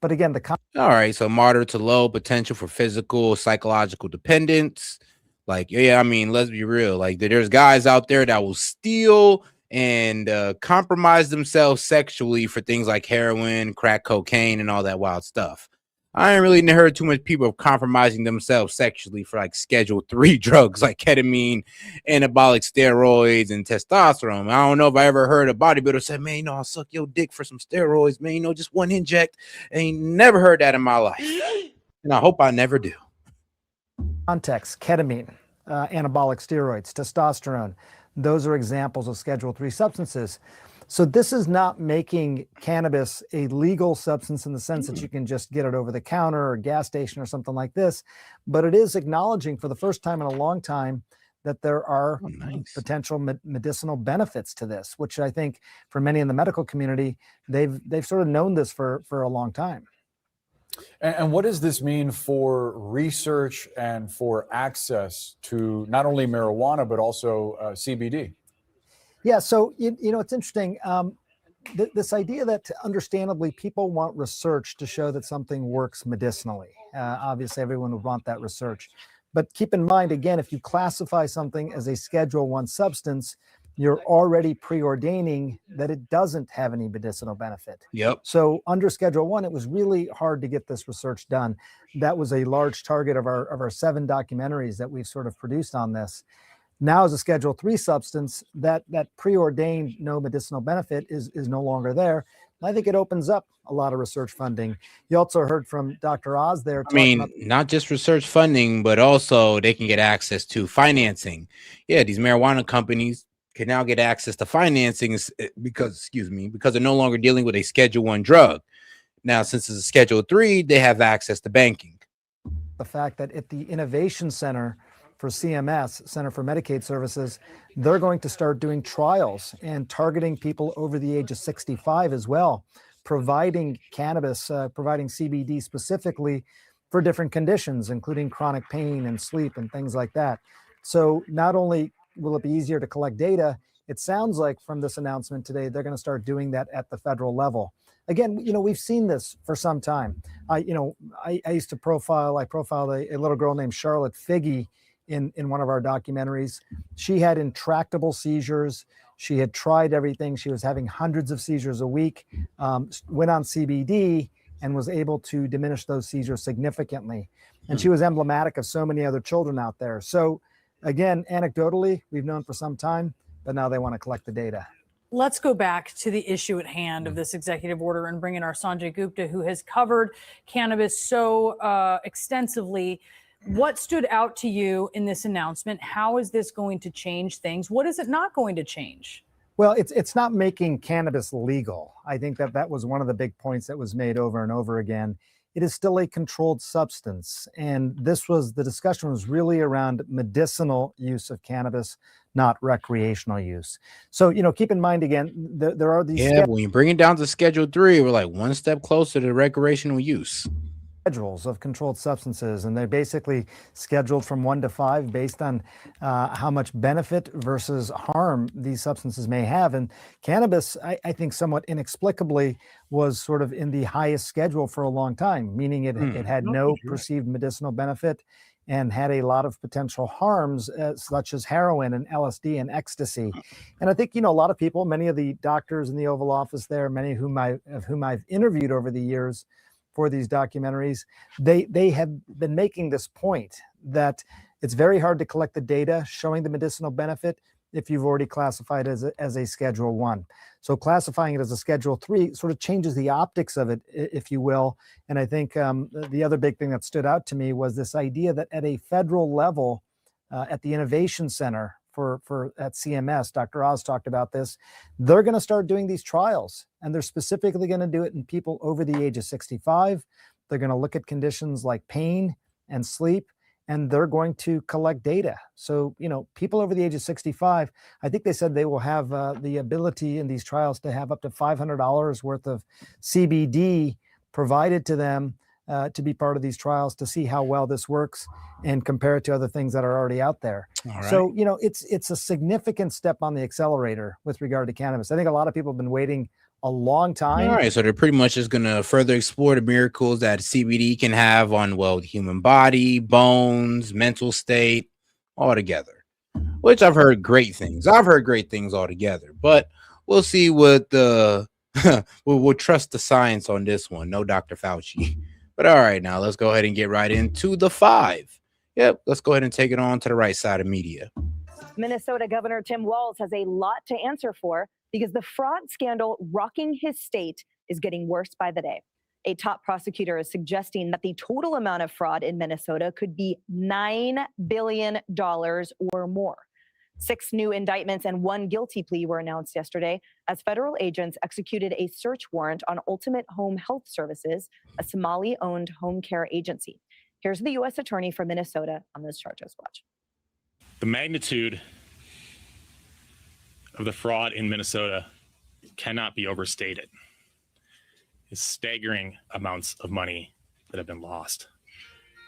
But again, All right, so moderate to low potential for physical, psychological dependence. Like, yeah, I mean, let's be real. Like, there's guys out there that will steal and compromise themselves sexually for things like heroin, crack cocaine, and all that wild stuff. I ain't really heard too much people compromising themselves sexually for like Schedule 3 drugs like ketamine, anabolic steroids, and testosterone. I don't know if I ever heard a bodybuilder say, man, you know, I'll suck your dick for some steroids, man, you know, just one inject. I ain't never heard that in my life. And I hope I never do. context, ketamine, anabolic steroids, testosterone, those are examples of Schedule 3 substances. So this is not making cannabis a legal substance in the sense that you can just get it over the counter or gas station or something like this, but it is acknowledging for the first time in a long time that there are potential medicinal benefits to this, which I think for many in the medical community, they've sort of known this for a long time. And what does this mean for research and for access to not only marijuana, but also CBD? Yeah, so you know, it's interesting. This idea that understandably people want research to show that something works medicinally. Obviously, everyone would want that research. But keep in mind, again, if you classify something as a Schedule 1 substance, you're already preordaining that it doesn't have any medicinal benefit. Yep. So under Schedule 1, it was really hard to get this research done. That was a large target of our 7 documentaries that we've sort of produced on this. Now, as a Schedule 3 substance, that preordained no medicinal benefit is no longer there. I think it opens up a lot of research funding. You also heard from Dr. Oz there. I mean, not just research funding, but also they can get access to financing. Yeah, these marijuana companies can now get access to financing because they're no longer dealing with a Schedule 1 drug. Now, since it's a Schedule 3, they have access to banking. The fact that at the Innovation Center for CMS, Center for Medicaid Services, they're going to start doing trials and targeting people over the age of 65 as well, providing cannabis, providing CBD specifically for different conditions, including chronic pain and sleep and things like that. So not only will it be easier to collect data, it sounds like from this announcement today, they're going to start doing that at the federal level. Again, you know, we've seen this for some time. I used to profiled a little girl named Charlotte Figge in one of our documentaries. She had intractable seizures. She had tried everything. She was having hundreds of seizures a week, went on CBD and was able to diminish those seizures significantly. And she was emblematic of so many other children out there. So again, anecdotally, we've known for some time, but now they want to collect the data. Let's go back to the issue at hand of this executive order and bring in our Sanjay Gupta, who has covered cannabis so extensively. What stood out to you in this announcement? How is this going to change things? What is it not going to change? Well, it's not making cannabis legal. I think that was one of the big points that was made over and over again. It is still a controlled substance. And the discussion was really around medicinal use of cannabis, not recreational use. So, you know, keep in mind again, there are these. Yeah, when you bring it down to Schedule 3, we're like one step closer to recreational use. Schedules of controlled substances, and they're basically scheduled from 1 to 5 based on how much benefit versus harm these substances may have. And cannabis, I think somewhat inexplicably was sort of in the highest schedule for a long time, meaning it had no perceived medicinal benefit and had a lot of potential harms such as heroin and LSD and ecstasy. And I think, you know, a lot of people, many of the doctors in the Oval Office there, many of whom I've interviewed over the years for these documentaries, they have been making this point that it's very hard to collect the data showing the medicinal benefit if you've already classified it as a Schedule 1. So classifying it as a Schedule 3 sort of changes the optics of it, if you will. And I think the other big thing that stood out to me was this idea that at a federal level, at the Innovation Center at CMS, Dr. Oz talked about this, they're going to start doing these trials, and they're specifically going to do it in people over the age of 65. They're going to look at conditions like pain and sleep, and they're going to collect data. So, you know, people over the age of 65, I think they said they will have the ability in these trials to have up to $500 worth of CBD provided to them to be part of these trials to see how well this works and compare it to other things that are already out there. All right. So, you know, it's a significant step on the accelerator with regard to cannabis. I think a lot of people have been waiting a long time. All right, so they're pretty much just going to further explore the miracles that CBD can have on, well, the human body, bones, mental state, all together, which I've heard great things. I've heard great things altogether, but we'll see what the we'll trust the science on this one. No Dr. Fauci. But all right, now let's go ahead and get right into the 5. Yep, let's go ahead and take it on to the right side of media. Minnesota Governor Tim Walz has a lot to answer for because the fraud scandal rocking his state is getting worse by the day. A top prosecutor is suggesting that the total amount of fraud in Minnesota could be $9 billion or more. 6 new indictments and 1 guilty plea were announced yesterday as federal agents executed a search warrant on Ultimate Home Health Services, a Somali-owned home care agency. Here's the U.S. Attorney for Minnesota on those charges. Watch. The magnitude of the fraud in Minnesota cannot be overstated. It's staggering amounts of money that have been lost.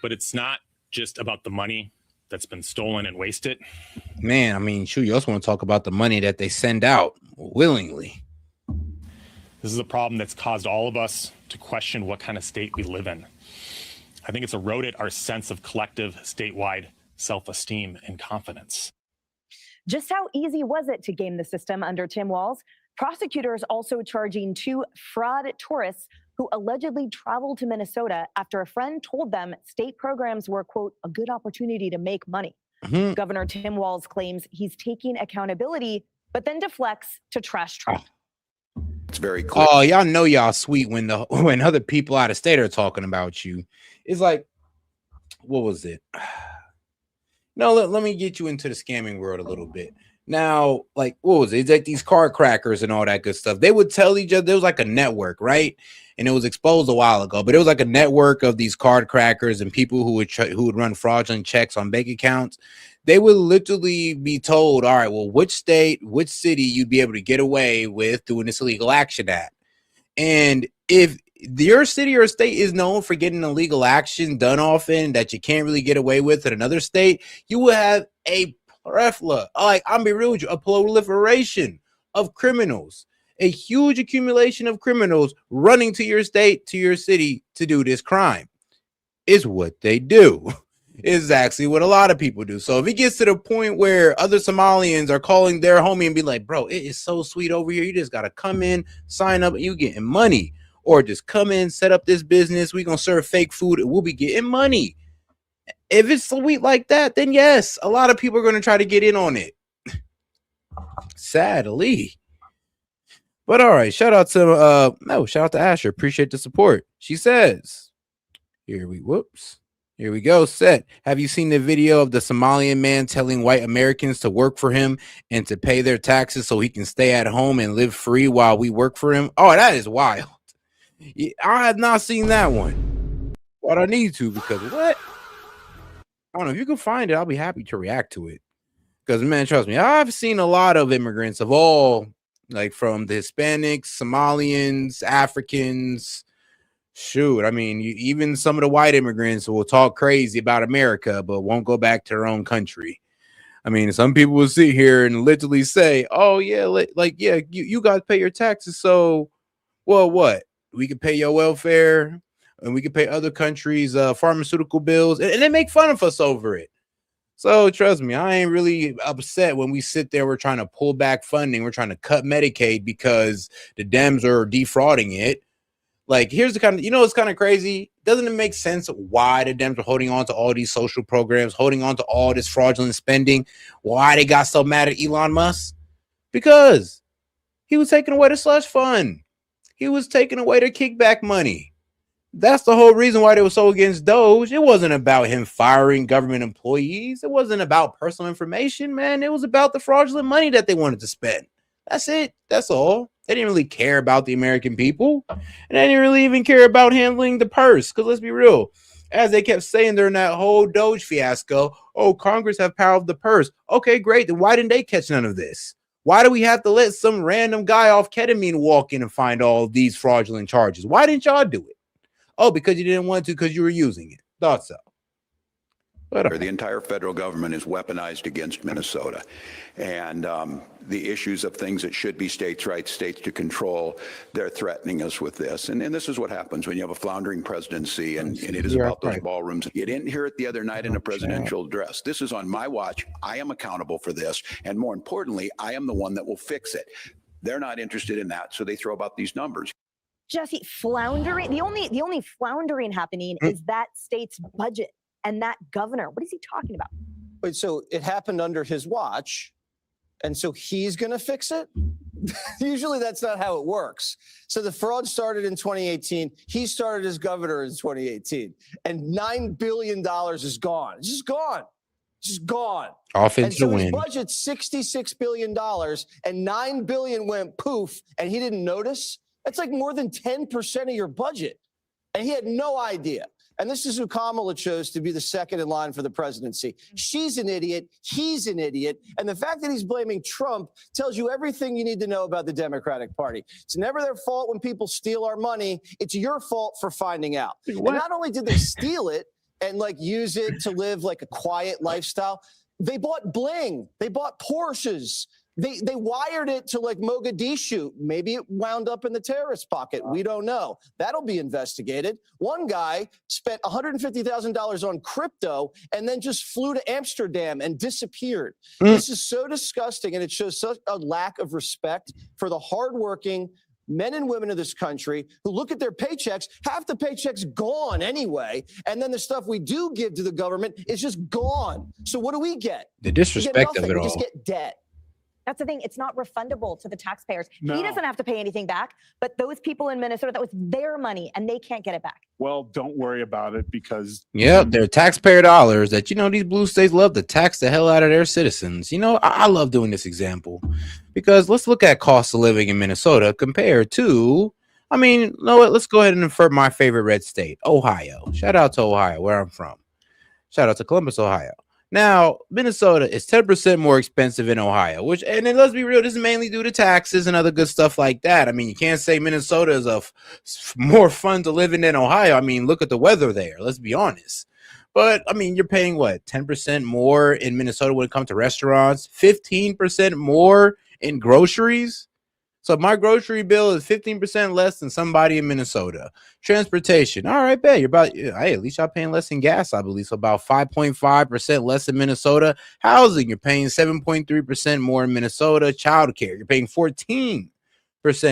But it's not just about the money that's been stolen and wasted. Man, I mean, shoot, you also want to talk about the money that they send out willingly. This is a problem that's caused all of us to question what kind of state we live in. I think it's eroded our sense of collective statewide self-esteem and confidence. Just how easy was it to game the system under Tim Walz? Prosecutors also charging 2 fraud tourists who allegedly traveled to Minnesota after a friend told them state programs were, quote, a good opportunity to make money. Governor Tim Walz claims he's taking accountability, but then deflects to trash Trump. It's very clear. Oh, y'all know y'all sweet when other people out of state are talking about you. It's like, what was it? No, let me get you into the scamming world a little bit. Now, like, what was it? It's like these card crackers and all that good stuff. They would tell each other, there was like a network, right? And it was exposed a while ago, but it was like a network of these card crackers and people who would run fraudulent checks on bank accounts. They would literally be told, all right, well, which state, which city you'd be able to get away with doing this illegal action at. And if your city or state is known for getting illegal action done often that you can't really get away with in another state, you will have a plethora, like, I'm be real with you, a proliferation of criminals, a huge accumulation of criminals running to your state, to your city to do this crime. Is what they do. Is actually what a lot of people do. So if it gets to the point where other Somalians are calling their homie and be like, bro, it is so sweet over here. You just got to come in, sign up, and you getting money. Or just come in, set up this business. We're going to serve fake food and we'll be getting money. If it's sweet like that, then yes, a lot of people are going to try to get in on it. Sadly. But all right, shout out to Asher. Appreciate the support. She says, here we go. Set. Have you seen the video of the Somalian man telling white Americans to work for him and to pay their taxes so he can stay at home and live free while we work for him? Oh, that is wild. I have not seen that one. But I need to, because what? I don't know. If you can find it, I'll be happy to react to it. Because, man, trust me, I've seen a lot of immigrants of all, like from the Hispanics, Somalians, Africans. Shoot, I mean, even some of the white immigrants will talk crazy about America, but won't go back to their own country. I mean, some people will sit here and literally say, oh, yeah, you guys pay your taxes. So, well, what? We can pay your welfare and we can pay other countries pharmaceutical bills, and they make fun of us over it. So trust me, I ain't really upset when we sit there. We're trying to pull back funding. We're trying to cut Medicaid because the Dems are defrauding it. Like, here's the kind of, it's kind of crazy. Doesn't it make sense why the Dems are holding on to all these social programs, holding on to all this fraudulent spending? Why they got so mad at Elon Musk? Because he was taking away the slush fund. He was taking away their kickback money. That's the whole reason why they were so against Doge. It wasn't about him firing government employees. It wasn't about personal information, man. It was about the fraudulent money that they wanted to spend. That's it. That's all. They didn't really care about the American people. And they didn't really even care about handling the purse. Because let's be real. As they kept saying during that whole Doge fiasco, oh, Congress have power of the purse. Okay, great. Then why didn't they catch none of this? Why do we have to let some random guy off ketamine walk in and find all these fraudulent charges? Why didn't y'all do it? Oh, because you didn't want to, because you were using it. Thought so. Whatever. The entire federal government is weaponized against Minnesota. And the issues of things that should be states' rights, states to control, they're threatening us with this. And this is what happens when you have a floundering presidency, and it is about those ballrooms. You didn't hear it the other night in a presidential address. This is on my watch. I am accountable for this. And more importantly, I am the one that will fix it. They're not interested in that, so they throw about these numbers. Jesse, floundering. The only floundering happening is that state's budget and that governor. What is he talking about? Wait, so it happened under his watch, and so he's going to fix it? Usually that's not how it works. So the fraud started in 2018. He started as governor in 2018, and $9 billion is gone. It's just gone. It's just gone. Off into and so the his wind. budget's $66 billion, and $9 billion went poof, and he didn't notice. That's like more than 10% of your budget, and he had no idea. And this is who Kamala chose to be the second in line for the presidency. She's an idiot. He's an idiot. And the fact that he's blaming Trump tells you everything you need to know about the Democratic Party. It's never their fault when people steal our money. It's your fault for finding out. And not only did they steal it and like use it to live like a quiet lifestyle, they bought bling. They bought Porsches. They wired it to like Mogadishu. Maybe it wound up in the terrorist pocket. We don't know. That'll be investigated. One guy spent $150,000 on crypto and then just flew to Amsterdam and disappeared. This is so disgusting, and it shows such a lack of respect for the hardworking men and women of this country who look at their paychecks. Half the paycheck's gone anyway, and then the stuff we do give to the government is just gone. So what do we get? The disrespect of it We all. just get debt. That's the thing. It's not refundable to the taxpayers. No. He doesn't have to pay anything back, but those people in Minnesota, that was their money, and they can't get it back. Well, don't worry about it because Yep, they're taxpayer dollars that, these blue states love to tax the hell out of their citizens. I love doing this example because let's look at cost of living in Minnesota compared to, let's go ahead and infer my favorite red state, Ohio. Shout out to Ohio, where I'm from. Shout out to Columbus, Ohio. Now, Minnesota is 10% more expensive in Ohio, and then let's be real, this is mainly due to taxes and other good stuff like that. You can't say Minnesota is more fun to live in than Ohio. Look at the weather there. Let's be honest. But, you're paying, 10% more in Minnesota when it comes to restaurants, 15% more in groceries. So my grocery bill is 15% less than somebody in Minnesota. Transportation, all right, bet you're at least y'all paying less in gas, I believe. So about 5.5% less in Minnesota. Housing, you're paying 7.3% more in Minnesota. Childcare, you're paying 14%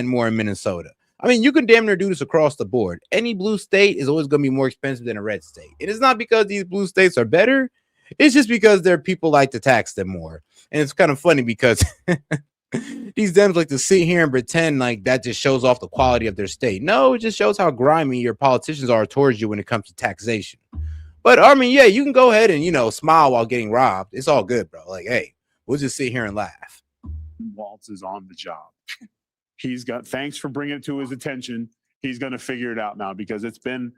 more in Minnesota. You can damn near do this across the board. Any blue state is always going to be more expensive than a red state. It is not because these blue states are better. It's just because their people like to tax them more. And it's kind of funny because these Dems like to sit here and pretend like that just shows off the quality of their state. No, it just shows how grimy your politicians are towards you when it comes to taxation. But yeah, you can go ahead and, smile while getting robbed. It's all good, bro. Like, hey, we'll just sit here and laugh. Waltz is on the job. Thanks for bringing it to his attention. He's going to figure it out now because it's been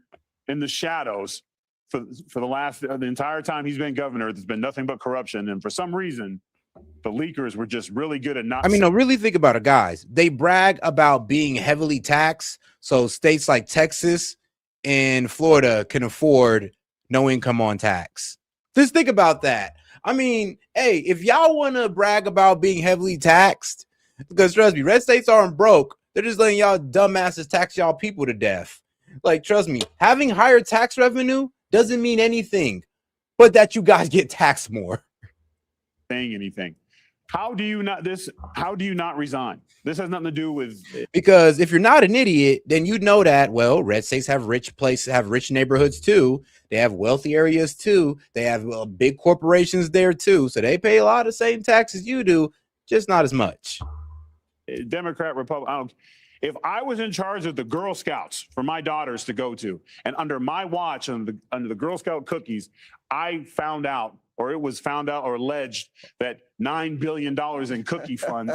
in the shadows for the entire time he's been governor. There's been nothing but corruption. And for some reason, the leakers were just really good at not. No, really think about it, guys. They brag about being heavily taxed. So states like Texas and Florida can afford no income on tax. Just think about that. Hey, if y'all want to brag about being heavily taxed, because trust me, red states aren't broke. They're just letting y'all dumbasses tax y'all people to death. Like, trust me, having higher tax revenue doesn't mean anything, but that you guys get taxed more. Saying anything. How do you not resign? This has nothing to do with because if you're not an idiot, then you know that, red states have rich places, have rich neighborhoods too. They have wealthy areas too. They have big corporations there too. So they pay a lot of the same taxes you do, just not as much. Democrat, Republican. If I was in charge of the Girl Scouts for my daughters to go to, and under my watch, under the Girl Scout cookies, I found out, or it was found out or alleged that $9 billion in cookie funds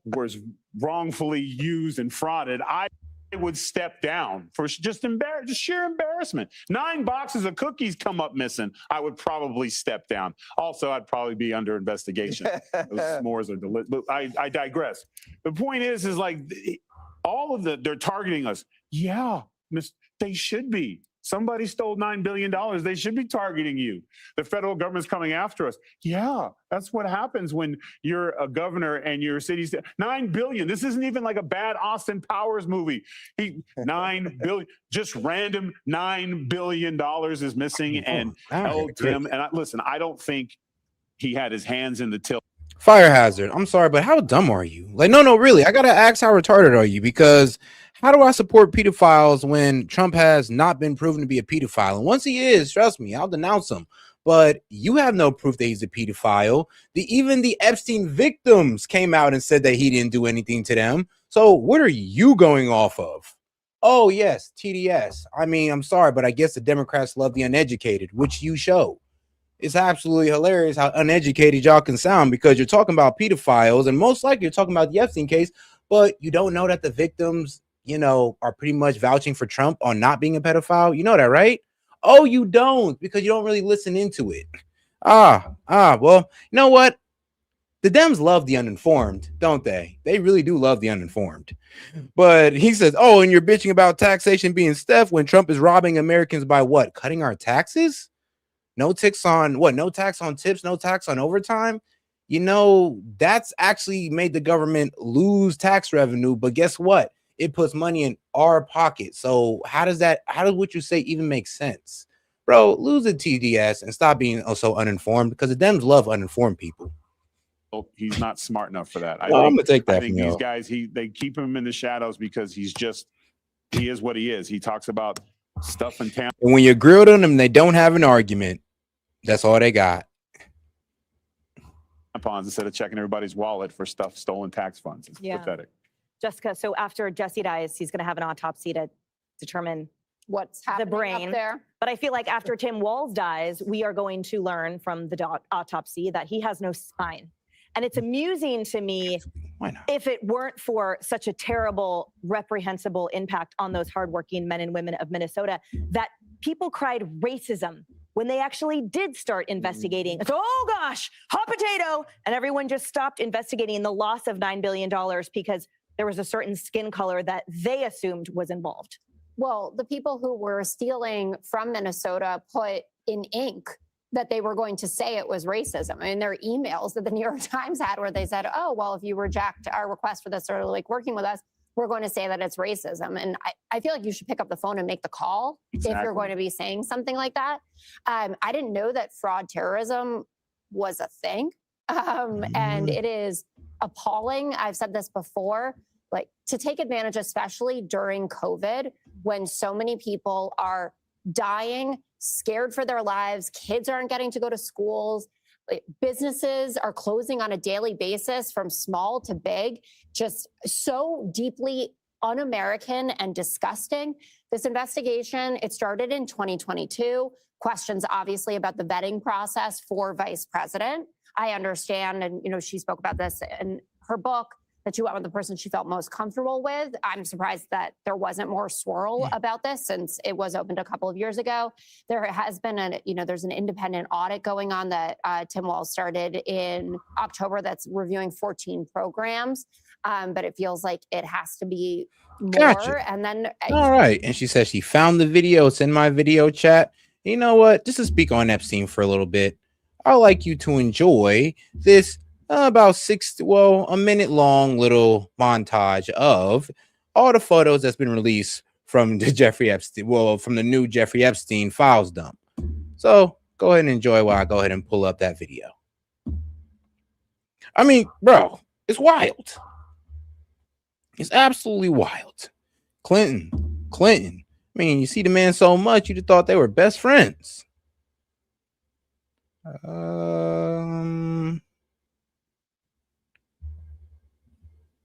was wrongfully used and frauded, I would step down for just sheer embarrassment. 9 boxes of cookies come up missing, I would probably step down. Also, I'd probably be under investigation. Those s'mores are delicious. But I digress. The point is like they're targeting us. Yeah, they should be. Somebody stole $9 billion. They should be targeting you. The federal government's coming after us. Yeah, that's what happens when you're a governor and your city's $9 billion. This isn't even like a bad Austin Powers movie. $9 billion, just random $9 billion is missing and held him. And listen, I don't think he had his hands in the till. Fire hazard. I'm sorry, but how dumb are you? Like, no, really. I gotta ask, how retarded are you? Because how do I support pedophiles when Trump has not been proven to be a pedophile? And once he is, trust me, I'll denounce him. But you have no proof that he's a pedophile. Even the Epstein victims came out and said that he didn't do anything to them. So what are you going off of? Oh, yes, TDS. I mean, I'm sorry, but I guess the Democrats love the uneducated, which you show. It's absolutely hilarious how uneducated y'all can sound, because you're talking about pedophiles and most likely you're talking about the Epstein case, but you don't know that the victims, you know, are pretty much vouching for Trump on not being a pedophile. You know that, right? Oh, you don't, because you don't really listen into it. Well, you know what? The Dems love the uninformed, don't they? They really do love the uninformed. But he says, oh, and you're bitching about taxation being stiff when Trump is robbing Americans by what? Cutting our taxes? No tax on what? No tax on tips, no tax on overtime. You know, that's actually made the government lose tax revenue. But guess what? It puts money in our pocket. So how does what you say even make sense? Bro, lose the TDS and stop being so uninformed, because the Dems love uninformed people. He's not smart enough for that. I'm gonna take that. I think these guys, they keep him in the shadows because he is what he is. He talks about stuff and tampons. And when you're grilled on them, they don't have an argument. That's all they got. Instead of checking everybody's wallet for stuff, stolen tax funds. It's pathetic. Jessica, so after Jesse dies, he's going to have an autopsy to determine what's happening the brain up there. But I feel like after Tim Walz dies, we are going to learn from the autopsy that he has no spine. And it's amusing to me, if it weren't for such a terrible, reprehensible impact on those hardworking men and women of Minnesota, that people cried racism when they actually did start investigating. So, oh gosh, hot potato. And everyone just stopped investigating the loss of $9 billion because there was a certain skin color that they assumed was involved. Well, the people who were stealing from Minnesota put in ink that they were going to say it was racism. I mean, there are emails that the New York Times had where they said, oh, well, if you reject our request for this or like working with us, we're going to say that it's racism. And I feel like you should pick up the phone and make the call if you're going to be saying something like that. I didn't know that fraud terrorism was a thing. And it is appalling. I've said this before, like to take advantage, especially during COVID, when so many people are dying, scared for their lives, kids aren't getting to go to schools, businesses are closing on a daily basis from small to big, just so deeply un-American and disgusting. This investigation, it started in 2022. Questions obviously about the vetting process for vice president. I understand, and she spoke about this in her book, that she went with the person she felt most comfortable with. I'm surprised that there wasn't more swirl about this since it was opened a couple of years ago. There has been there's an independent audit going on that Tim Walz started in October that's reviewing 14 programs. But it feels like it has to be more. Gotcha. And then all right. And she says she found the video. It's in my video chat. You know what? Just to speak on Epstein for a little bit, I'd like you to enjoy this about a minute long little montage of all the photos that's been released from the Jeffrey Epstein, from the new Jeffrey Epstein files dump. So go ahead and enjoy while I go ahead and pull up that video. I mean, bro, it's wild. It's absolutely wild. Clinton. I mean, you see the man so much, you'd have thought they were best friends.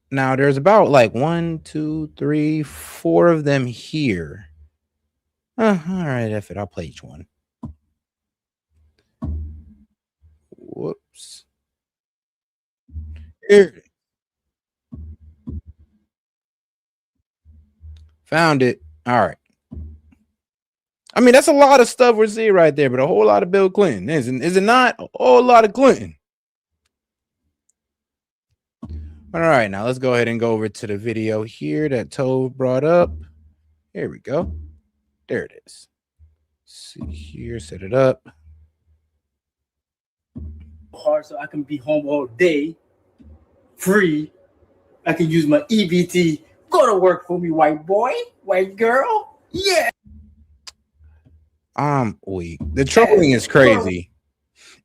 Now there's about like 1, 2, 3, 4 of them here. All right, F it. I'll play each one. Whoops. Here. Found it. All right. I mean, that's a lot of stuff we're seeing right there, but a whole lot of Bill Clinton. Is it not? A whole lot of Clinton. All right, now let's go ahead and go over to the video here that Tove brought up. Here we go. There it is. see here, set it up. Hard so I can be home all day, free. I can use my EBT. Go to work for me, white boy, white girl. Yeah. Weak. The trolling is crazy.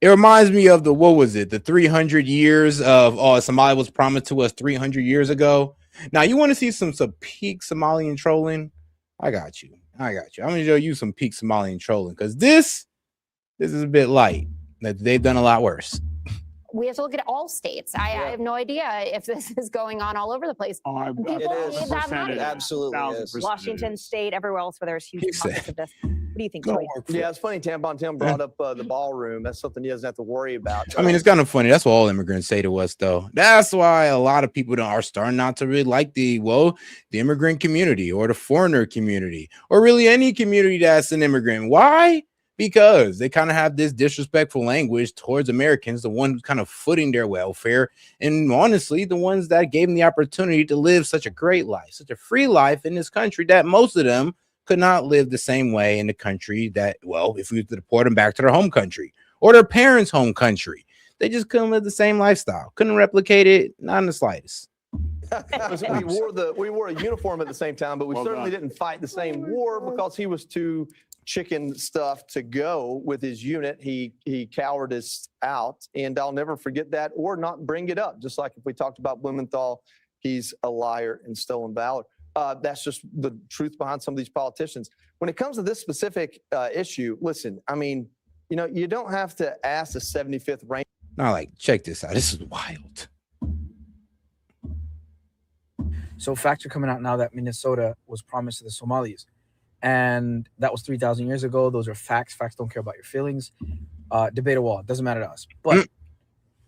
It reminds me of the, what was it? The 300 years of, Somalia was promised to us 300 years ago. Now, you want to see some peak Somalian trolling? I got you. I'm going to show you some peak Somalian trolling because this is a bit light. They've done a lot worse. We have to look at all states. I have no idea if this is going on all over the place. People need that money. Absolutely is. Washington State, everywhere else where there's huge pockets of this. What do you think, Joey? Yeah, it's funny. Tampon Tim brought up the ballroom. That's something he doesn't have to worry about. I mean, it's kind of funny. That's what all immigrants say to us, though. That's why a lot of people are starting not to really like the immigrant community or the foreigner community or really any community that's an immigrant. Why? Because they kind of have this disrespectful language towards Americans, the ones who's kind of footing their welfare, and honestly, the ones that gave them the opportunity to live such a great life, such a free life in this country that most of them could not live the same way in the country that, well, if we were to deport them back to their home country or their parents' home country, they just couldn't live the same lifestyle, couldn't replicate it, not in the slightest. we wore a uniform at the same time, but we certainly didn't fight the same war because he was too chicken stuff to go with his unit. He cowered us out, and I'll never forget that or not bring it up. Just like if we talked about Blumenthal, he's a liar and stolen valor. That's just the truth behind some of these politicians. When it comes to this specific issue, listen, I mean, you don't have to ask the 75th rank. Now, check this out. This is wild. So facts are coming out now that Minnesota was promised to the Somalis. And that was 3,000 years ago. Those are facts. Facts don't care about your feelings. Debate a wall. It doesn't matter to us. But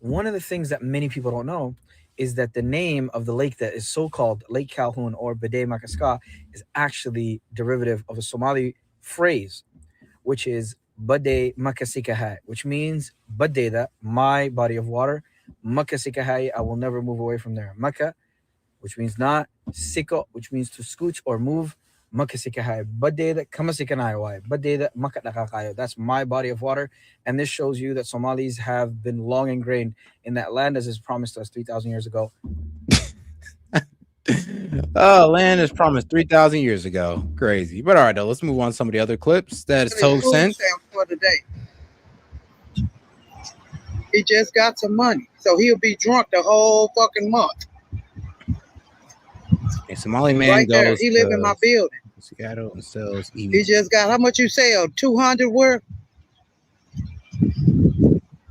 one of the things that many people don't know is that the name of the lake that is so-called Lake Calhoun or Bade Makaska is actually derivative of a Somali phrase, which is Bade Makasikahai, which means Badeda, my body of water. Makasikahai, I will never move away from there. Maka, which means not. Siko, which means to scooch or move. Makasikahay, Badeda Kamasikanai, Badeda Makatakayo. That's my body of water. And this shows you that Somalis have been long ingrained in that land as is promised to us 3,000 years ago. Land is promised 3,000 years ago. Crazy. But all right, though, let's move on to some of the other clips that is told sense. For today. He just got some money, so he'll be drunk the whole fucking month. A Somali man right there. goes He live in my building. Seattle and sells. He just got, how much you sell? 200 worth?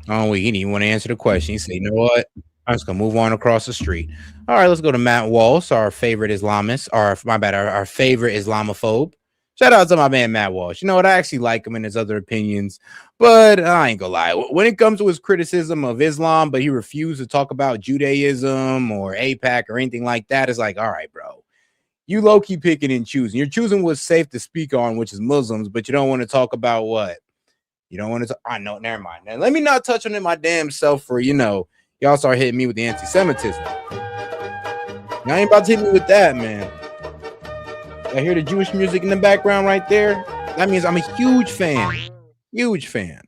Oh, he didn't even want to answer the question. He said, you know what? I'm just going to move on across the street. All right, let's go to Matt Walsh, our favorite Islamist, or our favorite Islamophobe. Shout out to my man, Matt Walsh. You know what? I actually like him and his other opinions, but I ain't gonna lie. When it comes to his criticism of Islam, but he refused to talk about Judaism or AIPAC or anything like that, it's like, all right, bro. You low-key picking and choosing. You're choosing what's safe to speak on, which is Muslims, but you don't want to talk about what? You don't want to. I know. Never mind. Now, let me not touch on it my damn self for, y'all start hitting me with the anti-Semitism. Y'all ain't about to hit me with that, man. I hear the Jewish music in the background right there. That means I'm a huge fan. Huge fan.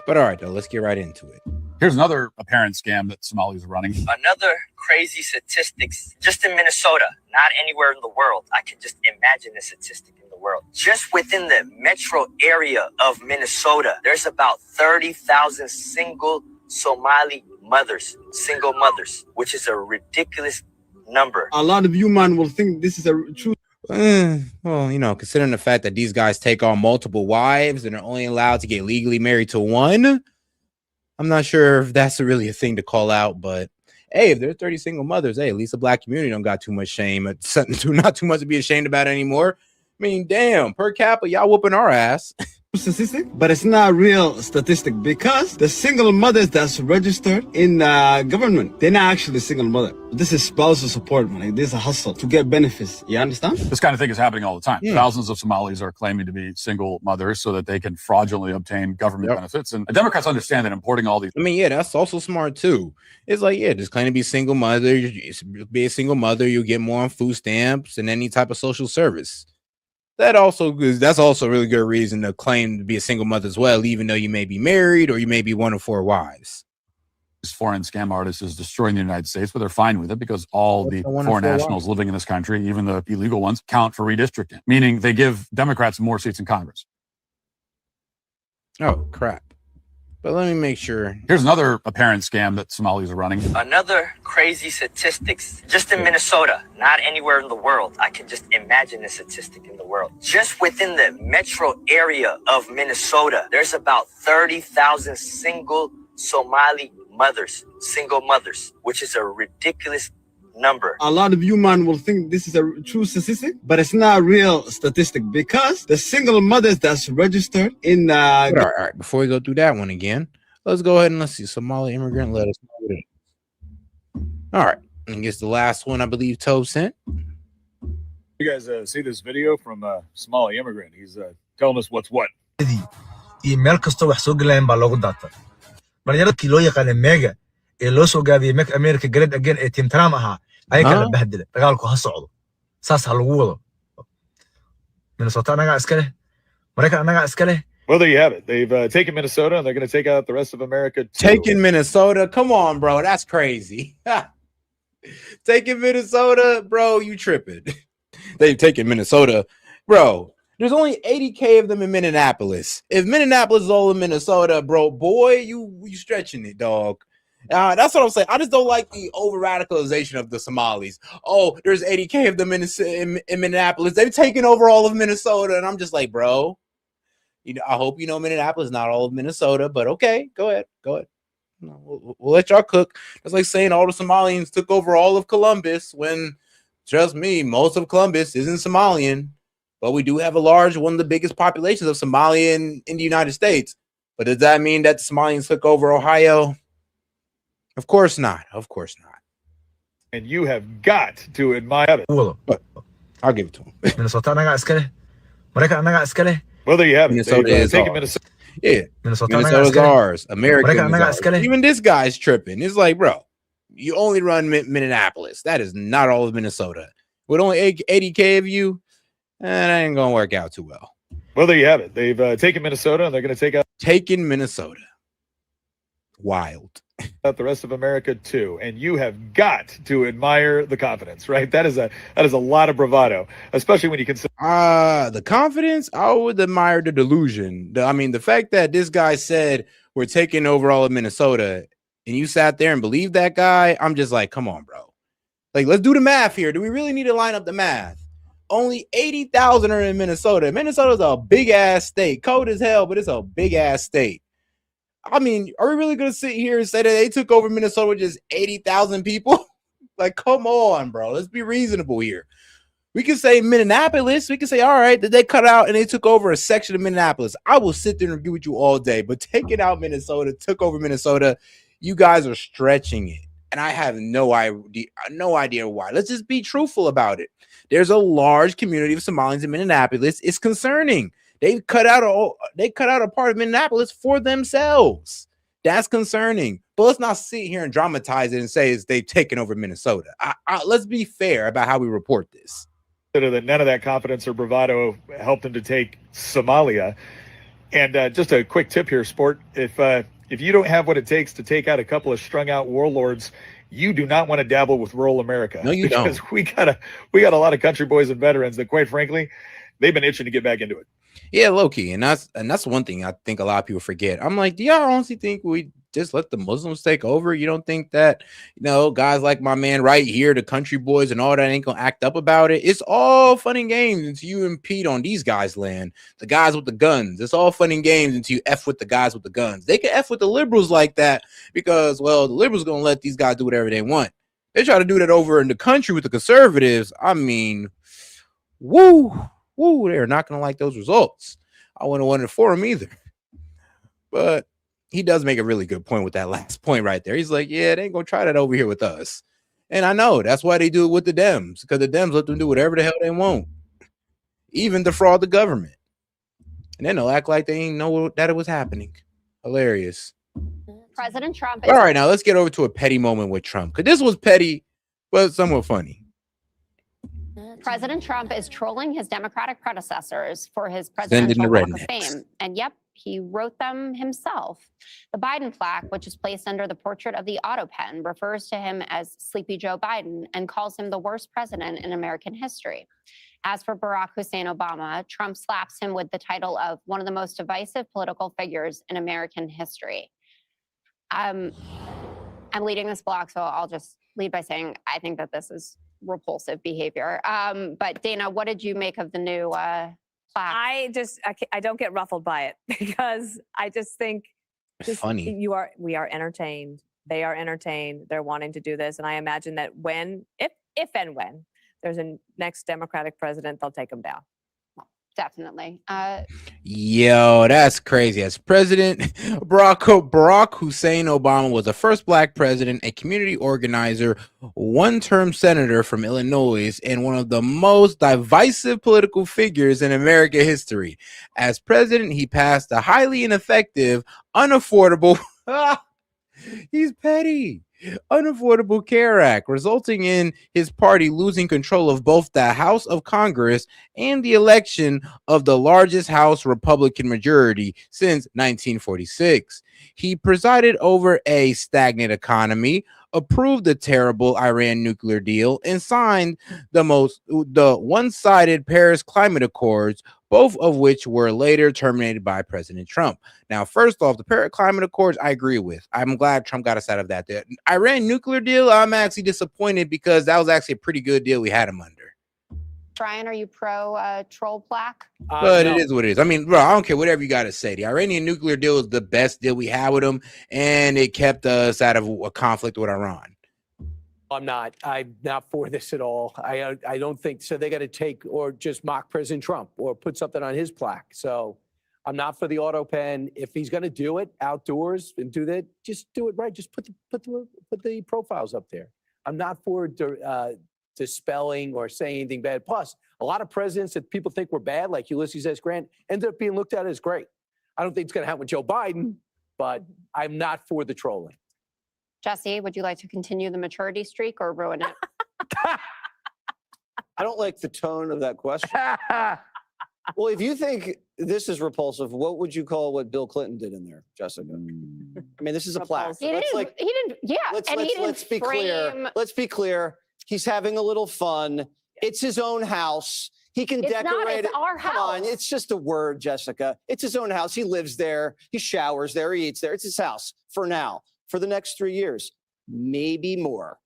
But all right, though, let's get right into it. Here's another apparent scam that Somalis are running. Another crazy statistics just in Minnesota, not anywhere in the world. I can just imagine the statistic in the world. Just within the metro area of Minnesota, there's about 30,000 single Somali mothers, single mothers, which is a ridiculous number. A lot of you, man, will think this is a true. Well, considering the fact that these guys take on multiple wives and are only allowed to get legally married to one, I'm not sure if that's really a thing to call out, but hey, if there's 30 single mothers, hey, at least the black community don't got too much shame. It's not too much to be ashamed about anymore. I mean, damn, per capita, y'all whooping our ass. statistic, but it's not a real statistic because the single mothers that's registered in government, they're not actually single mother. This is spousal support money. This is a hustle to get benefits. You understand? This kind of thing is happening all the time. Yeah. Thousands of Somalis are claiming to be single mothers so that they can fraudulently obtain government benefits. And Democrats understand that importing all these. I mean, yeah, that's also smart too. It's like, yeah, just claim to be single mother. Be a single mother, you'll get more on food stamps and any type of social service. That's also a really good reason to claim to be a single mother as well, even though you may be married or you may be one of 4 wives. This foreign scam artist is destroying the United States, but they're fine with it because all the foreign nationals living in this country, even the illegal ones, count for redistricting, meaning they give Democrats more seats in Congress. Oh, crap. But let me make sure. Here's another apparent scam that Somalis are running. Another crazy statistics just in Minnesota, not anywhere in the world. I can just imagine the statistic in the world. Just within the metro area of Minnesota, there's about 30,000 single Somali mothers, single mothers, which is a ridiculous number. A lot of you man will think this is a true statistic, but it's not a real statistic because the single mothers that's registered in all right, before we go through that one again, let's go ahead and let's see. Somali immigrant, let us know what it is. All right, and guess the last one I believe Tove sent. You guys see this video from a Somali immigrant? He's telling us what's what. meel kasta wax soo galayaan baa loogu daata dhalinyarada loo yaqaan mega ee loo soo gaabiyay Make America Great Again ee Tim Trump ahaa ay kala bahdilay dagaalku ha socdo saas ha lagu wado Minnesota anaga iska leh Mareykan anaga iska leh. Well, there you have it. They've taken Minnesota, and they're going to take out the rest of America, too. Taking Minnesota? Come on, bro. That's crazy. Taking Minnesota? Bro, you tripping. They've taken Minnesota. Bro, there's only 80K of them in Minneapolis. If Minneapolis is all in Minnesota, bro, boy, you stretching it, dog. That's what I'm saying. I just don't like the over-radicalization of the Somalis. Oh, there's 80K of them in Minneapolis. They've taken over all of Minnesota, and I'm just like, bro. You know, I hope you know Minneapolis, not all of Minnesota, but okay, go ahead. We'll let y'all cook. That's like saying all the Somalians took over all of Columbus when, trust me, most of Columbus isn't Somalian, but we do have one of the biggest populations of Somalia in the United States. But does that mean that the Somalians took over Ohio? Of course not. Of course not. And you have got to admire it. But I'll give it to him. Minnesota anaga iska leh Mareykan anaga iska leh. Well, there you have it. Minnesota is ours. Minnesota. Yeah, Minnesota's ours. America is ours. Even this guy's tripping. It's like, bro, you only run Minneapolis. That is not all of Minnesota. With only 80K of you, that ain't gonna work out too well. Well, there you have it. They've taken Minnesota, and they're going to take out Minnesota. Wild. Out the rest of America too, and you have got to admire the confidence, right? That is a lot of bravado, especially when you consider the confidence. I would admire the delusion. The fact that this guy said we're taking over all of Minnesota, and you sat there and believed that guy. I'm just like, come on, bro. Like, let's do the math here. Do we really need to line up the math? Only 80,000 are in Minnesota. Minnesota's a big ass state, cold as hell, but it's a big ass state. I mean, are we really going to sit here and say that they took over Minnesota with just 80,000 people? Like, come on, bro. Let's be reasonable here. We can say Minneapolis. We can say, all right, that they cut out and they took over a section of Minneapolis. I will sit there and agree with you all day. But taking out Minnesota, took over Minnesota, you guys are stretching it. And I have no idea why. Let's just be truthful about it. There's a large community of Somalians in Minneapolis. It's concerning. They cut out a part of Minneapolis for themselves. That's concerning. But let's not sit here and dramatize it and say they've taken over Minnesota. Let's be fair about how we report this. that none of that confidence or bravado helped them to take Somalia. And just a quick tip here, Sport. If you don't have what it takes to take out a couple of strung out warlords, you do not want to dabble with rural America. No, you don't. Because we got a lot of country boys and veterans that, quite frankly, they've been itching to get back into it. Yeah, low key, and that's one thing I think a lot of people forget. I'm like, do y'all honestly think we just let the Muslims take over? You don't think that, guys like my man right here, the country boys and all that ain't gonna act up about it? It's all fun and games until you impede on these guys' land, the guys with the guns. It's all fun and games until you F with the guys with the guns. They can F with the liberals like that because, well, the liberals gonna let these guys do whatever they want. They try to do that over in the country with the conservatives. I mean, woo, they're not gonna like those results. I wouldn't have wanted it for him either. But he does make a really good point with that last point right there. He's like, yeah, they ain't gonna try that over here with us. And I know that's why they do it with the Dems, because the Dems let them do whatever the hell they want, even defraud the government. And then they'll act like they ain't know that it was happening. Hilarious. President Trump. All right, now let's get over to a petty moment with Trump, because this was petty, but somewhat funny. President Trump is trolling his Democratic predecessors for his presidential Walk of Fame. And yep, he wrote them himself. The Biden plaque, which is placed under the portrait of the auto pen, refers to him as Sleepy Joe Biden and calls him the worst president in American history. As for Barack Hussein Obama, Trump slaps him with the title of one of the most divisive political figures in American history. I'm leading this blog, so I'll just lead by saying I think that this is repulsive behavior. But Dana, what did you make of the new plaque? I don't get ruffled by it because I just think it's funny. We are entertained. They are entertained. They're wanting to do this, and I imagine that if and when there's a next Democratic president, they'll take him down. Definitely. Yo, that's crazy. As president, Barack Hussein Obama was the first black president, a community organizer, one-term senator from Illinois, and one of the most divisive political figures in American history. As president, he passed the highly ineffective, unaffordable, he's petty, Unaffordable Care Act, resulting in his party losing control of both the House of Congress and the election of the largest House Republican majority since 1946. He presided over a stagnant economy, approved the terrible Iran nuclear deal, and signed the one-sided Paris Climate Accords, both of which were later terminated by President Trump. Now, first off, the Paris Climate Accords, I agree with. I'm glad Trump got us out of that. The Iran nuclear deal, I'm actually disappointed because that was actually a pretty good deal we had him under. Ryan, are you pro troll plaque? But no. It is what it is. I mean, bro, I don't care whatever you got to say. The Iranian nuclear deal is the best deal we had with them, and it kept us out of a conflict with Iran. I'm not for this at all. I don't think so. They got to take or just mock President Trump or put something on his plaque. So I'm not for the auto pen. If he's going to do it outdoors and do that, just do it right. Just put the profiles up there. I'm not for dispelling or saying anything bad. Plus, a lot of presidents that people think were bad, like Ulysses S. Grant, ended up being looked at as great. I don't think it's going to happen with Joe Biden, but I'm not for the trolling. Jesse, would you like to continue the maturity streak or ruin it? I don't like the tone of that question. Well, if you think this is repulsive, what would you call what Bill Clinton did in there, Jessica? I mean, this is a plaque. He didn't. Yeah, let's be clear. Let's be clear. He's having a little fun. It's his own house. He can decorate it. It's our house. Come on, it's just a word, Jessica. It's his own house. He lives there. He showers there. He eats there. It's his house for now. For the next 3 years, maybe more.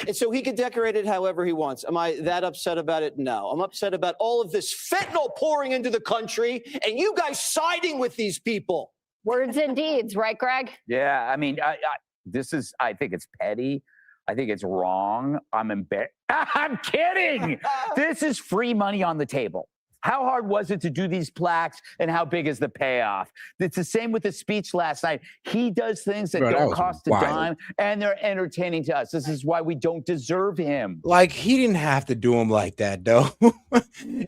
And so he can decorate it however he wants. Am I that upset about it? No. I'm upset about all of this fentanyl pouring into the country and you guys siding with these people. Words and deeds, right, Greg? Yeah, I mean, I think it's petty. I think it's wrong. I'm embarrassed. I'm kidding. This is free money on the table. How hard was it to do these plaques, and how big is the payoff? It's the same with the speech last night. He does things that don't cost a dime, and they're entertaining to us. This is why we don't deserve him. Like, he didn't have to do him like that, though.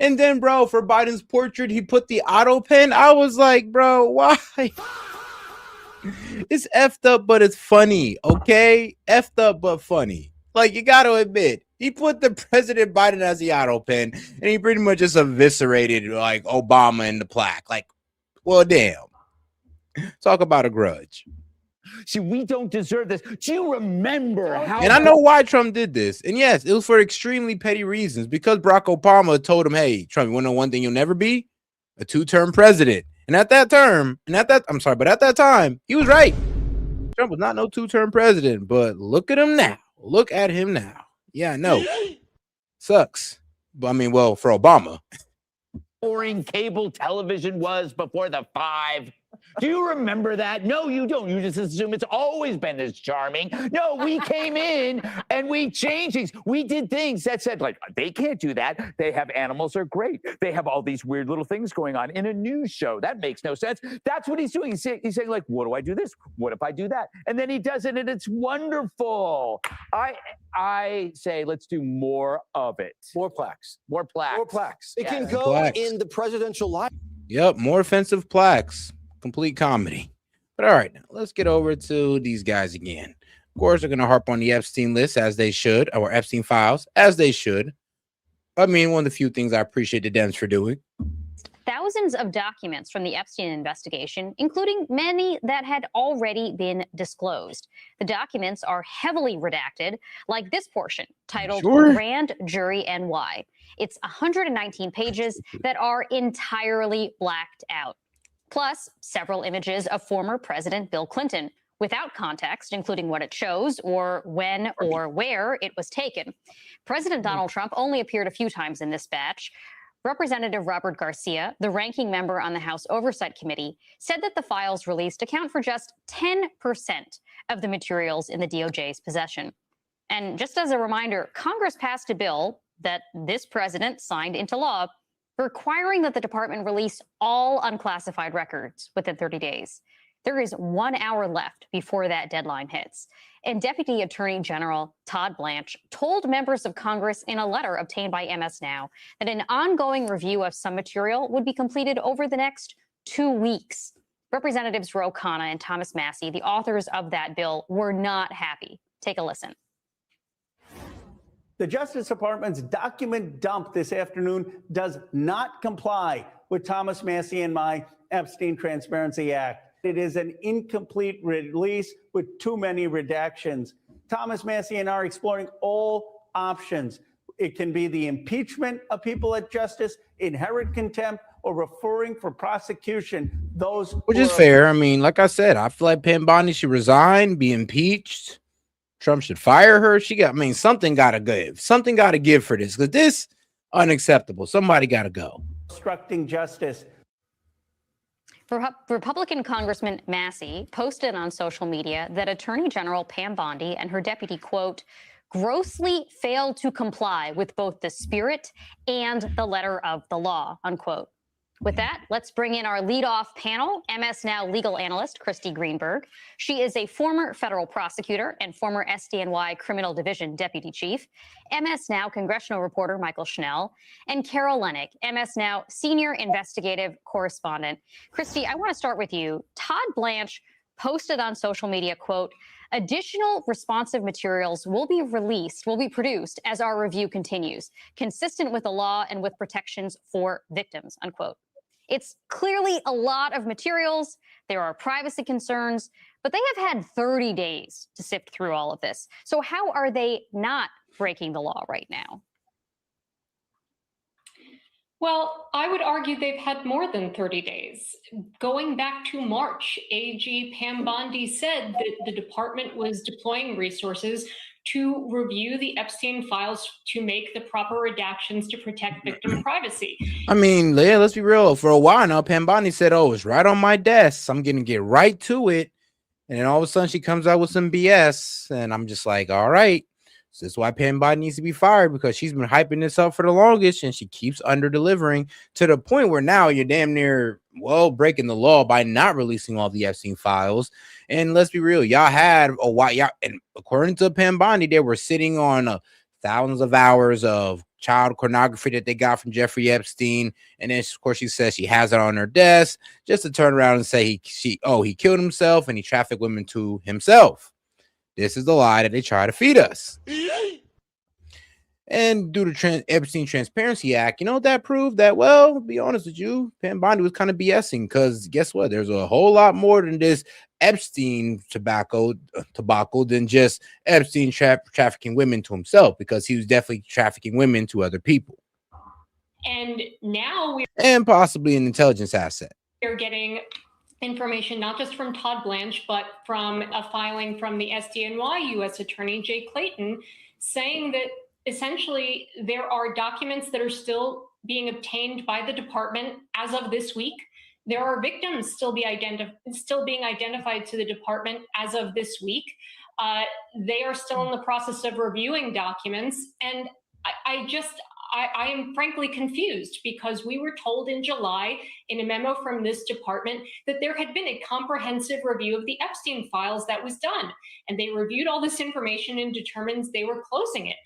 And then, bro, for Biden's portrait, he put the auto pen. I was like, bro, why? It's effed up, but it's funny, okay? Effed up, but funny. Like, you got to admit, he put the President Biden as the auto pen, and he pretty much just eviscerated, like, Obama in the plaque. Like, well, damn. Talk about a grudge. See, we don't deserve this. Do you remember how... And I know why Trump did this. And yes, it was for extremely petty reasons. Because Barack Obama told him, hey, Trump, you want to know one thing you'll never be? A two-term president. And at that time, he was right. Trump was not no two-term president. But look at him now. Look at him now. Yeah, I know. Sucks. But I mean, well, for Obama. Boring cable television was before the 5. Do you remember that? No, you don't. You just assume it's always been this charming. No, we came in and we changed things. We did things that said, like, they can't do that. They have animals are great. They have all these weird little things going on in a news show. That makes no sense. That's what he's doing. He's saying, like, what do I do this? What if I do that? And then he does it, and it's wonderful. I say, let's do more of it. More plaques. More plaques. More plaques. It can go Plaques. in the presidential library. Yep, more offensive plaques. Complete comedy. But all right, now let's get over to these guys again. Of course, they're going to harp on the Epstein list as they should, or Epstein files as they should. I mean, one of the few things I appreciate the Dems for doing. Thousands of documents from the Epstein investigation, including many that had already been disclosed. The documents are heavily redacted, like this portion titled Grand Jury NY. It's 119 pages that are entirely blacked out. Plus, several images of former President Bill Clinton, without context, including what it shows or when or where it was taken. President Donald Trump only appeared a few times in this batch. Representative Robert Garcia, the ranking member on the House Oversight Committee, said that the files released account for just 10% of the materials in the DOJ's possession. And just as a reminder, Congress passed a bill that this president signed into law requiring that the department release all unclassified records within 30 days. There is 1 hour left before that deadline hits. And Deputy Attorney General Todd Blanche told members of Congress in a letter obtained by MS Now that an ongoing review of some material would be completed over the next 2 weeks. Representatives Ro Khanna and Thomas Massie, the authors of that bill, were not happy. Take a listen. The Justice Department's document dump this afternoon does not comply with Thomas Massie and my Epstein Transparency Act. It is an incomplete release with too many redactions. Thomas Massie and I are exploring all options. It can be the impeachment of people at justice, inherent contempt, or referring for prosecution. Which is fair. I mean, like I said, I feel like Pam Bondi should resign, be impeached. Trump should fire her. Something got to give. Something got to give for this, because this unacceptable. Somebody got to go. Obstructing justice. Republican Congressman Massie posted on social media that Attorney General Pam Bondi and her deputy, quote, grossly failed to comply with both the spirit and the letter of the law, unquote. With that, let's bring in our leadoff panel, MS Now legal analyst, Christy Greenberg. She is a former federal prosecutor and former SDNY Criminal Division deputy chief, MS Now congressional reporter Michael Schnell, and Carol Lennick, MS Now senior investigative correspondent. Christy, I want to start with you. Todd Blanche posted on social media, quote, additional responsive materials will be produced as our review continues, consistent with the law and with protections for victims, unquote. It's clearly a lot of materials. There are privacy concerns, but they have had 30 days to sift through all of this. So how are they not breaking the law right now? Well, I would argue they've had more than 30 days. Going back to March, AG Pam Bondi said that the department was deploying resources to review the Epstein files to make the proper redactions to protect victim privacy. I mean, yeah, let's be real. For a while now, Pam Bondi said, oh, it's right on my desk. I'm going to get right to it. And then all of a sudden she comes out with some BS. And I'm just like, all right. So that's why Pam Bondi needs to be fired, because she's been hyping this up for the longest and she keeps under delivering to the point where now you're damn near, well, breaking the law by not releasing all the Epstein files. And let's be real, y'all had a while, and according to Pam Bondi, they were sitting on thousands of hours of child pornography that they got from Jeffrey Epstein. And then, of course, she says she has it on her desk just to turn around and say he killed himself and he trafficked women to himself. This is the lie that they try to feed us. And due to Epstein Transparency Act, you know what that proved? That, well, to be honest with you, Pam Bondi was kind of BSing, because guess what? There's a whole lot more than this Epstein tobacco than just Epstein trafficking women to himself, because he was definitely trafficking women to other people. And now and possibly an intelligence asset. we're getting information not just from Todd Blanche, but from a filing from the SDNY U.S. Attorney Jay Clayton, saying that essentially there are documents that are still being obtained by the department as of this week There are victims still being identified to the department as of this week. They are still in the process of reviewing documents, and I am frankly confused because we were told in July in a memo from this department that there had been a comprehensive review of the Epstein files that was done, and they reviewed all this information and determined they were closing it.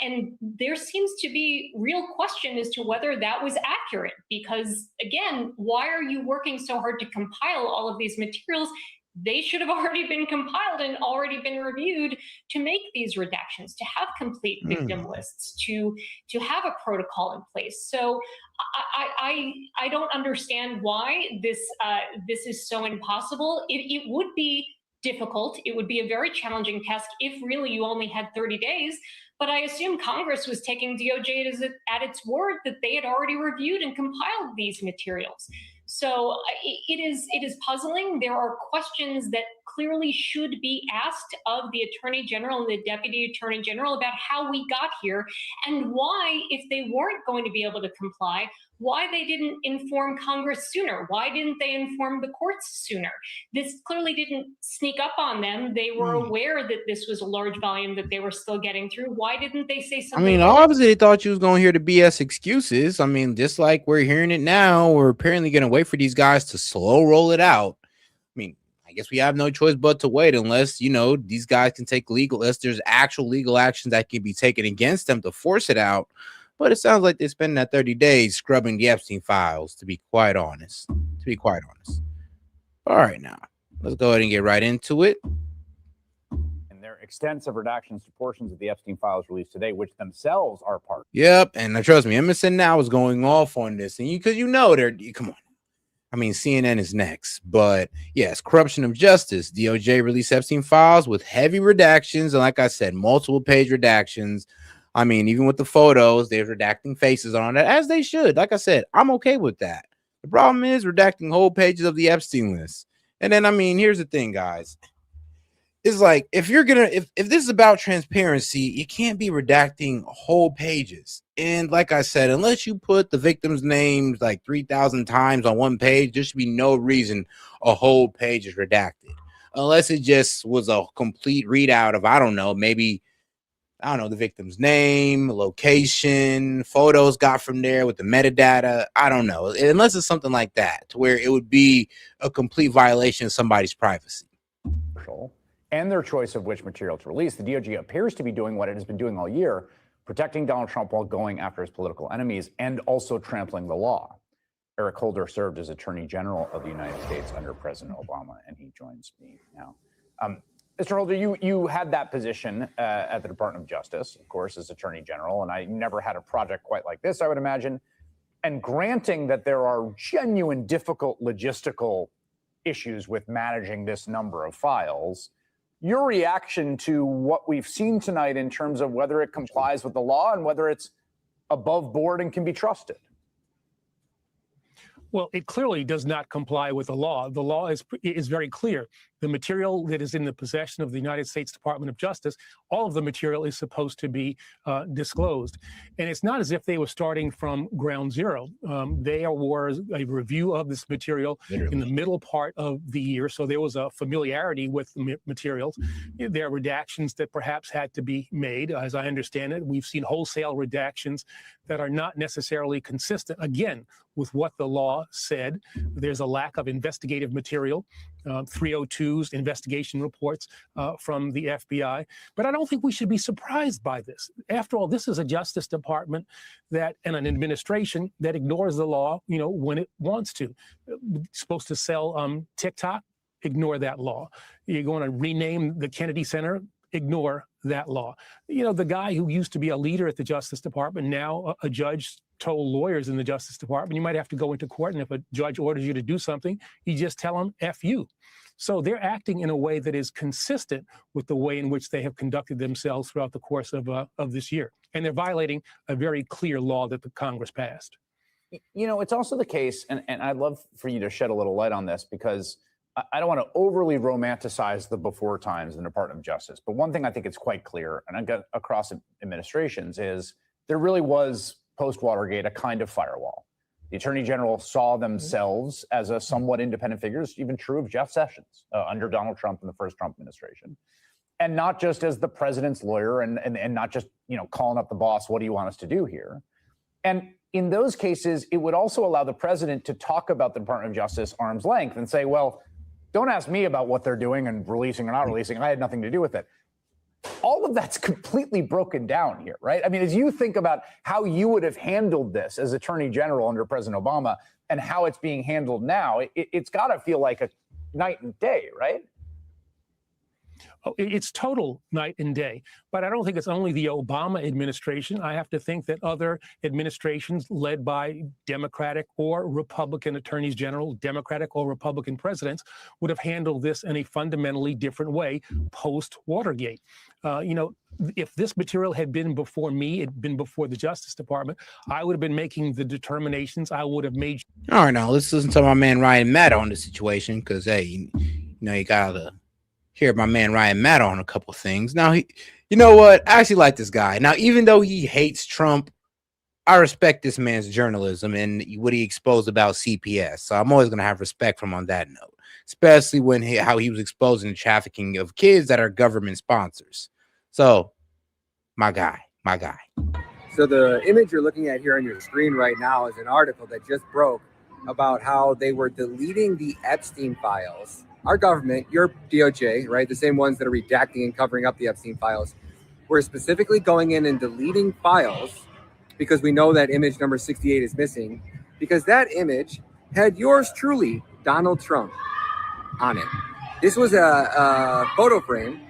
And there seems to be real question as to whether that was accurate, because again, why are you working so hard to compile all of these materials? They should have already been compiled and already been reviewed to make these redactions, to have complete victim lists, to have a protocol in place. So I don't understand why this is so impossible. It would be difficult. It would be a very challenging task if really you only had 30 days. But I assume Congress was taking DOJ at its word that they had already reviewed and compiled these materials. So it is puzzling. There are questions that clearly should be asked of the Attorney General and the Deputy Attorney General about how we got here and why, if they weren't going to be able to comply, why they didn't inform Congress sooner. Why didn't they inform the courts sooner? This clearly didn't sneak up on them. They were aware that this was a large volume that they were still getting through. Why didn't they say I something? mean, obviously they thought you was going to hear the BS excuses. I mean, just like we're hearing it now, we're apparently going to wait for these guys to slow roll it out. I mean, I guess we have no choice but to wait unless, you know, these guys can take unless there's actual legal actions that can be taken against them to force it out. But it sounds like they're spending that 30 days scrubbing the Epstein files, to be quite honest. All right, now, let's go ahead and get right into it. And their extensive redactions to portions of the Epstein files released today, which themselves are part. Yep, and trust me, MSN Now is going off on this, and because you know they're come on. I mean, CNN is next, but yes, corruption of justice. DOJ released Epstein files with heavy redactions, and like I said, multiple page redactions. I mean, even with the photos, they're redacting faces on it, as they should. Like I said, I'm okay with that. The problem is redacting whole pages of the Epstein list. And then, I mean, here's the thing, guys. It's like, if this is about transparency, you can't be redacting whole pages. And like I said, unless you put the victims' names like 3,000 times on one page, there should be no reason a whole page is redacted. Unless it just was a complete readout of, I don't know, the victim's name, location, photos got from there with the metadata. I don't know. Unless it's something like that, to where it would be a complete violation of somebody's privacy. And their choice of which material to release, the DOJ appears to be doing what it has been doing all year, protecting Donald Trump while going after his political enemies and also trampling the law. Eric Holder served as Attorney General of the United States under President Obama, and he joins me now. Mr. Holder, you had that position at the Department of Justice, of course, as Attorney General, and I never had a project quite like this, I would imagine. And granting that there are genuine, difficult logistical issues with managing this number of files, your reaction to what we've seen tonight in terms of whether it complies with the law and whether it's above board and can be trusted? Well, it clearly does not comply with the law. The law is very clear. The material that is in the possession of the United States Department of Justice, all of the material is supposed to be disclosed. And it's not as if they were starting from ground zero. There was a review of this material in the middle part of the year, so there was a familiarity with the materials. There are redactions that perhaps had to be made. As I understand it, we've seen wholesale redactions that are not necessarily consistent, again, with what the law said. There's a lack of investigative material, 302s, investigation reports from the FBI. But I don't think we should be surprised by this. After all, this is a Justice Department and an administration that ignores the law, when it wants to. It's supposed to sell TikTok, ignore that law. You're going to rename the Kennedy Center, ignore that law. The guy who used to be a leader at the Justice Department, now a judge, told lawyers in the Justice Department, you might have to go into court, and if a judge orders you to do something, you just tell them, F you. So they're acting in a way that is consistent with the way in which they have conducted themselves throughout the course of this year. And they're violating a very clear law that the Congress passed. It's also the case, and I'd love for you to shed a little light on this, because I don't want to overly romanticize the before times in the Department of Justice. But one thing I think is quite clear, and I got across administrations, is there really was post-Watergate a kind of firewall. The attorney general saw themselves as a somewhat independent figure. It's even true of Jeff Sessions under Donald Trump in the first Trump administration. And not just as the president's lawyer and not just, calling up the boss, what do you want us to do here? And in those cases, it would also allow the president to talk about the Department of Justice arm's length and say, well, don't ask me about what they're doing and releasing or not releasing. I had nothing to do with it. All of that's completely broken down here, right? I mean, as you think about how you would have handled this as attorney general under President Obama and how it's being handled now, it's got to feel like a night and day, right? Oh, it's total night and day. But I don't think it's only the Obama administration. I have to think that other administrations led by Democratic or Republican attorneys general, Democratic or Republican presidents, would have handled this in a fundamentally different way post-Watergate. If this material had been before me, it'd been before the Justice Department, I would have been making the determinations I would have made. All right, now let's listen to my man Ryan Maddow on the situation, because, hey, you gotta hear my man Ryan Maddow on a couple things. Now, you know what? I actually like this guy. Now, even though he hates Trump, I respect this man's journalism and what he exposed about CPS. So I'm always going to have respect for him on that note, especially when how he was exposing the trafficking of kids that are government sponsors. So, my guy. So the image you're looking at here on your screen right now is an article that just broke about how they were deleting the Epstein files. Our government, your DOJ, right, the same ones that are redacting and covering up the Epstein files, were specifically going in and deleting files because we know that image number 68 is missing, because that image had yours truly, Donald Trump, on it. This was a photo frame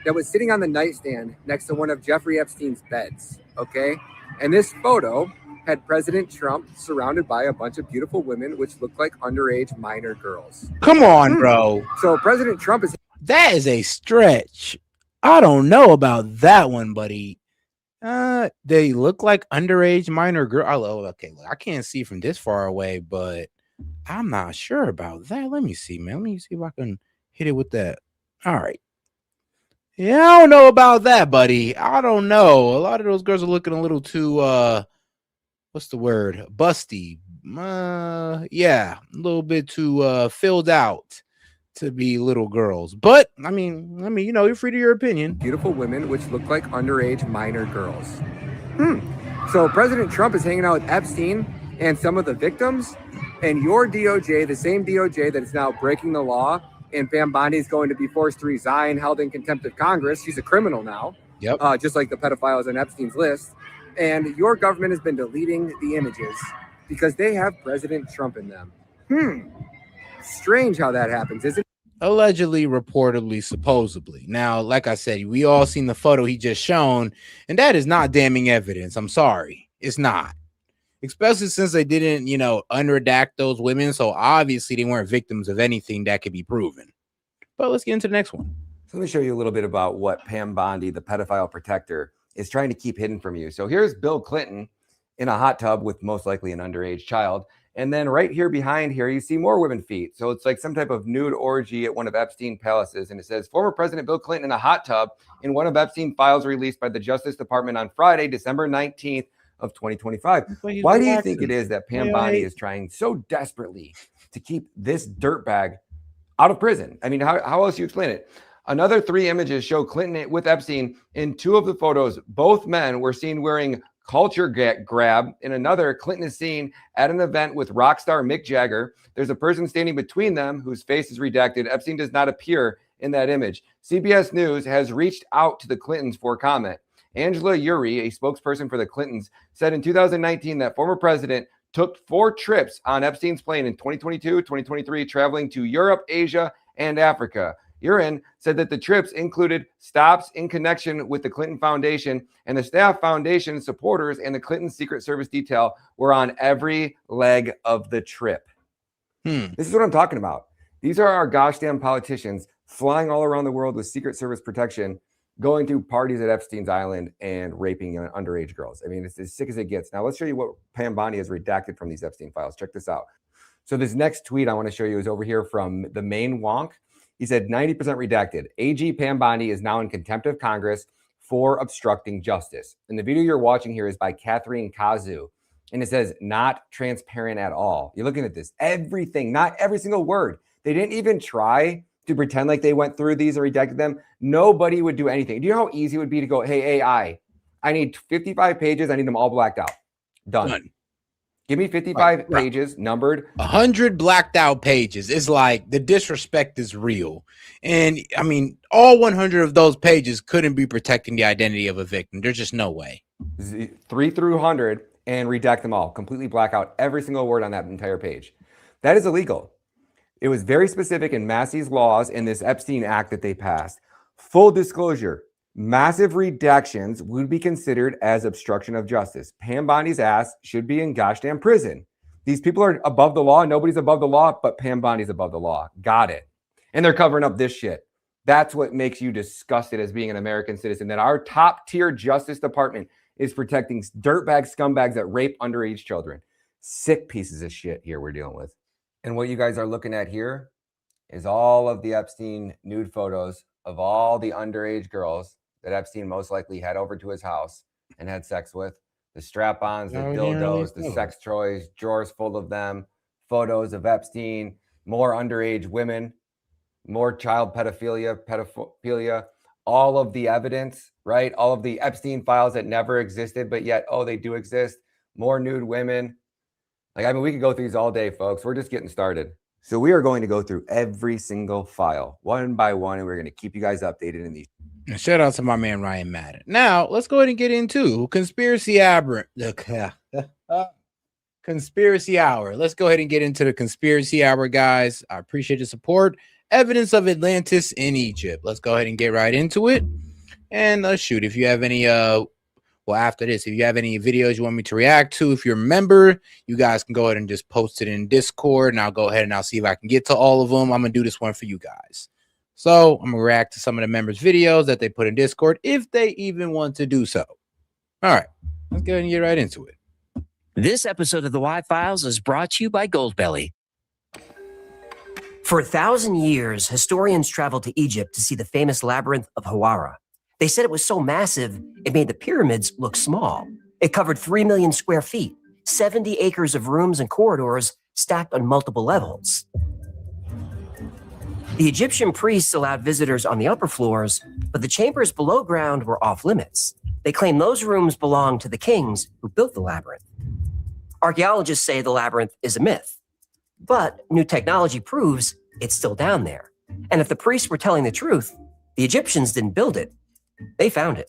that was sitting on the nightstand next to one of Jeffrey Epstein's beds, okay? And this photo had President Trump surrounded by a bunch of beautiful women, which looked like underage minor girls. Come on, bro. So President Trump is... That is a stretch. I don't know about that one, buddy. They look like underage minor girl. Okay, look, I can't see from this far away, but I'm not sure about that. Let me see, man. Let me see if I can hit it with that. All right. Yeah, I don't know about that, buddy. I don't know. A lot of those girls are looking a little too, what's the word? Busty. Yeah, a little bit too filled out to be little girls. But I mean, you're free to your opinion. Beautiful women, which look like underage minor girls. So President Trump is hanging out with Epstein and some of the victims, and your DOJ, the same DOJ that is now breaking the law, and Pam Bondi is going to be forced to resign, held in contempt of Congress. She's a criminal now. Yep. Just like the pedophiles on Epstein's list. And your government has been deleting the images because they have President Trump in them. Strange how that happens, isn't it? Allegedly, reportedly, supposedly. Now, like I said, we all seen the photo he just shown, and that is not damning evidence. I'm sorry. It's not. Especially since they didn't, unredact those women. So obviously they weren't victims of anything that could be proven. But let's get into the next one. So let me show you a little bit about what Pam Bondi, the pedophile protector, is trying to keep hidden from you. So here's Bill Clinton in a hot tub with most likely an underage child. And then right here behind here, you see more women feet. So it's like some type of nude orgy at one of Epstein palaces. And it says, former President Bill Clinton in a hot tub in one of Epstein files released by the Justice Department on Friday, December 19th of 2025. Why do you think it is that Pam Bondi is trying so desperately to keep this dirtbag out of prison? I mean, how else do you explain it? Another 3 images show Clinton with Epstein. In 2 of the photos, both men were seen wearing culture grab. In another, Clinton is seen at an event with rock star Mick Jagger. There's a person standing between them whose face is redacted. Epstein does not appear in that image. CBS News has reached out to the Clintons for comment. Angela Uri, a spokesperson for the Clintons, said in 2019 that former president took 4 trips on Epstein's plane in 2022, 2023, traveling to Europe, Asia, and Africa. Urin said that the trips included stops in connection with the Clinton Foundation, and the staff, foundation supporters, and the Clinton Secret Service detail were on every leg of the trip. This is what I'm talking about. These are our gosh damn politicians flying all around the world with Secret Service protection, going to parties at Epstein's Island and raping underage girls. I mean, it's as sick as it gets. Now, let's show you what Pam Bondi has redacted from these Epstein files. Check this out. So this next tweet I want to show you is over here from the main wonk. He said 90% redacted. AG Pam Bondi is now in contempt of Congress for obstructing justice. And the video you're watching here is by Catherine Kazu. and it says not transparent at all. You're looking at this, everything, not every single word. They didn't even try to pretend like they went through these or redacted them. Nobody would do anything. Do you know how easy it would be to go, hey, AI, I need 55 pages. I need them all blacked out. Done. Give me 55 pages numbered. 100 blacked out pages. It's like the disrespect is real. And I mean, all 100 of those pages couldn't be protecting the identity of a victim. There's just no way. 3 through 100 and redact them all. Completely black out every single word on that entire page. That is illegal. It was very specific in Massey's laws in this Epstein Act that they passed. Full disclosure, massive redactions would be considered as obstruction of justice. Pam Bondi's ass should be in gosh damn prison. These people are above the law. Nobody's above the law, but Pam Bondi's above the law. Got it. And they're covering up this shit. That's what makes you disgusted as being an American citizen, that our top tier Justice Department is protecting dirtbag scumbags that rape underage children. Sick pieces of shit here we're dealing with. And what you guys are looking at here is all of the Epstein nude photos of all the underage girls that Epstein most likely had over to his house and had sex with. The strap-ons, the dildos, the sex toys, drawers full of them, photos of Epstein, more underage women, more child pedophilia, all of the evidence, right? All of the Epstein files that never existed, but yet, oh, they do exist. More nude women. Like, I mean, we could go through these all day, folks. We're just getting started. So we are going to go through every single file one by one, and we're going to keep you guys updated in these. And shout out to my man Ryan Madden. Now let's go ahead and get into conspiracy hour. Conspiracy hour. Let's go ahead and get into the conspiracy hour, guys. I appreciate the support. Evidence of Atlantis in Egypt. Let's go ahead and get right into it. And let's shoot. If you have any well, after this, if you have any videos you want me to react to, if you're a member, you guys can go ahead and just post it in Discord, and I'll go ahead and I'll see if I can get to all of them. I'm going to do this one for you guys. So I'm going to react to some of the members' videos that they put in Discord, if they even want to do so. All right, let's go ahead and get right into it. This episode of the Y-Files is brought to you by Goldbelly. For 1,000 years, historians traveled to Egypt to see the famous labyrinth of Hawara. They said it was so massive, it made the pyramids look small. It covered 3 million square feet, 70 acres of rooms and corridors stacked on multiple levels. The Egyptian priests allowed visitors on the upper floors, but the chambers below ground were off limits. They claim those rooms belonged to the kings who built the labyrinth. Archaeologists say the labyrinth is a myth, but new technology proves it's still down there. And if the priests were telling the truth, the Egyptians didn't build it. They found it.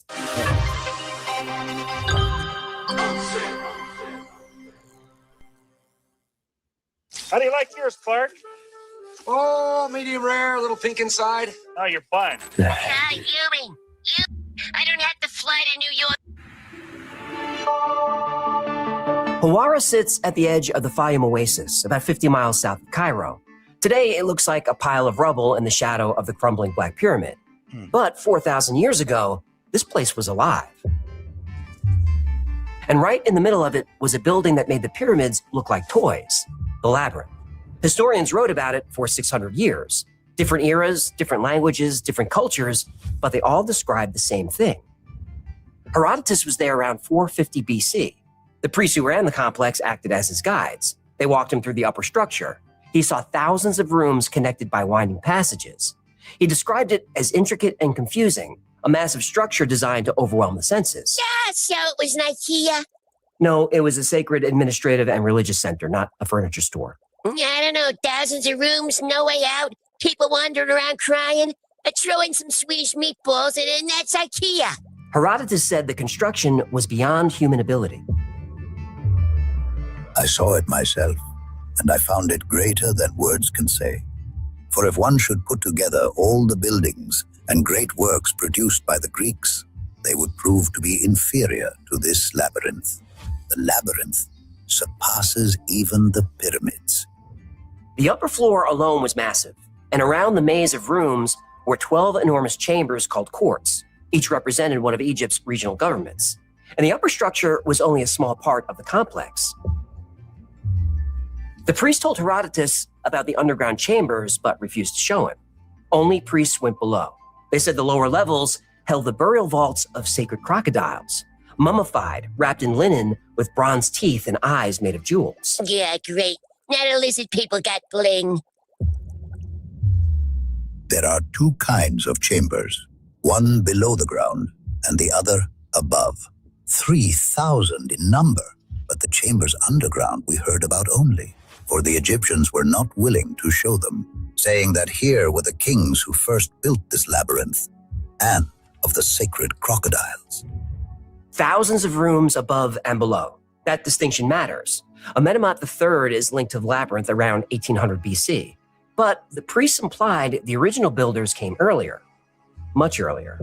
How do you like yours, Clark? Oh, medium rare, a little pink inside. Oh, you're fine. Ewing, I don't have to fly to New York. Hawara sits at the edge of the Fayum Oasis, about 50 miles south of Cairo. Today, it looks like a pile of rubble in the shadow of the crumbling Black Pyramid. But 4,000 years ago, this place was alive. And right in the middle of it was a building that made the pyramids look like toys, the labyrinth. Historians wrote about it for 600 years. Different eras, different languages, different cultures, but they all described the same thing. Herodotus was there around 450 BC. The priests who ran the complex acted as his guides. They walked him through the upper structure. He saw thousands of rooms connected by winding passages. He described it as intricate and confusing, a massive structure designed to overwhelm the senses. Yeah, so it was an IKEA. No, it was a sacred administrative and religious center, not a furniture store. I don't know, thousands of rooms, no way out, people wandering around crying. I throw in some Swedish meatballs and that's IKEA. Herodotus said the construction was beyond human ability. I saw it myself, and I found it greater than words can say. For if one should put together all the buildings and great works produced by the Greeks, they would prove to be inferior to this labyrinth. The labyrinth surpasses even the pyramids. The upper floor alone was massive, and around the maze of rooms were 12 enormous chambers called courts. Each represented one of Egypt's regional governments. And the upper structure was only a small part of the complex. The priest told Herodotus about the underground chambers, but refused to show him. Only priests went below. They said the lower levels held the burial vaults of sacred crocodiles. mummified, wrapped in linen, with bronze teeth and eyes made of jewels. Yeah, great. Now the lizard people got bling. There are two kinds of chambers, one below the ground and the other above. 3,000 in number, but the chambers underground we heard about only, for the Egyptians were not willing to show them, saying that here were the kings who first built this labyrinth, and of the sacred crocodiles. Thousands of rooms above and below. That distinction matters. Amenemhat III is linked to the labyrinth around 1800 BC, but the priests implied the original builders came earlier, much earlier.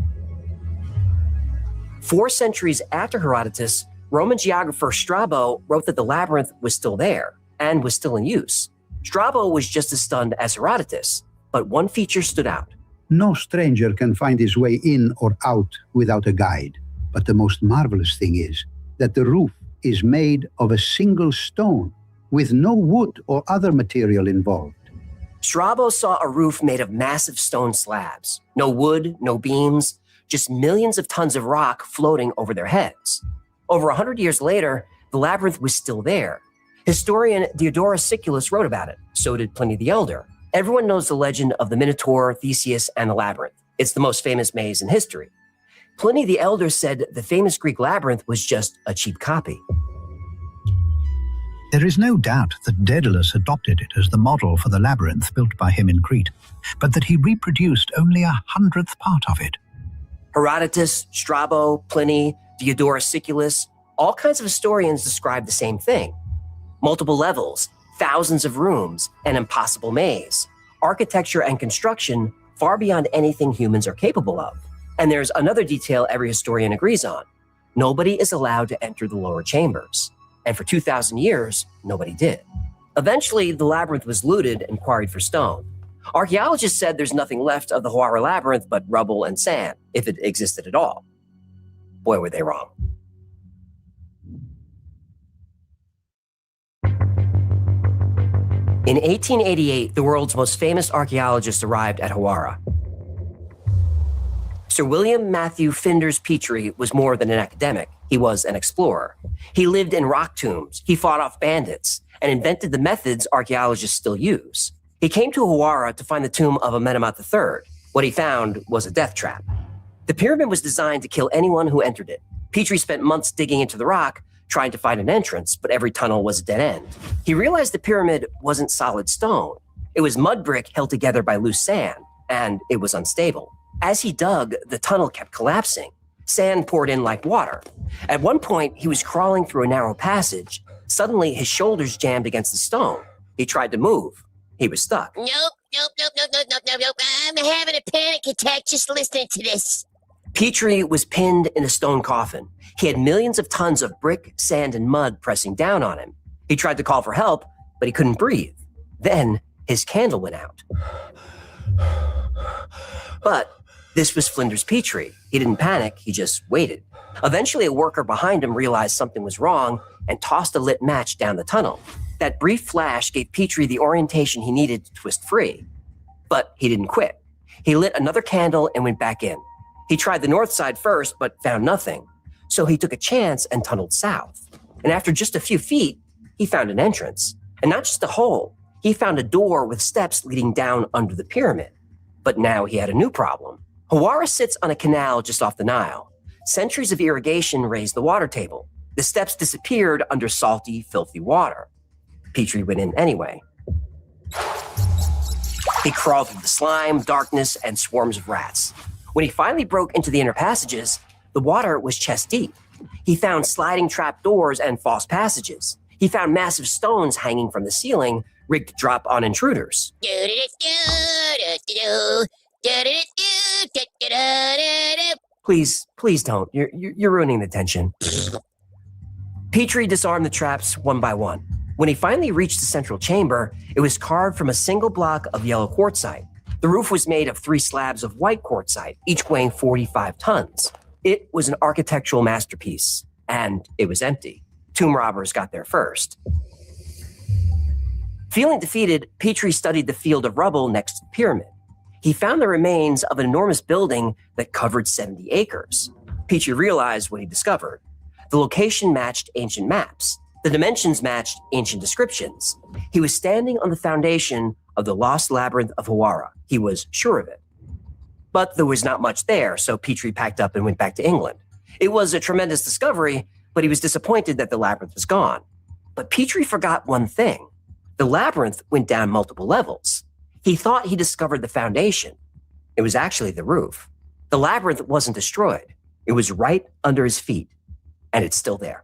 4 centuries after Herodotus, Roman geographer Strabo wrote that the labyrinth was still there and was still in use. Strabo was just as stunned as Herodotus, but one feature stood out. No stranger can find his way in or out without a guide. But the most marvelous thing is that the roof is made of a single stone with no wood or other material involved. Strabo saw a roof made of massive stone slabs. No wood, no beams, just millions of tons of rock floating over their heads. Over 100 years later, the labyrinth was still there. Historian Diodorus Siculus wrote about it. So did Pliny the Elder. Everyone knows the legend of the Minotaur, Theseus, and the labyrinth. It's the most famous maze in history. Pliny the Elder said the famous Greek labyrinth was just a cheap copy. There is no doubt that Daedalus adopted it as the model for the labyrinth built by him in Crete, but that he reproduced only 100th part of it. Herodotus, Strabo, Pliny, Diodorus Siculus, all kinds of historians describe the same thing. Multiple levels, thousands of rooms, an impossible maze, architecture and construction far beyond anything humans are capable of. And there's another detail every historian agrees on. Nobody is allowed to enter the lower chambers. And for 2,000 years, nobody did. Eventually, the labyrinth was looted and quarried for stone. Archaeologists said there's nothing left of the Hawara labyrinth but rubble and sand, if it existed at all. Boy, were they wrong. In 1888, the world's most famous archaeologist arrived at Hawara. Sir William Matthew Flinders Petrie was more than an academic. He was an explorer. He lived in rock tombs, he fought off bandits, and invented the methods archaeologists still use. He came to Hawara to find the tomb of Amenemhat III. What he found was a death trap. The pyramid was designed to kill anyone who entered it. Petrie spent months digging into the rock, trying to find an entrance, but every tunnel was a dead end. He realized the pyramid wasn't solid stone. It was mud brick held together by loose sand, and it was unstable. As he dug, the tunnel kept collapsing. Sand poured in like water. At one point, he was crawling through a narrow passage. Suddenly, his shoulders jammed against the stone. He tried to move. He was stuck. Nope. I'm having a panic attack just listening to this. Petrie was pinned in a stone coffin. He had millions of tons of brick, sand, and mud pressing down on him. He tried to call for help, but he couldn't breathe. Then his candle went out. But this was Flinders Petrie. He didn't panic, he just waited. Eventually, a worker behind him realized something was wrong and tossed a lit match down the tunnel. That brief flash gave Petrie the orientation he needed to twist free. But he didn't quit. He lit another candle and went back in. He tried the north side first, but found nothing. So he took a chance and tunneled south. And after just a few feet, he found an entrance. And not just a hole. He found a door with steps leading down under the pyramid. But now he had a new problem. Hawara sits on a canal just off the Nile. Centuries of irrigation raised the water table. The steps disappeared under salty, filthy water. Petrie went in anyway. He crawled through the slime, darkness, and swarms of rats. When he finally broke into the inner passages, the water was chest deep. He found sliding trap doors and false passages. He found massive stones hanging from the ceiling, rigged to drop on intruders. Please don't. You're ruining the tension. Petrie disarmed the traps one by one. When he finally reached the central chamber, it was carved from a single block of yellow quartzite. The roof was made of 3 slabs of white quartzite, each weighing 45 tons. It was an architectural masterpiece, and it was empty. Tomb robbers got there first. Feeling defeated, Petrie studied the field of rubble next to the pyramid. He found the remains of an enormous building that covered 70 acres. Petrie realized what he discovered. The location matched ancient maps. The dimensions matched ancient descriptions. He was standing on the foundation of the lost labyrinth of Hawara. He was sure of it. But there was not much there, so Petrie packed up and went back to England. It was a tremendous discovery, but he was disappointed that the labyrinth was gone. But Petrie forgot one thing. The labyrinth went down multiple levels. He thought he discovered the foundation. It was actually the roof. The labyrinth wasn't destroyed. It was right under his feet, and it's still there.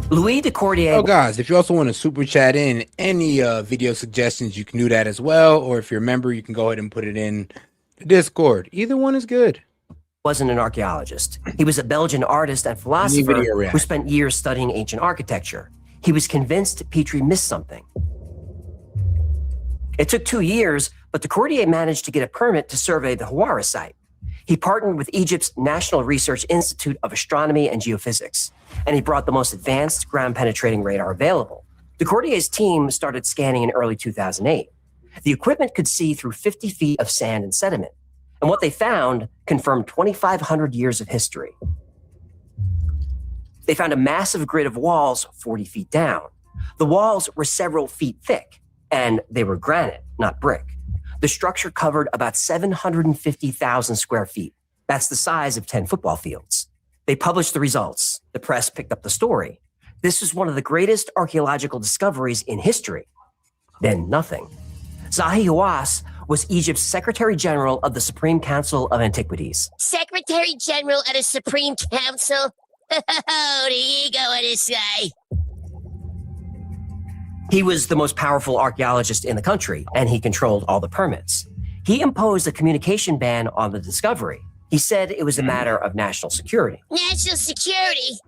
Louis de Cordier. Oh, guys, if you also want to super chat in any video suggestions, you can do that as well. Or if you're a member, you can go ahead and put it in the Discord. Either one is good. Wasn't an archaeologist. He was a Belgian artist and philosopher who spent years studying ancient architecture. He was convinced Petrie missed something. It took 2 years, but de Cordier managed to get a permit to survey the Hawara site. He partnered with Egypt's National Research Institute of Astronomy and Geophysics, and he brought the most advanced ground-penetrating radar available. De Cordier's team started scanning in early 2008. The equipment could see through 50 feet of sand and sediment, and what they found confirmed 2,500 years of history. They found a massive grid of walls 40 feet down. The walls were several feet thick, and they were granite, not brick. The structure covered about 750,000 square feet. That's the size of 10 football fields. They published the results. The press picked up the story. This was one of the greatest archaeological discoveries in history. Then nothing. Zahi Hawass was Egypt's Secretary General of the Supreme Council of Antiquities. Secretary General of the Supreme Council? Oh, the ego of this guy. He was the most powerful archaeologist in the country, and he controlled all the permits. He imposed a communication ban on the discovery. He said it was a matter of national security. National security?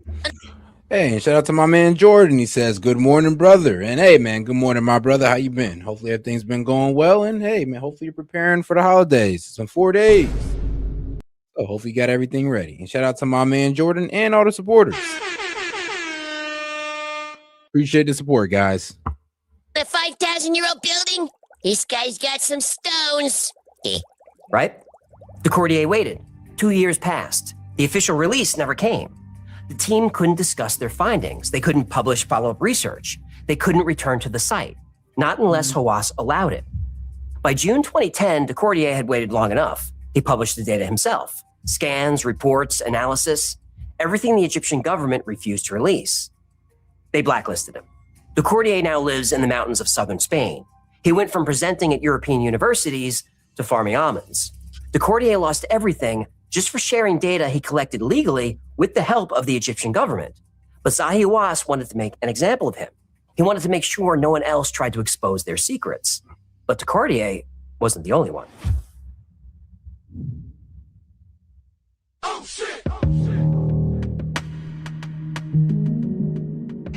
Hey, and shout out to my man Jordan. He says, "Good morning, brother." And hey, man, good morning, my brother. How you been? Hopefully everything's been going well. And hey, man, hopefully you're preparing for the holidays. It's in 4 days. So hopefully you got everything ready. And shout out to my man Jordan and all the supporters. Appreciate the support, guys. The 5,000-year-old building? This guy's got some stones. Right? De Cordier waited. 2 years passed. The official release never came. The team couldn't discuss their findings. They couldn't publish follow-up research. They couldn't return to the site, not unless Hawass allowed it. By June 2010, de Cordier had waited long enough. He published the data himself. Scans, reports, analysis, everything the Egyptian government refused to release. They blacklisted him. De Cordier now lives in the mountains of southern Spain. He went from presenting at European universities to farming almonds. De Cordier lost everything just for sharing data he collected legally with the help of the Egyptian government. But Zahi Hawass wanted to make an example of him. He wanted to make sure no one else tried to expose their secrets. But de Cordier wasn't the only one.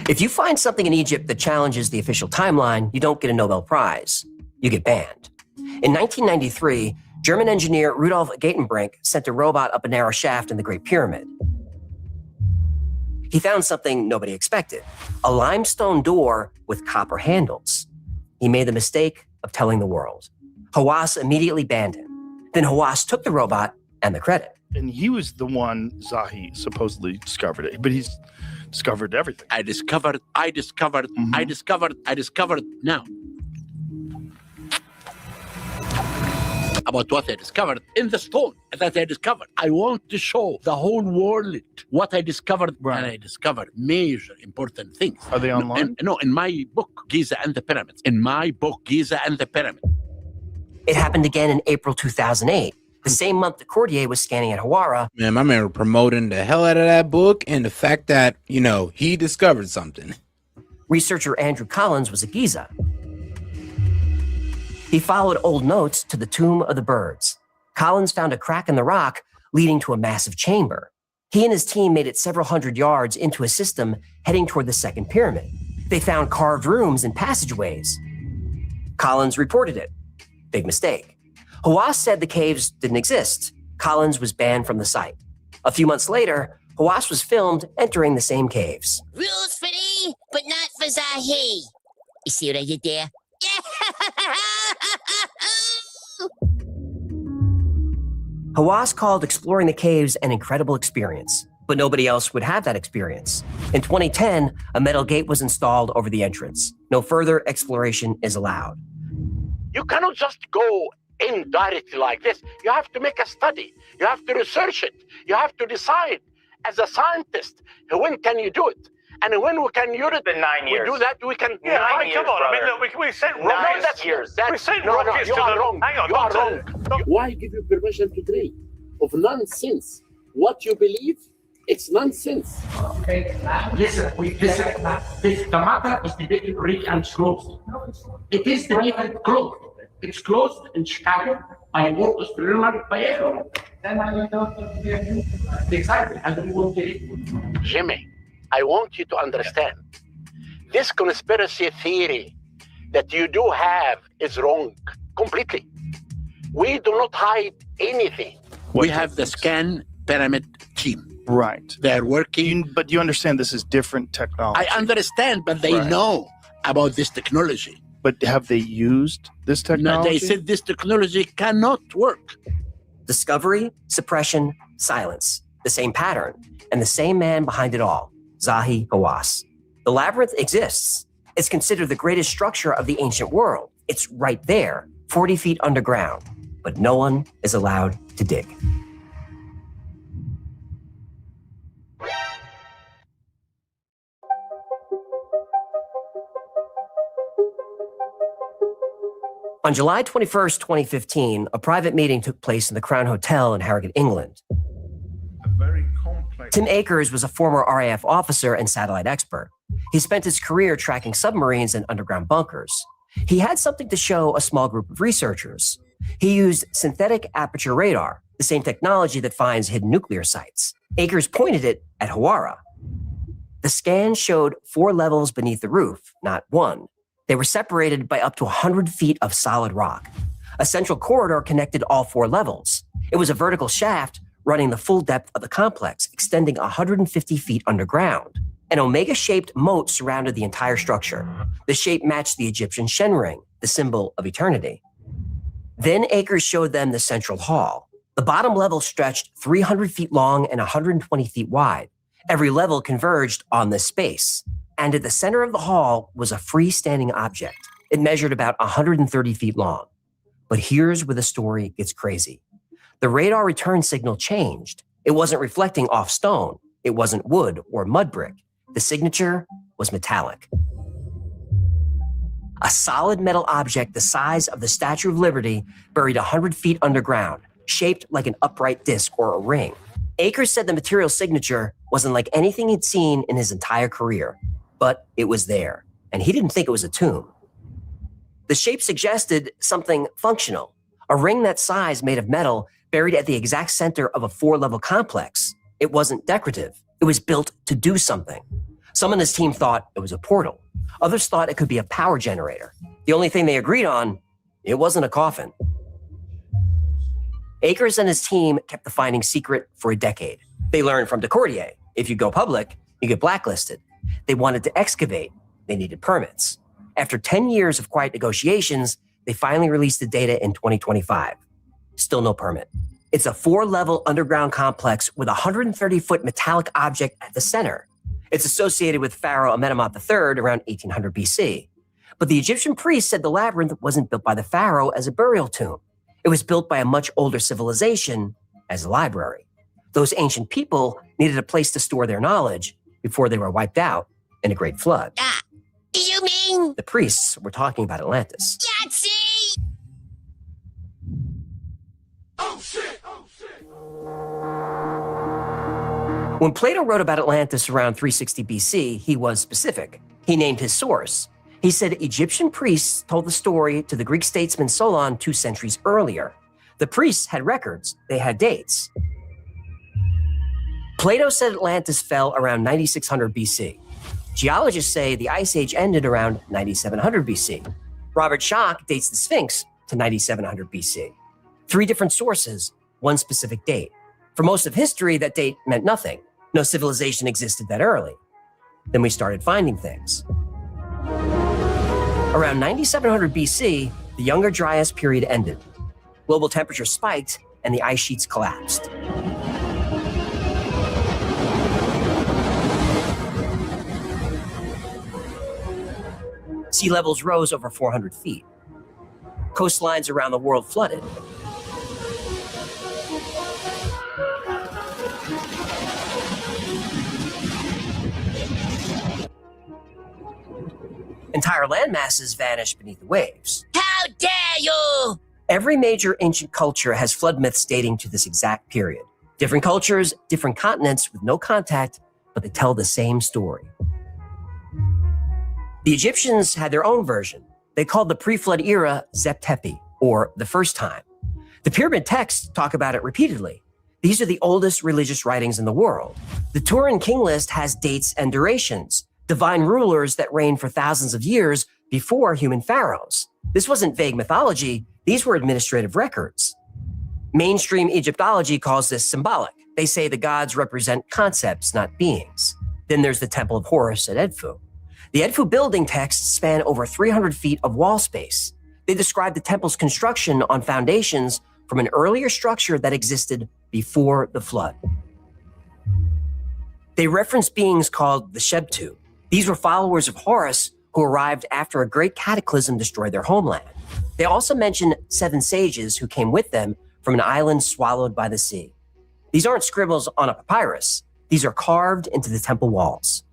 If you find something in Egypt that challenges the official timeline, you don't get a Nobel Prize. You get banned. In 1993, German engineer Rudolf Gatenbrink sent a robot up a narrow shaft in the Great Pyramid. He found something nobody expected, a limestone door with copper handles. He made the mistake of telling the world. Hawass immediately banned him. Then Hawass took the robot and the credit. And he was the one, Zahi, supposedly discovered it, but he's discovered everything. I discovered. Now, about what I discovered in the stone that I discovered. I want to show the whole world what I discovered, and I discovered major important things. Are they online? No, in my book, Giza and the Pyramids. In my book, Giza and the Pyramids. It happened again in April 2008. The same month de Cordier was scanning at Hawara. Man, my man was promoting the hell out of that book and the fact that, he discovered something. Researcher Andrew Collins was at Giza. He followed old notes to the Tomb of the Birds. Collins found a crack in the rock leading to a massive chamber. He and his team made it several hundred yards into a system heading toward the second pyramid. They found carved rooms and passageways. Collins reported it. Big mistake. Hawass said the caves didn't exist. Collins was banned from the site. A few months later, Hawass was filmed entering the same caves. Rules for thee, but not for Zahi. You see what I did there? Hawass called exploring the caves an incredible experience, but nobody else would have that experience. In 2010, a metal gate was installed over the entrance. No further exploration is allowed. You cannot just go in directly like this. You have to make a study. You have to research it. You have to decide as a scientist, when can you do it? And when we can use it, 9 years. we do that, we can... Yeah, I mean, come come on. on. I mean, Look, we sent 9 rockets. years. We sent No, rockets you to are the... wrong. Hang on, You are don't wrong. Why give you permission to dream of nonsense? What you believe, it's nonsense. Okay, listen, the matter is debated rich and closed. It is debated closed. It's closed in Chicago by a world astronomer by everyone. Then I don't exactly, and we will get it. Jimmy, I want you to understand, this conspiracy theory that you do have is wrong completely. We do not hide anything. What we have the scan pyramid team. Right. They're working. But you understand this is different technology. I understand, but they know about this technology. But have they used this technology? No, they said this technology cannot work. Discovery, suppression, silence. The same pattern, and the same man behind it all, Zahi Hawass. The labyrinth exists. It's considered the greatest structure of the ancient world. It's right there, 40 feet underground, but no one is allowed to dig. On July 21st, 2015, a private meeting took place in the Crown Hotel in Harrogate, England. Tim Akers was a former RAF officer and satellite expert. He spent his career tracking submarines and underground bunkers. He had something to show a small group of researchers. He used synthetic aperture radar, the same technology that finds hidden nuclear sites. Akers pointed it at Hawara. The scan showed 4 levels beneath the roof, not 1. They were separated by up to 100 feet of solid rock. A central corridor connected all 4 levels. It was a vertical shaft running the full depth of the complex, extending 150 feet underground. An omega-shaped moat surrounded the entire structure. The shape matched the Egyptian Shen ring, the symbol of eternity. Then Akers showed them the central hall. The bottom level stretched 300 feet long and 120 feet wide. Every level converged on this space. And at the center of the hall was a freestanding object. It measured about 130 feet long. But here's where the story gets crazy. The radar return signal changed. It wasn't reflecting off stone. It wasn't wood or mud brick. The signature was metallic. A solid metal object the size of the Statue of Liberty buried 100 feet underground, shaped like an upright disc or a ring. Akers said the material signature wasn't like anything he'd seen in his entire career, but it was there, and he didn't think it was a tomb. The shape suggested something functional, a ring that size made of metal buried at the exact center of a 4-level complex. It wasn't decorative. It was built to do something. Some in his team thought it was a portal. Others thought it could be a power generator. The only thing they agreed on, it wasn't a coffin. Akers and his team kept the finding secret for a decade. They learned from Decordier, if you go public, you get blacklisted. They wanted to excavate. They needed permits. After 10 years of quiet negotiations, they finally released the data in 2025. Still no permit. It's a 4-level underground complex with a 130-foot metallic object at the center. It's associated with Pharaoh Amenemhat III around 1800 BC. But the Egyptian priest said the labyrinth wasn't built by the pharaoh as a burial tomb. It was built by a much older civilization as a library. Those ancient people needed a place to store their knowledge before they were wiped out in a great flood. You mean? The priests were talking about Atlantis. Yahtzee! When Plato wrote about Atlantis around 360 BC, he was specific. He named his source. He said Egyptian priests told the story to the Greek statesman Solon 2 centuries earlier. The priests had records. They had dates. Plato said Atlantis fell around 9600 BC. Geologists say the Ice Age ended around 9700 BC. Robert Schoch dates the Sphinx to 9700 BC. 3 different sources, 1 specific date. For most of history, that date meant nothing. No civilization existed that early. Then we started finding things. Around 9700 BC, the Younger Dryas period ended. Global temperature spiked, and the ice sheets collapsed. Sea levels rose over 400 feet. Coastlines around the world flooded. Entire land masses vanished beneath the waves. How dare you! Every major ancient culture has flood myths dating to this exact period. Different cultures, different continents with no contact, but they tell the same story. The Egyptians had their own version. They called the pre-flood era S.E.T, or the first time. The pyramid texts talk about it repeatedly. These are the oldest religious writings in the world. The Turin King list has dates and durations, divine rulers that reigned for thousands of years before human pharaohs. This wasn't vague mythology, these were administrative records. Mainstream Egyptology calls this symbolic. They say the gods represent concepts, not beings. Then there's the Temple of Horus at Edfu. The Edfu building texts span over 300 feet of wall space. They describe the temple's construction on foundations from an earlier structure that existed before the flood. They reference beings called the Shebtu. These were followers of Horus who arrived after a great cataclysm destroyed their homeland. They also mention 7 sages who came with them from an island swallowed by the sea. These aren't scribbles on a papyrus. These are carved into the temple walls.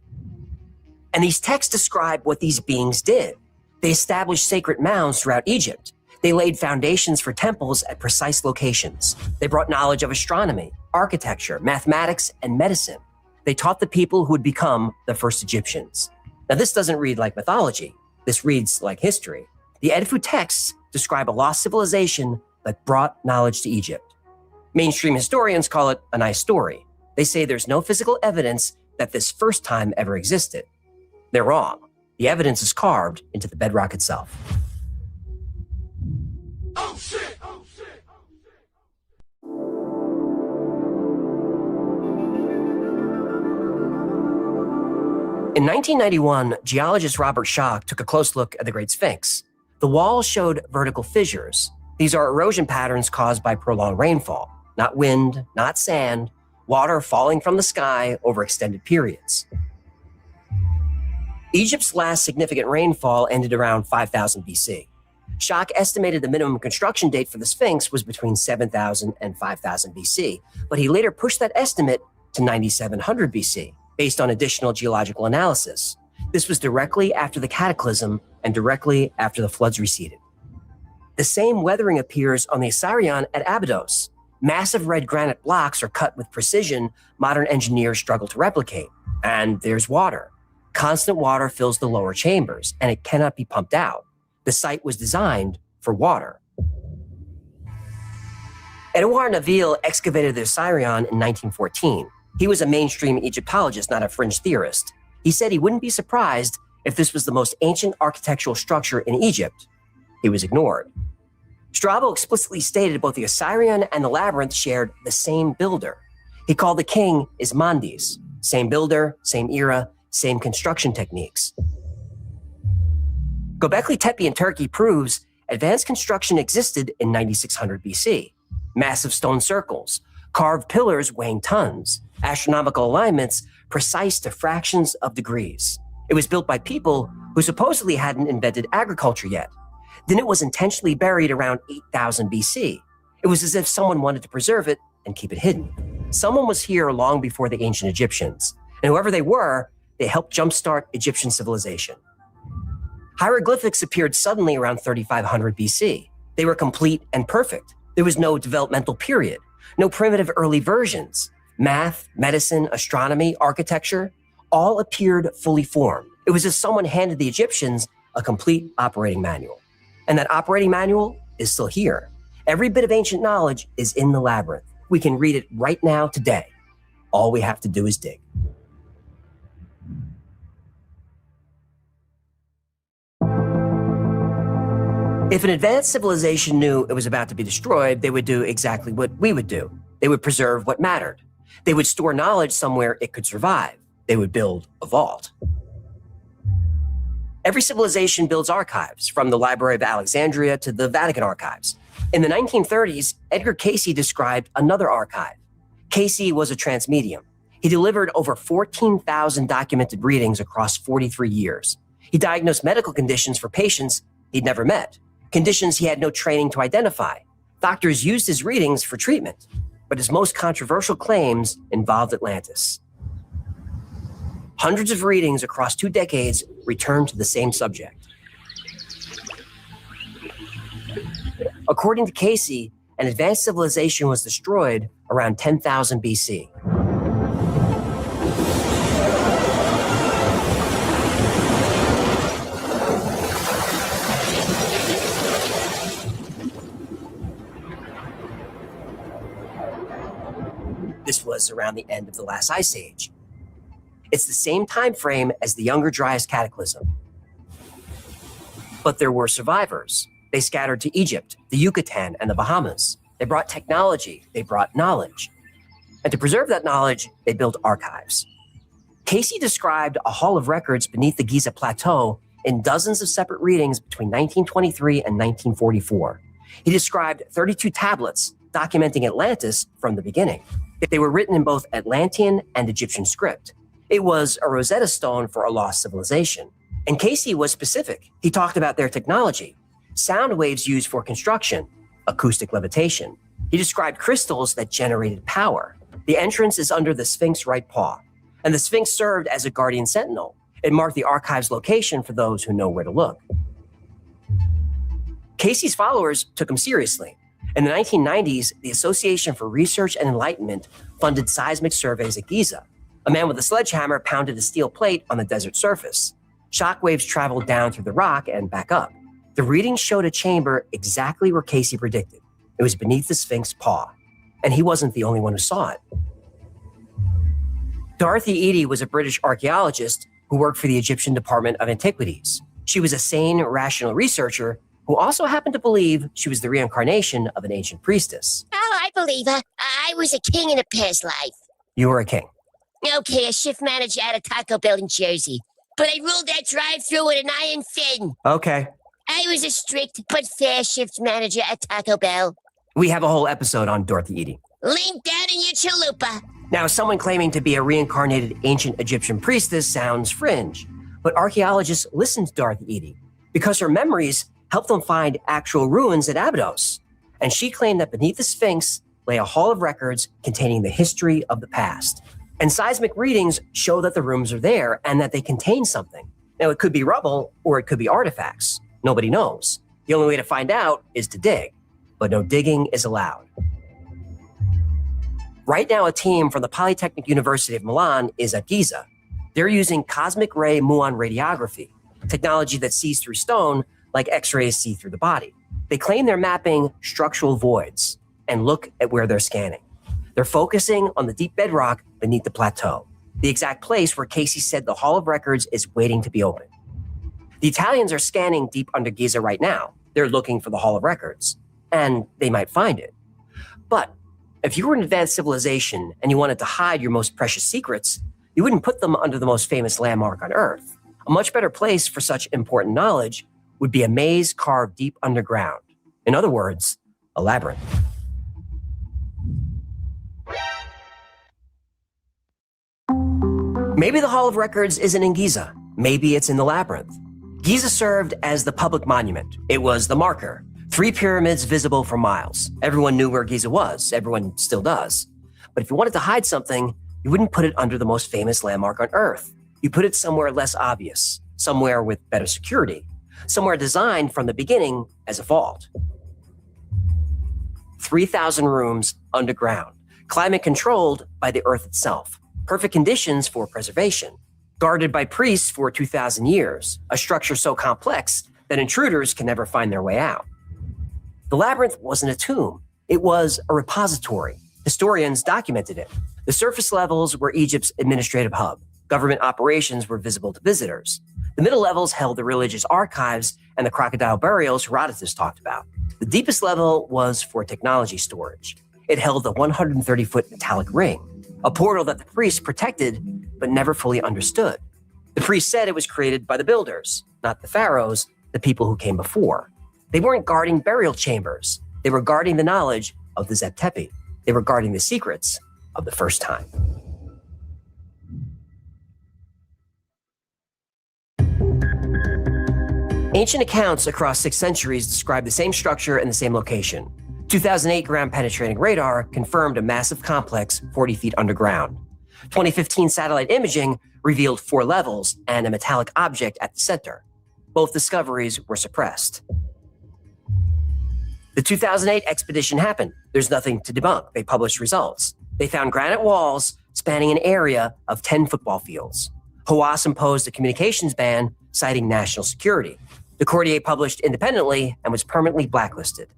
And these texts describe what these beings did. They established sacred mounds throughout Egypt. They laid foundations for temples at precise locations. They brought knowledge of astronomy, architecture, mathematics, and medicine. They taught the people who would become the first Egyptians. Now, this doesn't read like mythology. This reads like history. The Edfu texts describe a lost civilization that brought knowledge to Egypt. Mainstream historians call it a nice story. They say there's no physical evidence that this first time ever existed. They're wrong. The evidence is carved into the bedrock itself. Oh shit! Oh shit! In 1991, geologist Robert Schoch took a close look at the Great Sphinx. The walls showed vertical fissures. These are erosion patterns caused by prolonged rainfall, not wind, not sand, water falling from the sky over extended periods. Egypt's last significant rainfall ended around 5000 BC. Schoch estimated the minimum construction date for the Sphinx was between 7000 and 5000 BC, but he later pushed that estimate to 9700 BC, based on additional geological analysis. This was directly after the cataclysm and directly after the floods receded. The same weathering appears on the Assyrian at Abydos. Massive red granite blocks are cut with precision modern engineers struggle to replicate. And there's water. Constant water fills the lower chambers, and it cannot be pumped out. The site was designed for water. Edouard Naville excavated the Assyrian in 1914. He was a mainstream Egyptologist, not a fringe theorist. He said he wouldn't be surprised if this was the most ancient architectural structure in Egypt. He was ignored. Strabo explicitly stated both the Assyrian and the labyrinth shared the same builder. He called the king Ismandis. Same builder, same era, same construction techniques. Göbekli Tepe in Turkey proves advanced construction existed in 9600 BC. Massive stone circles, carved pillars weighing tons, astronomical alignments precise to fractions of degrees. It was built by people who supposedly hadn't invented agriculture yet. Then it was intentionally buried around 8000 BC. It was as if someone wanted to preserve it and keep it hidden. Someone was here long before the ancient Egyptians, and whoever they were, they helped jumpstart Egyptian civilization. Hieroglyphics appeared suddenly around 3500 BC. They were complete and perfect. There was no developmental period, no primitive early versions. Math, medicine, astronomy, architecture, all appeared fully formed. It was as if someone handed the Egyptians a complete operating manual. And that operating manual is still here. Every bit of ancient knowledge is in the labyrinth. We can read it right now today. All we have to do is dig. If an advanced civilization knew it was about to be destroyed, they would do exactly what we would do. They would preserve what mattered. They would store knowledge somewhere it could survive. They would build a vault. Every civilization builds archives, from the Library of Alexandria to the Vatican archives. In the 1930s, Edgar Cayce described another archive. Cayce was a transmedium. He delivered over 14,000 documented readings across 43 years. He diagnosed medical conditions for patients he'd never met, conditions he had no training to identify. Doctors used his readings for treatment, but his most controversial claims involved Atlantis. Hundreds of readings across 2 decades returned to the same subject. According to Cayce, an advanced civilization was destroyed around 10,000 BC. This was around the end of the last ice age. It's the same time frame as the Younger Dryas Cataclysm. But there were survivors. They scattered to Egypt, the Yucatan, and the Bahamas. They brought technology. They brought knowledge. And to preserve that knowledge, they built archives. Cayce described a hall of records beneath the Giza Plateau in dozens of separate readings between 1923 and 1944. He described 32 tablets documenting Atlantis from the beginning. They were written in both Atlantean and Egyptian script. It was a Rosetta Stone for a lost civilization. And Cayce was specific. He talked about their technology, sound waves used for construction, acoustic levitation. He described crystals that generated power. The entrance is under the Sphinx's right paw, and the Sphinx served as a guardian sentinel. It marked the archive's location for those who know where to look. Cayce's followers took him seriously. In the 1990s, the Association for Research and Enlightenment funded seismic surveys at Giza. A man with a sledgehammer pounded a steel plate on the desert surface. Shockwaves traveled down through the rock and back up. The readings showed a chamber exactly where Cayce predicted. It was beneath the Sphinx's paw, and he wasn't the only one who saw it. Dorothy Eady was a British archaeologist who worked for the Egyptian Department of Antiquities. She was a sane, rational researcher who also happened to believe she was the reincarnation of an ancient priestess. Oh, I believe her. I was a king in a past life. You were a king. Okay, a shift manager at a Taco Bell in Jersey. But I ruled that drive-thru with an iron fin. Okay. I was a strict but fair shift manager at Taco Bell. We have a whole episode on Dorothy Eady. Link down in your chalupa. Now, someone claiming to be a reincarnated ancient Egyptian priestess sounds fringe, but archaeologists listened to Dorothy Eady because her memories helped them find actual ruins at Abydos. And she claimed that beneath the Sphinx lay a hall of records containing the history of the past. And seismic readings show that the rooms are there and that they contain something. Now, it could be rubble or it could be artifacts. Nobody knows. The only way to find out is to dig, but no digging is allowed. Right now, a team from the Polytechnic University of Milan is at Giza. They're using cosmic ray muon radiography, technology that sees through stone like X-rays see through the body. They claim they're mapping structural voids, and look at where they're scanning. They're focusing on the deep bedrock beneath the plateau, the exact place where Cayce said the Hall of Records is waiting to be opened. The Italians are scanning deep under Giza right now. They're looking for the Hall of Records, and they might find it. But if you were an advanced civilization and you wanted to hide your most precious secrets, you wouldn't put them under the most famous landmark on Earth. A much better place for such important knowledge would be a maze carved deep underground. In other words, a labyrinth. Maybe the Hall of Records isn't in Giza. Maybe it's in the labyrinth. Giza served as the public monument. It was the marker. 3 pyramids visible for miles. Everyone knew where Giza was. Everyone still does. But if you wanted to hide something, you wouldn't put it under the most famous landmark on Earth. You put it somewhere less obvious, somewhere with better security, somewhere designed from the beginning as a vault. 3,000 rooms underground, climate controlled by the Earth itself, perfect conditions for preservation, guarded by priests for 2,000 years, a structure so complex that intruders can never find their way out. The labyrinth wasn't a tomb. It was a repository. Historians documented it. The surface levels were Egypt's administrative hub. Government operations were visible to visitors. The middle levels held the religious archives and the crocodile burials Herodotus talked about. The deepest level was for technology storage. It held the 130-foot metallic ring, a portal that the priests protected but never fully understood. The priests said it was created by the builders, not the pharaohs, the people who came before. They weren't guarding burial chambers. They were guarding the knowledge of the Zep-Tepi. They were guarding the secrets of the first time. Ancient accounts across 6 centuries describe the same structure and the same location. 2008 ground-penetrating radar confirmed a massive complex 40 feet underground. 2015 satellite imaging revealed 4 levels and a metallic object at the center. Both discoveries were suppressed. The 2008 expedition happened. There's nothing to debunk. They published results. They found granite walls spanning an area of 10 football fields. Hawass imposed a communications ban, citing national security. The Courtier published independently and was permanently blacklisted.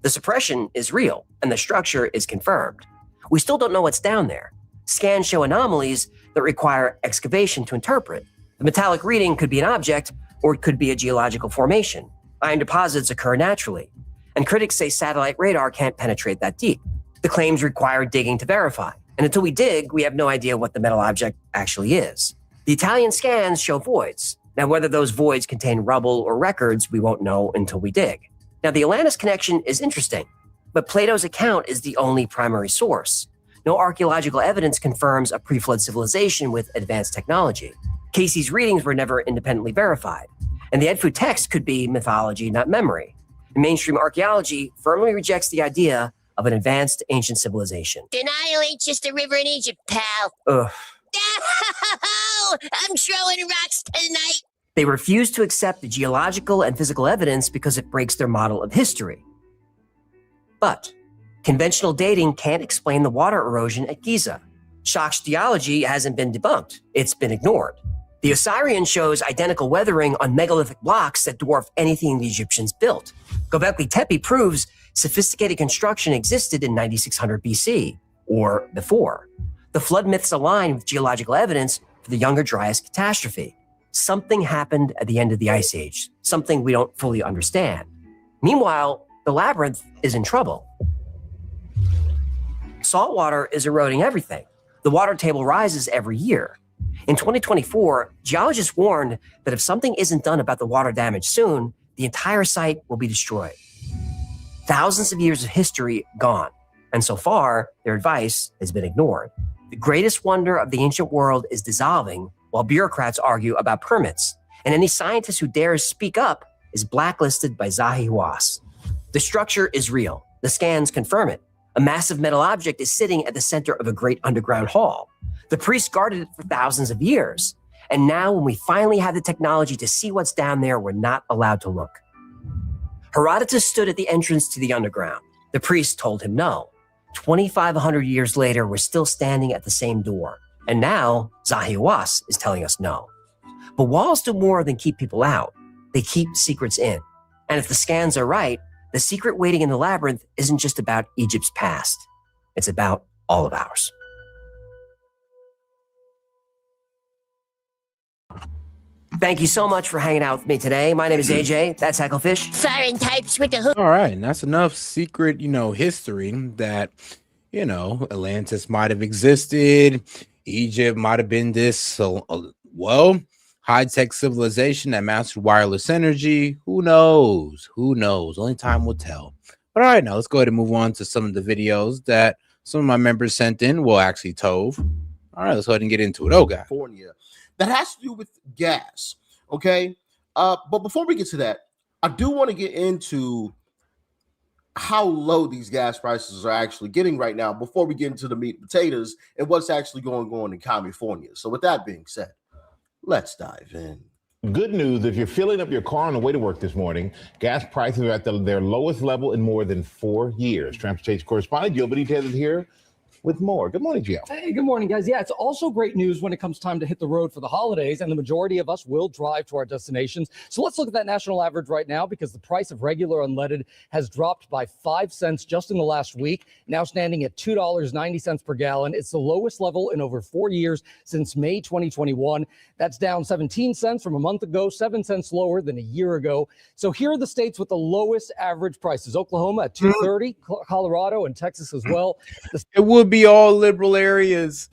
The suppression is real, and the structure is confirmed. We still don't know what's down there. Scans show anomalies that require excavation to interpret. The metallic reading could be an object, or it could be a geological formation. Iron deposits occur naturally, and critics say satellite radar can't penetrate that deep. The claims require digging to verify, and until we dig, we have no idea what the metal object actually is. The Italian scans show voids. Now, whether those voids contain rubble or records, we won't know until we dig. Now, the Atlantis connection is interesting, but Plato's account is the only primary source. No archaeological evidence confirms a pre-flood civilization with advanced technology. Casey's readings were never independently verified, and the Edfu text could be mythology, not memory. And mainstream archaeology firmly rejects the idea of an advanced ancient civilization. The Nile ain't just a river in Egypt, pal. Ugh. I'm throwing rocks tonight. They refuse to accept the geological and physical evidence because it breaks their model of history. But conventional dating can't explain the water erosion at Giza. Shak's geology hasn't been debunked. It's been ignored. The Osirian shows identical weathering on megalithic blocks that dwarf anything the Egyptians built. Göbekli Tepe proves sophisticated construction existed in 9600 BC, or before. The flood myths align with geological evidence for the Younger Dryas catastrophe. Something happened at the end of the Ice Age, something we don't fully understand. Meanwhile, the labyrinth is in trouble. Salt water is eroding everything. The water table rises every year. In 2024, geologists warned that if something isn't done about the water damage soon, the entire site will be destroyed. Thousands of years of history gone, and so far, their advice has been ignored. The greatest wonder of the ancient world is dissolving while bureaucrats argue about permits, and any scientist who dares speak up is blacklisted by Zahi Hawass. The structure is real. The scans confirm it. A massive metal object is sitting at the center of a great underground hall. The priests guarded it for thousands of years, and now when we finally have the technology to see what's down there, we're not allowed to look. Herodotus stood at the entrance to the underground. The priest told him no. 2,500 years later, we're still standing at the same door. And now, Zahi Hawass is telling us no. But walls do more than keep people out. They keep secrets in. And if the scans are right, the secret waiting in the labyrinth isn't just about Egypt's past. It's about all of ours. Thank you so much for hanging out with me today. My name is AJ. That's Hecklefish. Foreign types with the hook. All right, and that's enough secret, history that, Atlantis might have existed. Egypt might have been this, high-tech civilization that mastered wireless energy. Who knows? Who knows? Only time will tell. But all right, now let's go ahead and move on to some of the videos that some of my members sent in. Well, actually, Tove. All right, let's go ahead and get into it. Oh, God. California. That has to do with gas, okay? But before we get to that, I do want to get into how low these gas prices are actually getting right now before we get into the meat and potatoes and what's actually going on in California. So with that being said, let's dive in. Good news, if you're filling up your car on the way to work this morning, gas prices are at their lowest level in more than 4 years. Transportation correspondent Gilbert details it here with more. Good morning, Gio. Hey, good morning, guys. Yeah, it's also great news when it comes time to hit the road for the holidays, and the majority of us will drive to our destinations. So let's look at that national average right now, because the price of regular unleaded has dropped by 5 cents just in the last week, now standing at $2.90 per gallon. It's the lowest level in over 4 years since May 2021. That's down 17 cents from a month ago, 7 cents lower than a year ago. So here are the states with the lowest average prices. Oklahoma at $2.30, Colorado and Texas as well. It would be all liberal areas.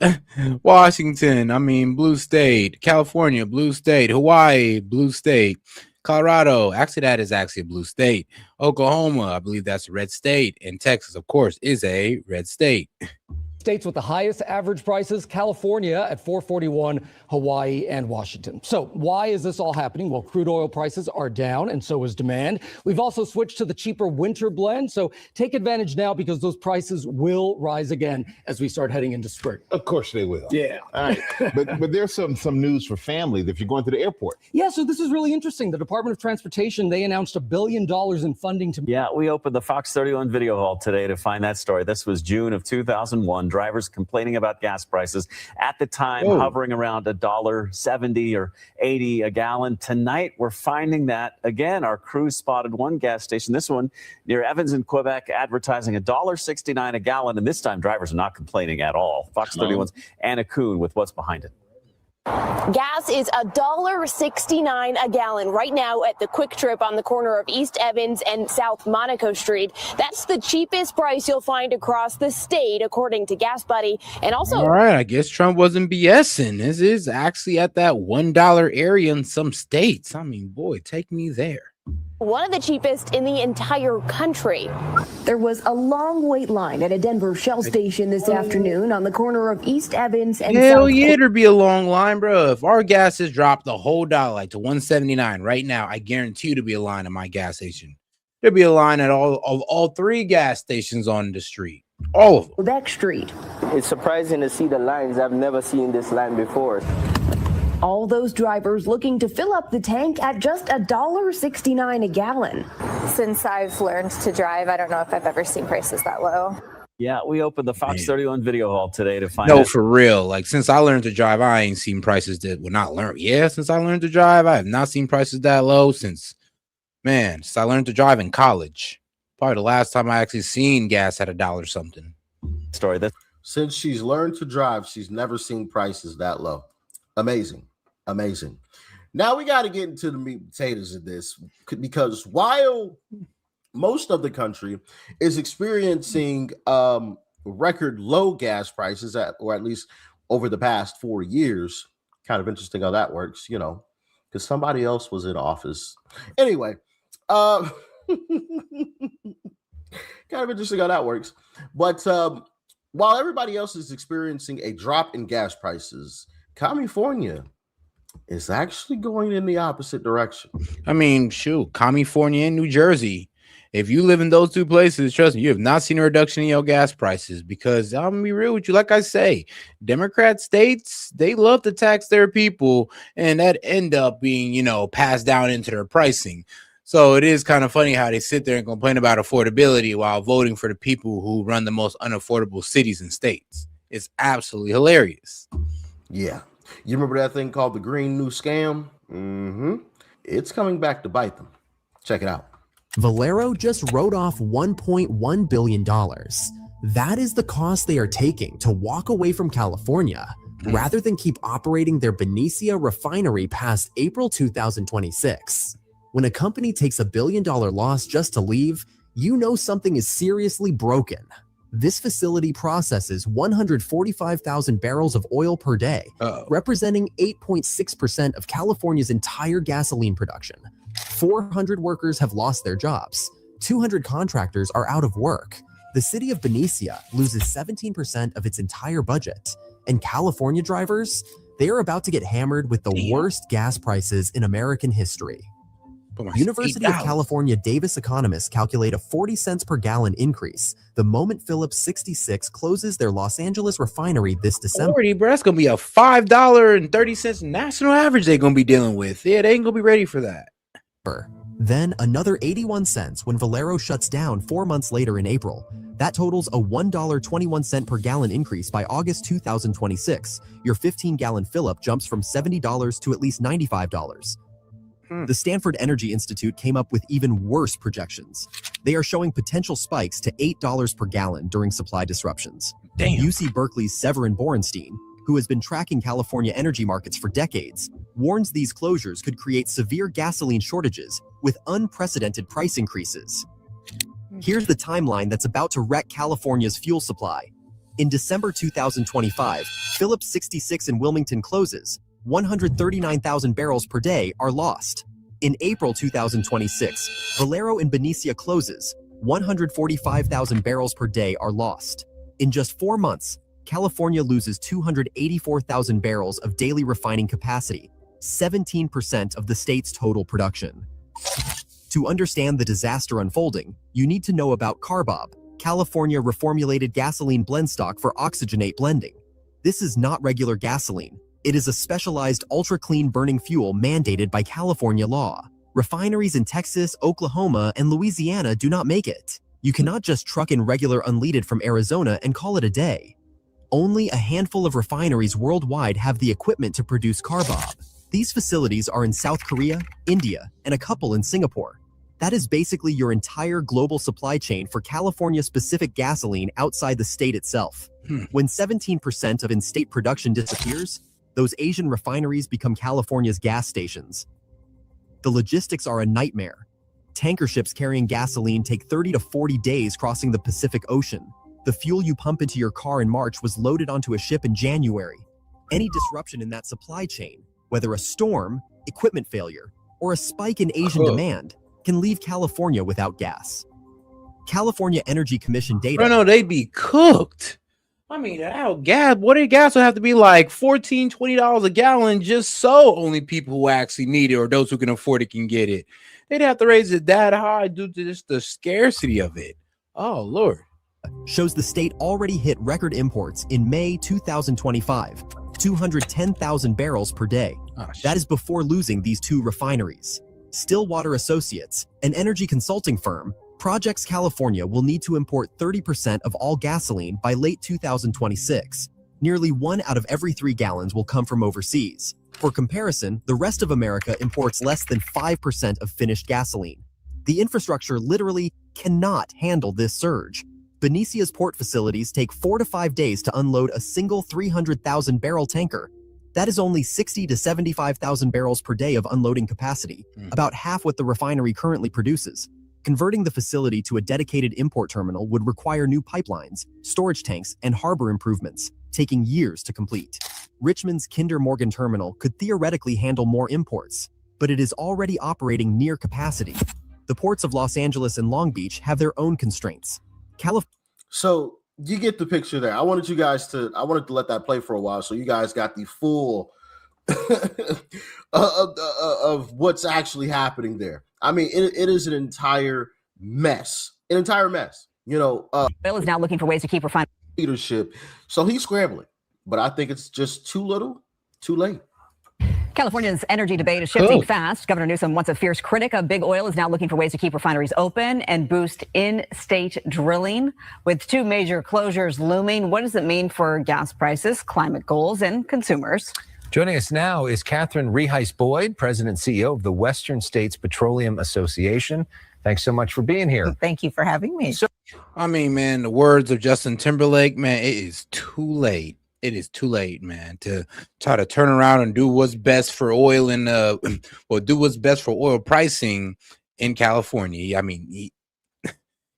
Washington, blue state. California, blue state. Hawaii, blue state. Colorado, actually, that is actually a blue state. Oklahoma, I believe that's a red state. And Texas, of course, is a red state. States with the highest average prices, California at $4.41, Hawaii and Washington. So why is this all happening? Well, crude oil prices are down and so is demand. We've also switched to the cheaper winter blend. So take advantage now because those prices will rise again as we start heading into spring. Of course they will. Yeah. All right. but there's some news for families if you're going to the airport. Yeah, so this is really interesting. The Department of Transportation, they announced $1 billion in funding to... Yeah, we opened the Fox 31 video hall today to find that story. This was June of 2001. Drivers complaining about gas prices at the time hovering around $1.70 or 80 a gallon. Tonight, we're finding that again. Our crew spotted one gas station, this one near Evans in Quebec, advertising $1.69 a gallon. And this time, drivers are not complaining at all. Fox 31's Anna Kuhn with what's behind it. Gas is $1.69 a gallon right now at the Quick Trip on the corner of East Evans and South Monaco Street. That's the cheapest price you'll find across the state, according to Gas Buddy. And also, all right, I guess Trump wasn't BSing. This is actually at that $1 area in some states. I mean, boy, take me there. one of the cheapest in the entire country. There was a long wait line at a Denver Shell station this afternoon on the corner of East Evans and Hell South. yeah, there'd be a long line, bro. If our gas has dropped the whole dollar like to $1.79 right now, I guarantee you to be a line at my gas station. There'd be a line at all three gas stations on the street. All of them. Quebec Street. It's surprising to see the lines. I've never seen this line before. All those drivers looking to fill up the tank at just $1.69 a gallon. Since I've learned to drive, I don't know if I've ever seen prices that low. Yeah, we opened the Fox 31 video hall today to find No, out. for real. Like, since I learned to drive, I ain't seen prices that would not learn. Yeah, since I learned to drive, I have not seen prices that low since I learned to drive in college. Probably the last time I actually seen gas at $1 something. Story that since she's learned to drive, she's never seen prices that low. Amazing. Now we got to get into the meat and potatoes of this, because while most of the country is experiencing record low gas prices, or at least over the past 4 years, kind of interesting how that works, because somebody else was in office. Anyway, kind of interesting how that works. But while everybody else is experiencing a drop in gas prices, California is actually going in the opposite direction. I mean, shoot, California and New Jersey. If you live in those two places, trust me, you have not seen a reduction in your gas prices, because I'm gonna be real with you. Like I say, Democrat states, they love to tax their people, and that end up being, passed down into their pricing. So it is kind of funny how they sit there and complain about affordability while voting for the people who run the most unaffordable cities and states. It's absolutely hilarious. Yeah. You remember that thing called the Green New Scam? Mm-hmm. It's coming back to bite them. Check it out. Valero just wrote off $1.1 billion. That is the cost they are taking to walk away from California rather than keep operating their Benicia refinery past April 2026. When a company takes $1 billion loss just to leave, you know something is seriously broken. This facility processes 145,000 barrels of oil per day, representing 8.6% of California's entire gasoline production. 400 workers have lost their jobs. 200 contractors are out of work. The city of Benicia loses 17% of its entire budget. And California drivers, they are about to get hammered with the worst gas prices in American history. University of California Davis economists calculate a 40 cents per gallon increase the moment Phillips 66 closes their Los Angeles refinery this December. 40, bro, that's gonna be a $5.30 national average they're gonna be dealing with. Yeah, they ain't gonna be ready for that. Then another 81 cents when Valero shuts down 4 months later in April. That totals a $1.21 per gallon increase by August 2026. Your 15-gallon fill-up jumps from $70 to at least $95. The Stanford Energy Institute came up with even worse projections. They are showing potential spikes to $8 per gallon during supply disruptions. UC Berkeley's Severin Borenstein, who has been tracking California energy markets for decades, warns these closures could create severe gasoline shortages with unprecedented price increases. Here's the timeline that's about to wreck California's fuel supply. In December 2025, Phillips 66 in Wilmington closes. 139,000 barrels per day are lost. In April 2026, Valero in Benicia closes. 145,000 barrels per day are lost. In just 4 months, California loses 284,000 barrels of daily refining capacity, 17% of the state's total production. To understand the disaster unfolding, you need to know about CARBOB, California Reformulated Gasoline Blend Stock for Oxygenate Blending. This is not regular gasoline. It is a specialized ultra-clean burning fuel mandated by California law. Refineries in Texas, Oklahoma, and Louisiana do not make it. You cannot just truck in regular unleaded from Arizona and call it a day. Only a handful of refineries worldwide have the equipment to produce CARBOB. These facilities are in South Korea, India, and a couple in Singapore. That is basically your entire global supply chain for California-specific gasoline outside the state itself. When 17% of in-state production disappears, those Asian refineries become California's gas stations. The logistics are a nightmare. Tanker ships carrying gasoline take 30 to 40 days crossing the Pacific Ocean. The fuel you pump into your car in March was loaded onto a ship in January. Any disruption in that supply chain, whether a storm, equipment failure, or a spike in Asian demand, can leave California without gas. California Energy Commission data. Bro, no, they be cooked. I mean, gas. What did gas would have to be like $14, $20 a gallon just so only people who actually need it or those who can afford it can get it. They'd have to raise it that high due to just the scarcity of it. Oh, Lord. Shows the state already hit record imports in May 2025, 210,000 barrels per day. That is before losing these 2 refineries. Stillwater Associates, an energy consulting firm, projects California will need to import 30% of all gasoline by late 2026. Nearly 1 out of every 3 gallons will come from overseas. For comparison, the rest of America imports less than 5% of finished gasoline. The infrastructure literally cannot handle this surge. Benicia's port facilities take 4 to 5 days to unload a single 300,000 barrel tanker. That is only 60 to 75,000 barrels per day of unloading capacity, about half what the refinery currently produces. Converting the facility to a dedicated import terminal would require new pipelines, storage tanks, and harbor improvements, taking years to complete. Richmond's Kinder Morgan terminal could theoretically handle more imports, but it is already operating near capacity. The ports of Los Angeles and Long Beach have their own constraints. So you get the picture there. I wanted to let that play for a while so you guys got the full of what's actually happening there. I mean, it is an entire mess. You know, Bill is now looking for ways to keep refining leadership. So he's scrambling, but I think it's just too little, too late. California's energy debate is shifting fast. Governor Newsom, once a fierce critic of big oil, is now looking for ways to keep refineries open and boost in-state drilling. With 2 major closures looming, what does it mean for gas prices, climate goals, and consumers? Joining us now is Catherine Reheis-Boyd, President and CEO of the Western States Petroleum Association. Thanks so much for being here. Thank you for having me. So, I mean, man, the words of Justin Timberlake, man, it is too late. It is too late, man, to try to turn around and do what's best for oil and do what's best for oil pricing in California. I mean,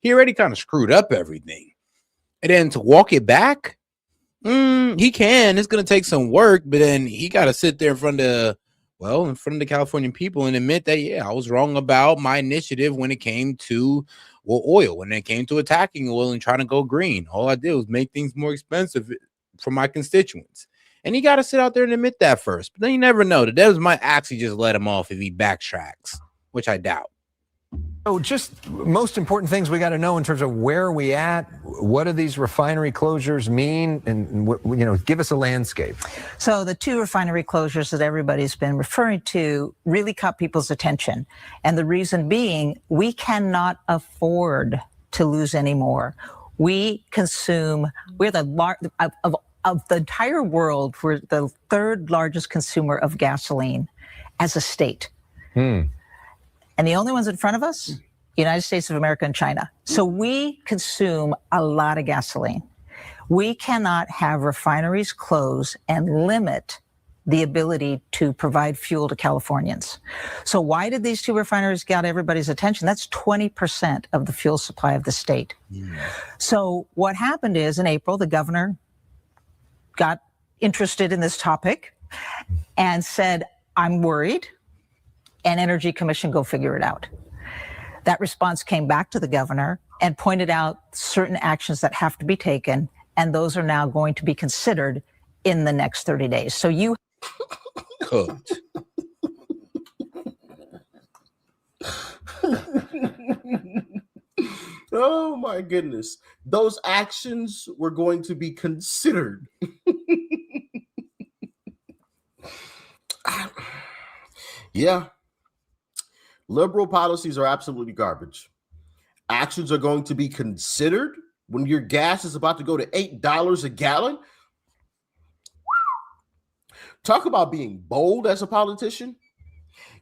he already kind of screwed up everything. And then to walk it back, he can. It's going to take some work, but then he got to sit there in front of the Californian people and admit that, yeah, I was wrong about my initiative when it came to oil, when it came to attacking oil and trying to go green. All I did was make things more expensive for my constituents. And he got to sit out there and admit that first. But then you never know. The devils might actually just let him off if he backtracks, which I doubt. So just most important things we got to know in terms of where are we at, what do these refinery closures mean, and give us a landscape. So the 2 refinery closures that everybody's been referring to really caught people's attention. And the reason being, we cannot afford to lose any more. We're of the entire world, we're the 3rd largest consumer of gasoline as a state. And the only ones in front of us, United States of America and China. So we consume a lot of gasoline. We cannot have refineries close and limit the ability to provide fuel to Californians. So why did these 2 refineries get everybody's attention? That's 20% of the fuel supply of the state. So what happened is in April, the governor got interested in this topic and said, I'm worried. and Energy Commission go figure it out. That response came back to the governor and pointed out certain actions that have to be taken, and those are now going to be considered in the next 30 days. So you cooked. Oh my goodness. Those actions were going to be considered. Yeah. Liberal policies are absolutely garbage. Actions are going to be considered when your gas is about to go to $8 a gallon. Talk about being bold as a politician.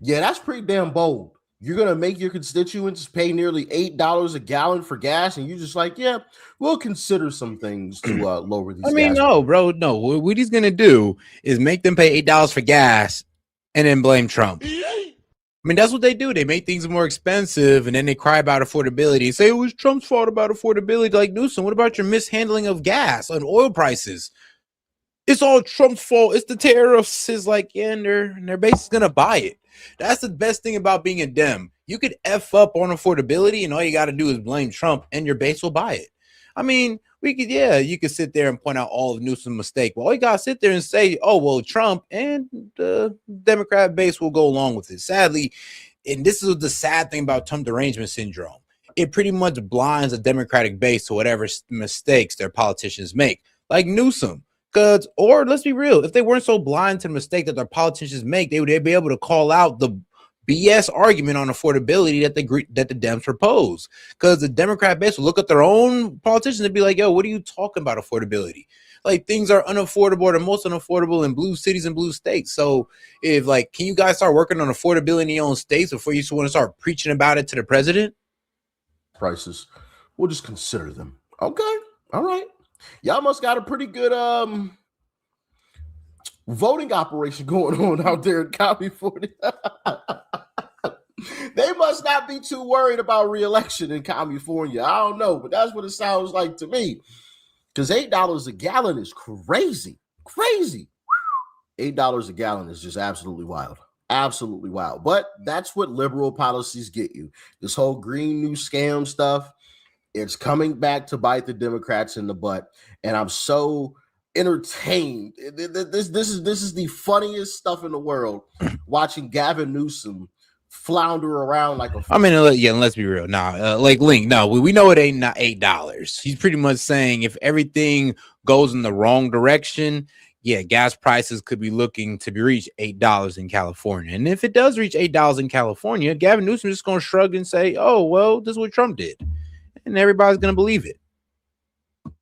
Yeah, that's pretty damn bold. You're going to make your constituents pay nearly $8 a gallon for gas, and you're just like, yeah, we'll consider some things to lower these. I mean, no, bro, no. What he's going to do is make them pay $8 for gas and then blame Trump. I mean, that's what they do. They make things more expensive, and then they cry about affordability and say it was Trump's fault about affordability. Like, Newsom, what about your mishandling of gas and oil prices? It's all Trump's fault. It's the tariffs. It's like, yeah, and their base is going to buy it. That's the best thing about being a Dem. You could F up on affordability, and all you got to do is blame Trump, and your base will buy it. I mean, you could sit there and point out all of Newsom's mistake. Well, all you got to sit there and say, oh, well, Trump and the Democrat base will go along with it. Sadly, and this is the sad thing about Trump derangement syndrome. It pretty much blinds the Democratic base to whatever mistakes their politicians make, like Newsom. Or let's be real, if they weren't so blind to the mistake that their politicians make, they'd be able to call out the BS argument on affordability that the Dems propose. Because the Democrat base will look at their own politicians and be like, yo, what are you talking about affordability? Like, things are unaffordable, or the most unaffordable in blue cities and blue states. So if, like, can you guys start working on affordability in your own states before you want to start preaching about it to the president? Prices, we'll just consider them. Okay, all right. Y'all must got a pretty good voting operation going on out there in California. They must not be too worried about re-election in California. I don't know, but that's what it sounds like to me. Because $8 a gallon is crazy. Crazy. $8 a gallon is just absolutely wild. Absolutely wild. But that's what liberal policies get you. This whole Green New Scam stuff. It's coming back to bite the Democrats in the butt, and I'm so entertained. This is the funniest stuff in the world. Watching Gavin Newsom flounder around like a. I mean, yeah. Let's be real. Like Link. No, we know it ain't not $8. He's pretty much saying if everything goes in the wrong direction, yeah, gas prices could be looking to be reached $8 in California. And if it does reach $8 in California, Gavin Newsom is just going to shrug and say, "Oh, well, this is what Trump did." And everybody's going to believe it.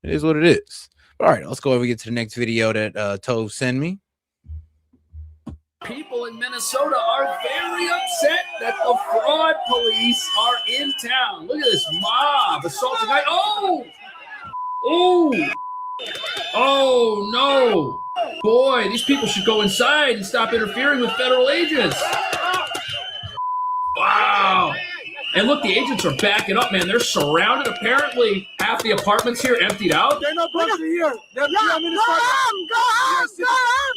It is what it is. All right, let's go over and get to the next video that Tove sent me. People in Minnesota are very upset that the fraud police are in town. Look at this mob assaulting. Oh, no. Boy, these people should go inside and stop interfering with federal agents. Wow. And look, the agents are backing up, man. They're surrounded. Apparently, half the apartments here emptied out. They're not busting here. They're go home.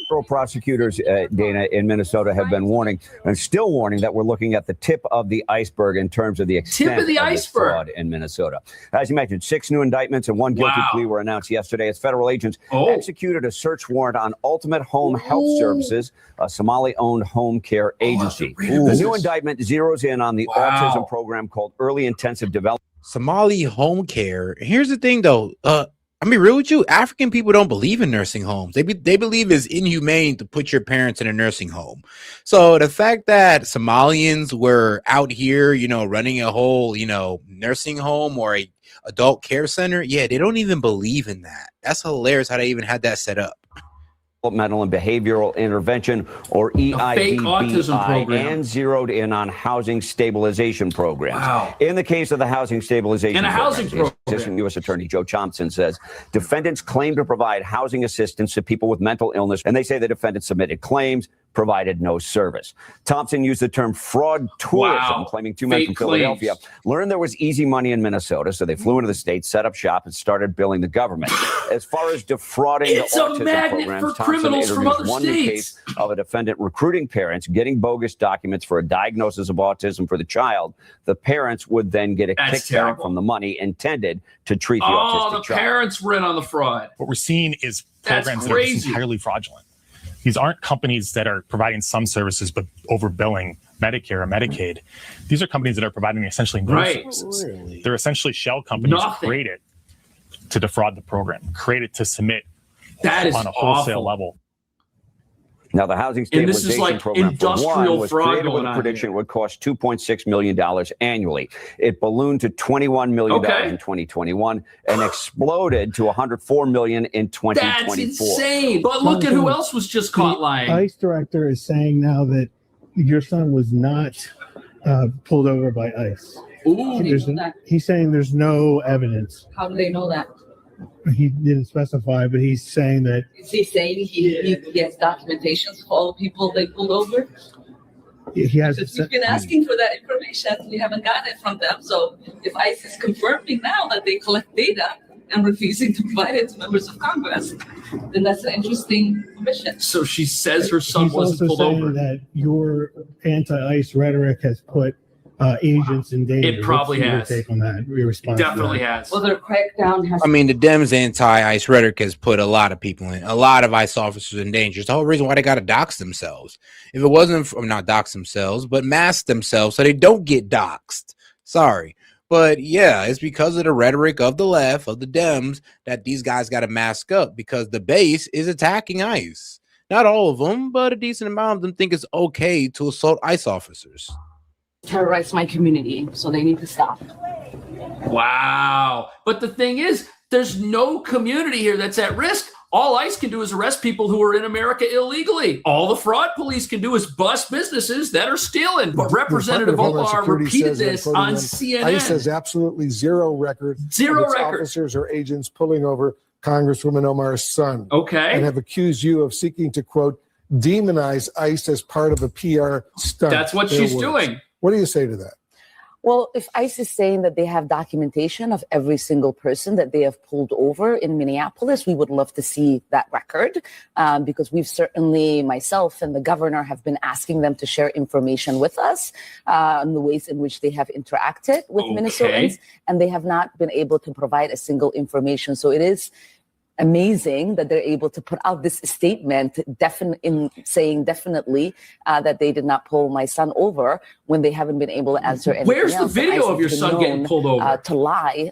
Federal prosecutors, Dana, in Minnesota have been warning and still warning that we're looking at the tip of the iceberg in terms of the extent of this fraud in Minnesota. As you mentioned, 6 new indictments and 1 guilty plea were announced yesterday as federal agents executed a search warrant on Ultimate Home Health Services, a Somali-owned home care agency. The new indictment zeroes in on the autism program called Early Intensive Development. Somali home care. Here's the thing, though. I mean, real with you, African people don't believe in nursing homes. They believe it's inhumane to put your parents in a nursing home. So the fact that Somalians were out here, running a whole, nursing home or a adult care center, yeah, they don't even believe in that. That's hilarious how they even had that set up. Developmental and Behavioral Intervention, or EIDBI, and zeroed in on Housing Stabilization Programs. In the case of the Housing Stabilization program, Assistant U.S. Attorney Joe Thompson says defendants claim to provide housing assistance to people with mental illness, and they say the defendants submitted claims, provided no service. Thompson used the term fraud tourism, claiming two men from Philadelphia learned there was easy money in Minnesota, so they flew into the state, set up shop, and started billing the government. As far as defrauding the autism programs, Thompson introduced one new case of a defendant recruiting parents, getting bogus documents for a diagnosis of autism for the child. The parents would then get a kickback from the money intended to treat the autistic child. The parents were in on the fraud. What we're seeing is programs that are just entirely fraudulent. These aren't companies that are providing some services but overbilling Medicare or Medicaid. These are companies that are providing essentially no services. They're essentially shell companies created to defraud the program, created to submit on a wholesale level. Now, the housing stabilization program for one was created with a prediction it would cost $2.6 million annually. It ballooned to $21 million in 2021 and exploded to $104 million in 2024. That's insane. But look at who else was just caught lying. The ICE director is saying now that your son was not pulled over by ICE. He's saying there's no evidence. How do they know that? He didn't specify, but he's saying that. Is he saying he gets documentations for all the people they pulled over? He has. We've been asking for that information. We haven't gotten it from them. So if ICE is confirming now that they collect data and refusing to provide it to members of Congress, then that's an interesting mission. So she says her son wasn't pulled over. He's also saying that your anti-ICE rhetoric has put agents in danger. It probably What's your has. take on that? Your response Definitely to that? has. Well, their crackdown has. I mean, the Dems anti-ICE rhetoric has put a lot of people in, a lot of ICE officers in danger. It's the whole reason why they got to dox themselves. If it wasn't, not dox themselves, but mask themselves so they don't get doxed. Sorry. But yeah, it's because of the rhetoric of the left, of the Dems, that these guys got to mask up because the base is attacking ICE. Not all of them, but a decent amount of them think it's okay to assault ICE officers. Terrorize my community, so they need to stop. Wow. But the thing is, there's no community here that's at risk. All ICE can do is arrest people who are in America illegally. All the fraud police can do is bust businesses that are stealing. But Representative Omar repeated this on CNN. ICE has absolutely zero record of its officers or agents pulling over Congresswoman Omar's son. Okay. And have accused you of seeking to, quote, demonize ICE as part of a PR stunt. That's what she's doing. What do you say to that? Well, if ICE is saying that they have documentation of every single person that they have pulled over in Minneapolis, we would love to see that record because we've certainly, myself and the governor, have been asking them to share information with us on the ways in which they have interacted with Minnesotans, and they have not been able to provide a single information. So it is amazing that they're able to put out this statement saying definitely that they did not pull my son over when they haven't been able to answer anything Where's else. the video of your son getting pulled over? To lie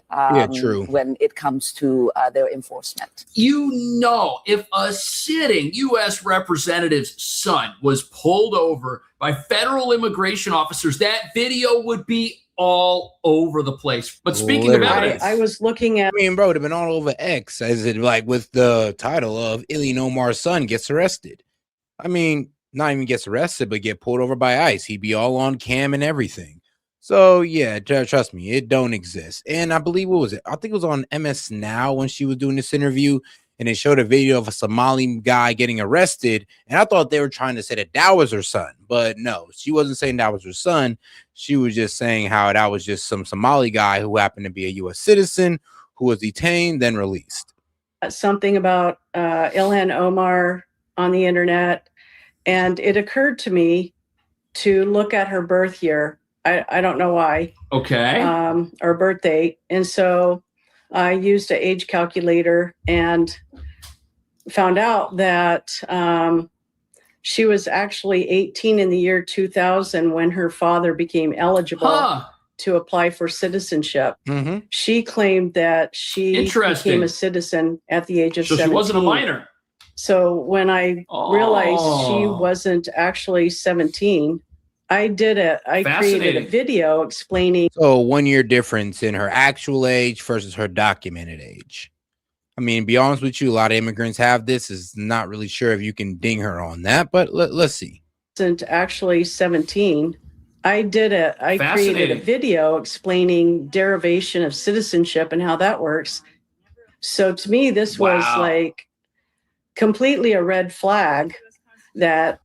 true. when it comes to their enforcement. You know, if a sitting U.S. representative's son was pulled over by federal immigration officers, that video would be all over the place. But speaking of evidence, I was looking at. I mean, bro, they've been all over X, as it like with the title of Ilhan Omar's son gets arrested. I mean, not even gets arrested, but get pulled over by ICE. He'd be all on cam and everything. So yeah, trust me, it don't exist. And I believe, what was it? I think it was on MS Now when she was doing this interview, and they showed a video of a Somali guy getting arrested. And I thought they were trying to say that was her son, but no, she wasn't saying that was her son. She was just saying how that was just some Somali guy who happened to be a U.S. citizen who was detained, then released. Something about Ilhan Omar on the internet, and it occurred to me to look at her birth year. I don't know why. Okay. Or birth date. And so I used an age calculator and found out that she was actually 18 in the year 2000 when her father became eligible to apply for citizenship. Mm-hmm. She claimed that she became a citizen at the age of 17. So she wasn't a minor. So when I realized she wasn't actually 17, I created a video explaining. So 1 year difference in her actual age versus her documented age. I mean, to be honest with you, a lot of immigrants have this. Is not really sure if you can ding her on that, but let's see. Wasn't actually 17. I did it. I created a Fascinating. video explaining derivation of citizenship and how that works. So to me, this was like completely a red flag that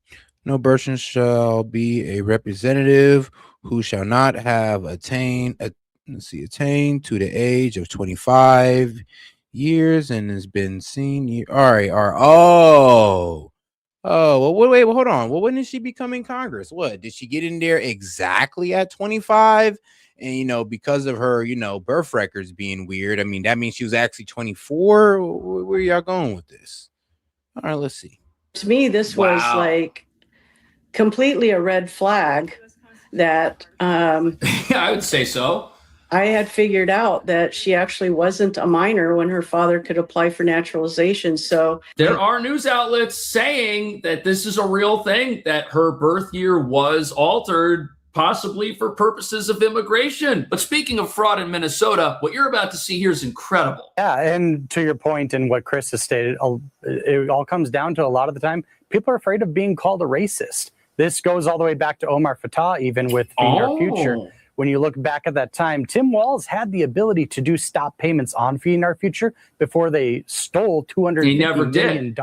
No person shall be a representative who shall not have attained to the age of 25 years and has been seen. Well, wait, hold on. Well, when did she become in Congress? What, did she get in there exactly at 25? And, you know, because of her, you know, birth records being weird, I mean, that means she was actually 24. Where y'all going with this? All right, let's see. to me, this was like completely a red flag that I would say so. I had figured out that she actually wasn't a minor when her father could apply for naturalization. So there are news outlets saying that this is a real thing, that her birth year was altered, possibly for purposes of immigration. But speaking of fraud in Minnesota, what you're about to see here is incredible. Yeah, and to your point and what Chris has stated, it all comes down to a lot of the time, people are afraid of being called a racist. This goes all the way back to Omar Fattah, even with Feed Our Future. When you look back at that time, Tim Walz had the ability to do stop payments on Feeding Our Future before they stole $250 million.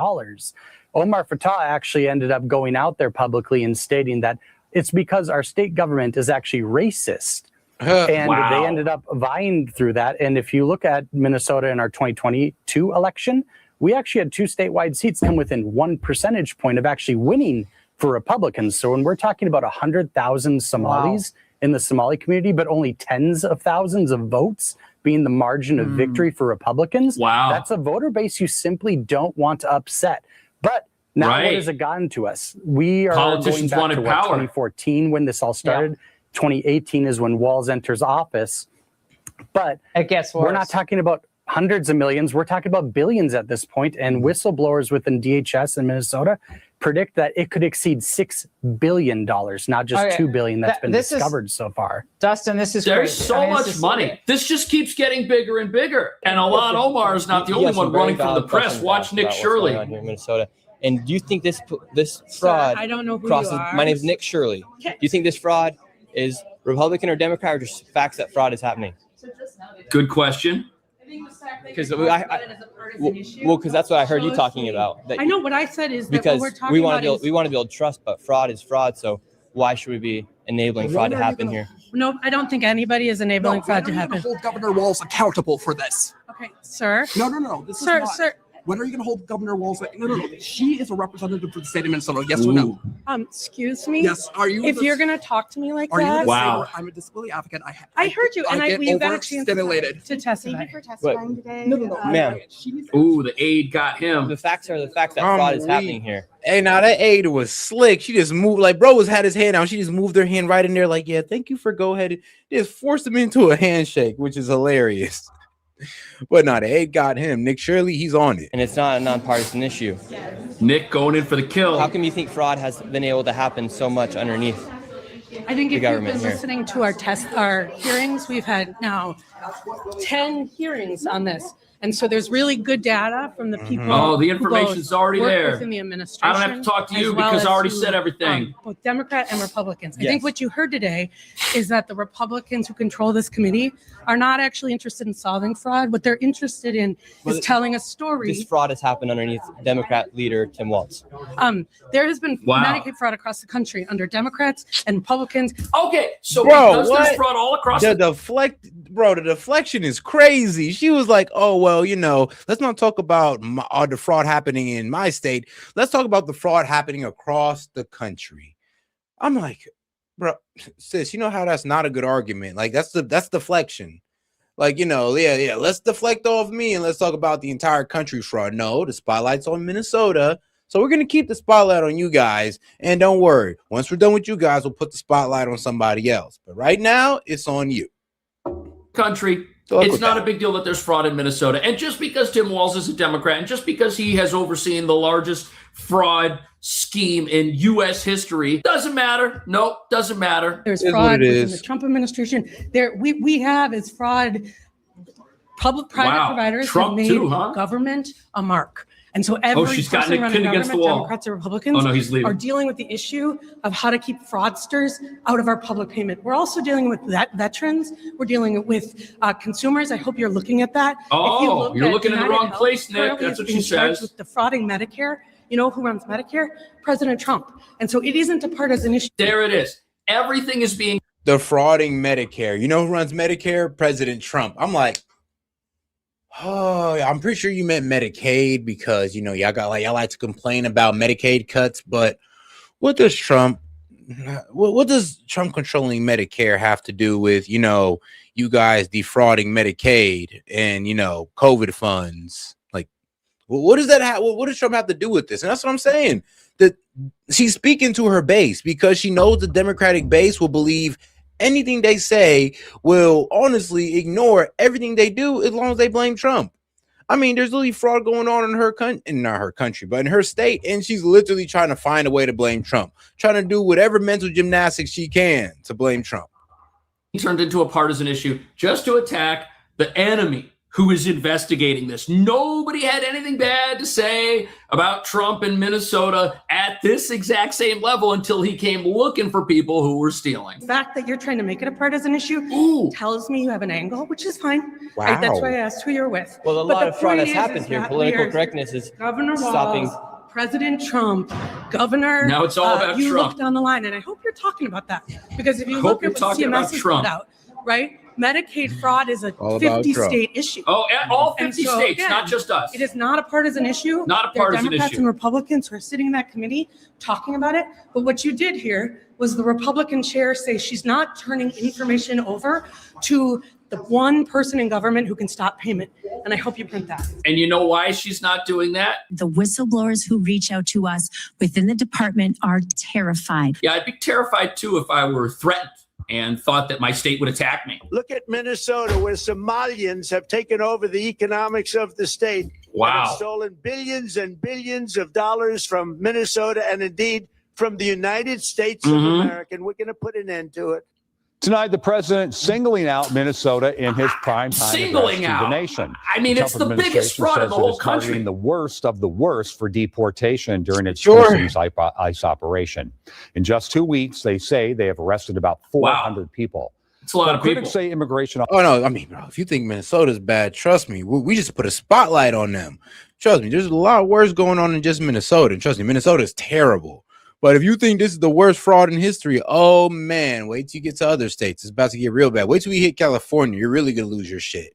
Omar Fattah actually ended up going out there publicly and stating that it's because our state government is actually racist. And they ended up vying through that. And if you look at Minnesota in our 2022 election, we actually had 2 statewide seats come within 1 percentage point of actually winning for Republicans. So when we're talking about 100,000 Somalis in the Somali community, but only tens of thousands of votes being the margin of victory for Republicans, that's a voter base you simply don't want to upset. But now what has it gotten to us? We are Politicians going back to wanted power. 2014 when this all started. 2018 is when Walz enters office. But it gets worse. We're not talking about hundreds of millions. We're talking about billions at this point. And whistleblowers within DHS in Minnesota predict that it could exceed $6 billion, not just $2 billion that's been discovered so far. Dustin, this is There's crazy. so much money. This just keeps getting bigger and bigger. And Alon Omar is not the only one running from the press. Watch Nick Shirley. Here in Minnesota. And do you think this fraud I don't know who crosses? you are. My name is Nick Shirley. Do you think this fraud is Republican or Democrat, or just facts that fraud is happening? Good question. Because because that's what I heard you talking about. That I know what I said is that because what we're talking we want about to build trust, but fraud is fraud. So why should we be enabling fraud to happen here? No, I don't think anybody is enabling fraud to happen. Hold Governor Walz accountable for this. Okay, sir. No. This is not. Sir. When are you going to hold Governor Walz? No. She is a representative for the state of Minnesota. Yes or no? Excuse me. Yes. Are you? If you're going to talk to me like Are that, you wow. I'm a disability advocate. I heard you, and we've got a chance to testify. Thank you for testifying today. No, ma'am. Ooh, the aide got him. The facts are the fact that fraud is happening here. Hey, now that aide was slick. She just moved, like bro had his hand out. She just moved her hand right in there, like, yeah, thank you for go ahead. Just forced him into a handshake, which is hilarious. But no, the aide got him. Nick Shirley, he's on it. And it's not a nonpartisan issue. Nick going in for the kill. How come you think fraud has been able to happen so much underneath? I think the if you've government been here? listening to our hearings, we've had now 10 hearings on this. And so there's really good data from the people. Oh, the who information's both already work there. Within the administration. I don't have to talk to you as well because I as already who, said everything. Both Democrat and Republicans. I Yes. think what you heard today is that the Republicans who control this committee are not actually interested in solving fraud. What they're interested in is telling a story. This fraud has happened underneath Democrat leader Tim Walz. There has been Wow. Medicaid fraud across the country under Democrats and Republicans. Okay, so Bro, because what? there's fraud all across the deflection is crazy. She was like, oh, well, you know, let's not talk about the fraud happening in my state. Let's talk about the fraud happening across the country. I'm like, bro, sis, you know how that's not a good argument. Like, that's deflection. Like, you know, yeah, let's deflect off me and let's talk about the entire country fraud. No, the spotlight's on Minnesota. So we're going to keep the spotlight on you guys. And don't worry, once we're done with you guys, we'll put the spotlight on somebody else. But right now, it's on you. country. It's not a big deal that there's fraud in Minnesota. And just because Tim Walz is a Democrat and just because he has overseen the largest fraud scheme in U.S. history, doesn't matter. Nope, doesn't matter. There's fraud within the Trump administration. We have is fraud. Private providers Trump have made too, huh? government a mark. And so every she's gotten person it running pinned against the government, wall. Democrats or Republicans, Oh, no, he's leaving. are dealing with the issue of how to keep fraudsters out of our public payment. We're also dealing with veterans. We're dealing with consumers. I hope you're looking at that. Oh, you're looking in the wrong place, Nick. Currently That's is what she being charged says. with defrauding Medicare. You know who runs Medicare? President Trump. And so it isn't a partisan issue. There it is. Everything is being defrauding Medicare. You know who runs Medicare? President Trump. I'm like, oh, I'm pretty sure you meant Medicaid because, you know, y'all like to complain about Medicaid cuts, but what does Trump controlling Medicare have to do with, you know, you guys defrauding Medicaid and, you know, COVID funds? Like, what does that have? What does Trump have to do with this? And that's what I'm saying. That she's speaking to her base because she knows the Democratic base will believe anything they say, will honestly ignore everything they do as long as they blame Trump. I mean, there's literally fraud going on in her country, not her country, but in her state, and she's literally trying to find a way to blame Trump, trying to do whatever mental gymnastics she can to blame Trump. He turned into a partisan issue just to attack the enemy who is investigating this. Nobody had anything bad to say about Trump in Minnesota at this exact same level until he came looking for people who were stealing. The fact that you're trying to make it a partisan issue tells me you have an angle, which is fine. Wow. That's why I asked who you're with. Well, a But lot the of fraud has point happened here. that Political we are- correctness is Governor stopping. Walz, President Trump, Governor. Now it's all about you Trump. look down the line, and I hope you're talking about that because if you Hope look you're at what talking about CMS has Trump. put out, right? Medicaid fraud is a All about 50-state issue. Oh, all And 50 so, states, again, not just us. It is not a partisan issue. Not a There are partisan Democrats issue. and Republicans who are sitting in that committee talking about it. But what you did here was the Republican chair say she's not turning information over to the one person in government who can stop payment. And I hope you print that. And you know why she's not doing that? The whistleblowers who reach out to us within the department are terrified. Yeah, I'd be terrified too if I were threatened and thought that my state would attack me. Look at Minnesota, where Somalians have taken over the economics of the state. Wow. And have stolen billions and billions of dollars from Minnesota and indeed from the United States of America. And we're going to put an end to it. Tonight, the president singling out Minnesota in his primetime Singling address to out. the nation. I mean, it's Trump the biggest administration fraud in says the it whole is targeting country. the worst of the worst for deportation during its Sure. recent ICE operation. In just 2 weeks, they say they have arrested about 400 people. It's a lot But of people. critics say immigration. Oh no, I mean, bro, if you think Minnesota's bad, trust me, we just put a spotlight on them. Trust me, there's a lot worse going on than just Minnesota. And trust me, Minnesota is terrible. But if you think this is the worst fraud in history, oh man, wait till you get to other states. It's about to get real bad. Wait till we hit California. You're really gonna lose your shit.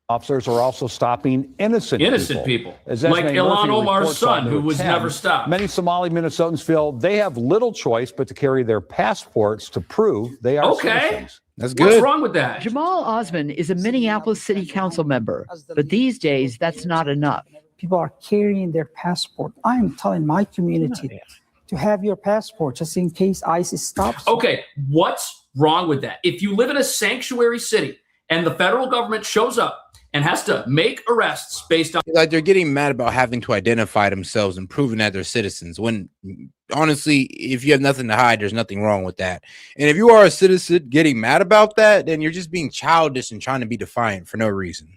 Officers are also stopping innocent people. As Like Esme Ilhan Murphy Omar's reports son, on who News was 10, never stopped. Many Somali Minnesotans feel they have little choice but to carry their passports to prove they are citizens. That's What's wrong with that? Jamal Osman is a Minneapolis City Council member, but these days that's not enough. People are carrying their passport. I'm telling my community to have your passport just in case ISIS stops. Okay, what's wrong with that? If you live in a sanctuary city and the federal government shows up and has to make arrests based on Like they're getting mad about having to identify themselves and proving that they're citizens. When honestly, if you have nothing to hide, there's nothing wrong with that. And if you are a citizen getting mad about that, then you're just being childish and trying to be defiant for no reason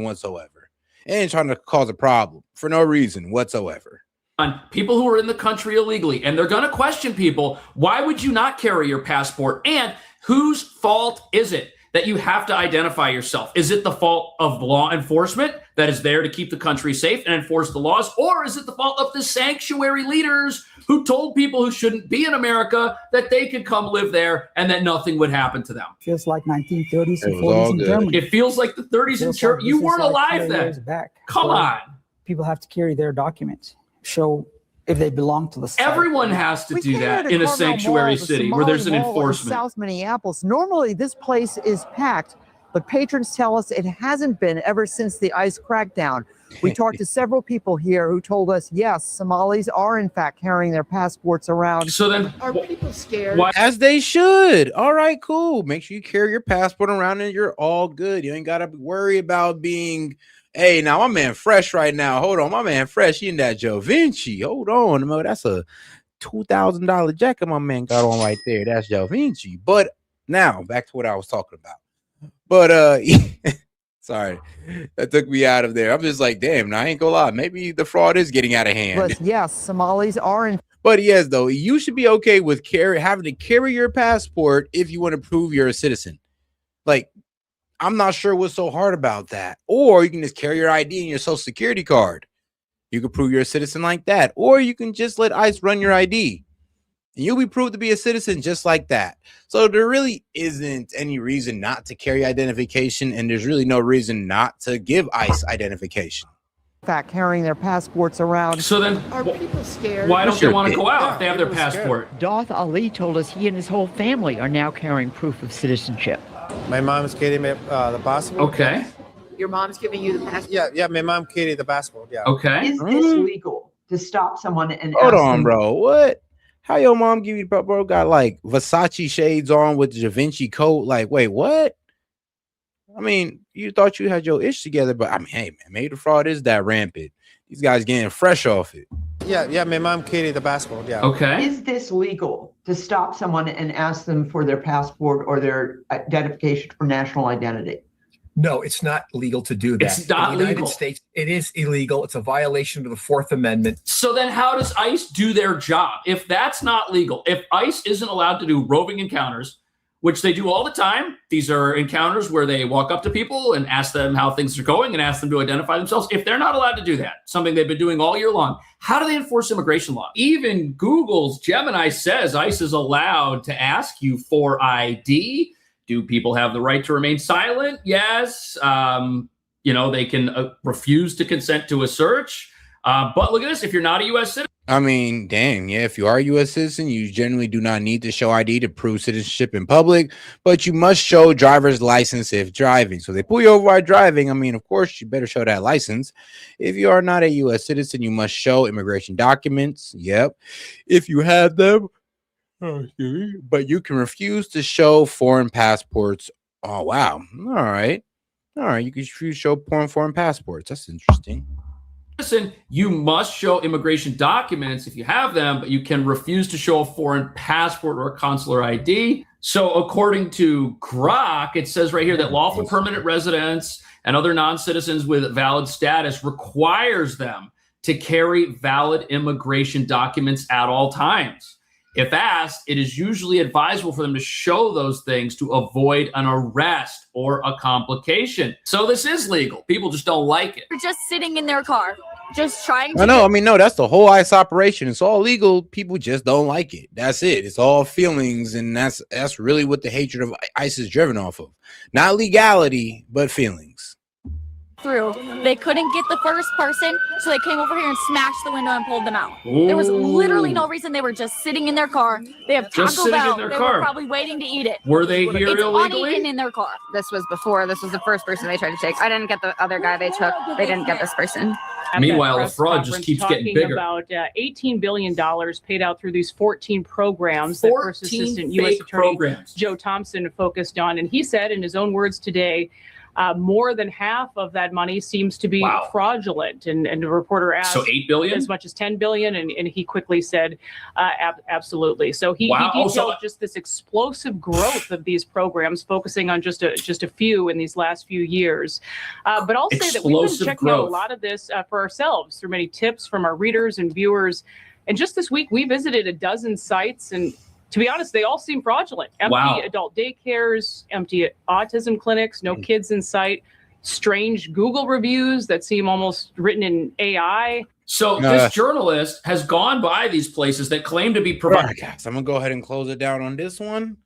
whatsoever, and trying to cause a problem for no reason whatsoever. on people who are in the country illegally, and they're going to question people, why would you not carry your passport? And whose fault is it that you have to identify yourself? Is it the fault of law enforcement that is there to keep the country safe and enforce the laws? Or is it the fault of the sanctuary leaders who told people who shouldn't be in America that they could come live there and that nothing would happen to them? Feels like 1930s and It was all 40s in good. Germany. It feels like the 30s in Germany. You weren't alive then. Come on. People have to carry their documents, show if they belong to the site. Everyone has to do that in a sanctuary city where there's an enforcement. South Minneapolis. Normally, this place is packed, but patrons tell us it hasn't been ever since the ICE crackdown. We talked to several people here who told us, yes, Somalis are in fact carrying their passports around. So then, are people scared? As they should. All right, cool. Make sure you carry your passport around and you're all good. You ain't got to worry about being, hey, now my man Fresh right now. Hold on, my man Fresh, he in that Joe Vinci. Hold on, man, that's a $2,000 jacket my man got on right there. That's Joe Vinci. But now back to what I was talking about. But Sorry, that took me out of there. I'm just like, damn, I ain't gonna lie. Maybe the fraud is getting out of hand. Yes, Somalis are in. But yes, though, you should be okay with having to carry your passport if you want to prove you're a citizen. Like, I'm not sure what's so hard about that. Or you can just carry your ID and your social security card. You can prove you're a citizen like that. Or you can just let ICE run your ID. And you'll be proved to be a citizen just like that. So there really isn't any reason not to carry identification, and there's really no reason not to give ICE identification. Fact, carrying their passports around. So then, are people scared? why don't they want to go out if they have their passport? Doth Ali told us he and his whole family are now carrying proof of citizenship. My mom's carrying me the passport. Okay. Your mom's giving you the passport? Yeah, my mom carried the passport. Yeah. Okay. Is this legal to stop someone and Hold ask on, them? bro. What? How your mom give you, bro? Got like Versace shades on with the Da Vinci coat. Like, wait, what? I mean, you thought you had your ish together, but I mean, hey, man, maybe the fraud is that rampant. These guys getting fresh off it. Yeah, my mom carried the passport. Yeah. Okay. Is this legal to stop someone and ask them for their passport or their identification for national identity? No, it's not legal to do that. It's not in the United legal. States, it is illegal. It's a violation of the Fourth Amendment. So then how does ICE do their job? If that's not legal, if ICE isn't allowed to do roving encounters, which they do all the time, these are encounters where they walk up to people and ask them how things are going and ask them to identify themselves. If they're not allowed to do that, something they've been doing all year long, how do they enforce immigration law? Even Google's Gemini says ICE is allowed to ask you for ID. Do people have the right to remain silent? Yes. They can refuse to consent to a search. But look at this. If you're not a U.S. citizen. I mean, dang, yeah, if you are a U.S. citizen, you generally do not need to show ID to prove citizenship in public, but you must show driver's license if driving. So they pull you over while driving. I mean, of course, you better show that license. If you are not a U.S. citizen, you must show immigration documents. Yep. If you have them. But you can refuse to show foreign passports. Oh, wow. All right. You can refuse to show foreign passports. That's interesting. Listen, you must show immigration documents if you have them, but you can refuse to show a foreign passport or a consular ID. So according to Grok, it says right here that lawful permanent residents and other non-citizens with valid status requires them to carry valid immigration documents at all times. If asked, it is usually advisable for them to show those things to avoid an arrest or a complication. So this is legal. People just don't like it. They're just sitting in their car, just trying to. No, that's the whole ICE operation. It's all legal. People just don't like it. That's it. It's all feelings, and that's really what the hatred of ICE is driven off of. Not legality, but feelings. Through. They couldn't get the first person, so they came over here and smashed the window and pulled them out. There was literally no reason. They were just sitting in their car. They have Taco Bell. They were probably waiting to eat it. Were they here it's illegally? Uneaten in their car. This was the first person they tried to take. I didn't get the other guy they took. They didn't get this person. Meanwhile, the fraud just keeps getting bigger. About $18 billion paid out through these 14 programs that First Assistant U.S. Attorney Joe Thompson focused on. And he said, in his own words today, more than half of that money seems to be fraudulent. And the reporter asked, so $8 billion? As much as $10 billion. And he quickly said, absolutely. So he detailed just this explosive growth of these programs, focusing on just a few in these last few years. But I'll say that we've been checking out a lot of this for ourselves through many tips from our readers and viewers. And just this week, we visited a dozen sites, and to be honest, they all seem fraudulent. Empty adult daycares, empty autism clinics, no kids in sight, strange Google reviews that seem almost written in AI. So this journalist has gone by these places that claim to be providing. All right, guys, I'm going to go ahead and close it down on this one.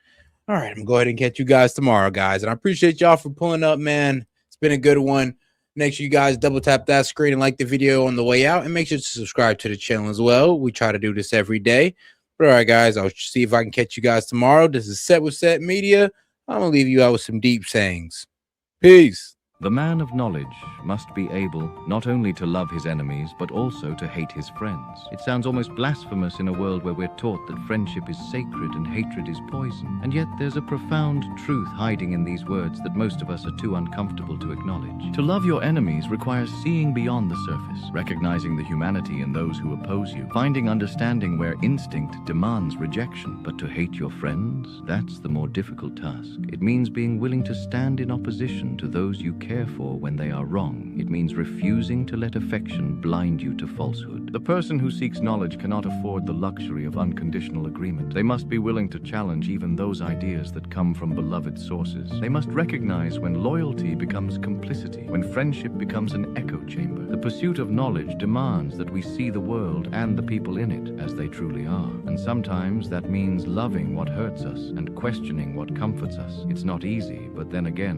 All right, I'm going to go ahead and catch you guys tomorrow, guys. And I appreciate y'all for pulling up, man. It's been a good one. Make sure you guys double tap that screen and like the video on the way out. And make sure to subscribe to the channel as well. We try to do this every day. But all right, guys, I'll see if I can catch you guys tomorrow. This is Set with Set Media. I'm going to leave you out with some deep sayings. Peace. The man of knowledge must be able not only to love his enemies, but also to hate his friends. It sounds almost blasphemous in a world where we're taught that friendship is sacred and hatred is poison. And yet there's a profound truth hiding in these words that most of us are too uncomfortable to acknowledge. To love your enemies requires seeing beyond the surface, recognizing the humanity in those who oppose you, finding understanding where instinct demands rejection. But to hate your friends, that's the more difficult task. It means being willing to stand in opposition to those you care care for when they are wrong. It means refusing to let affection blind you to falsehood. The person who seeks knowledge cannot afford the luxury of unconditional agreement. They must be willing to challenge even those ideas that come from beloved sources. They must recognize when loyalty becomes complicity, when friendship becomes an echo chamber. The pursuit of knowledge demands that we see the world and the people in it as they truly are. And sometimes that means loving what hurts us and questioning what comforts us. It's not easy, but then again,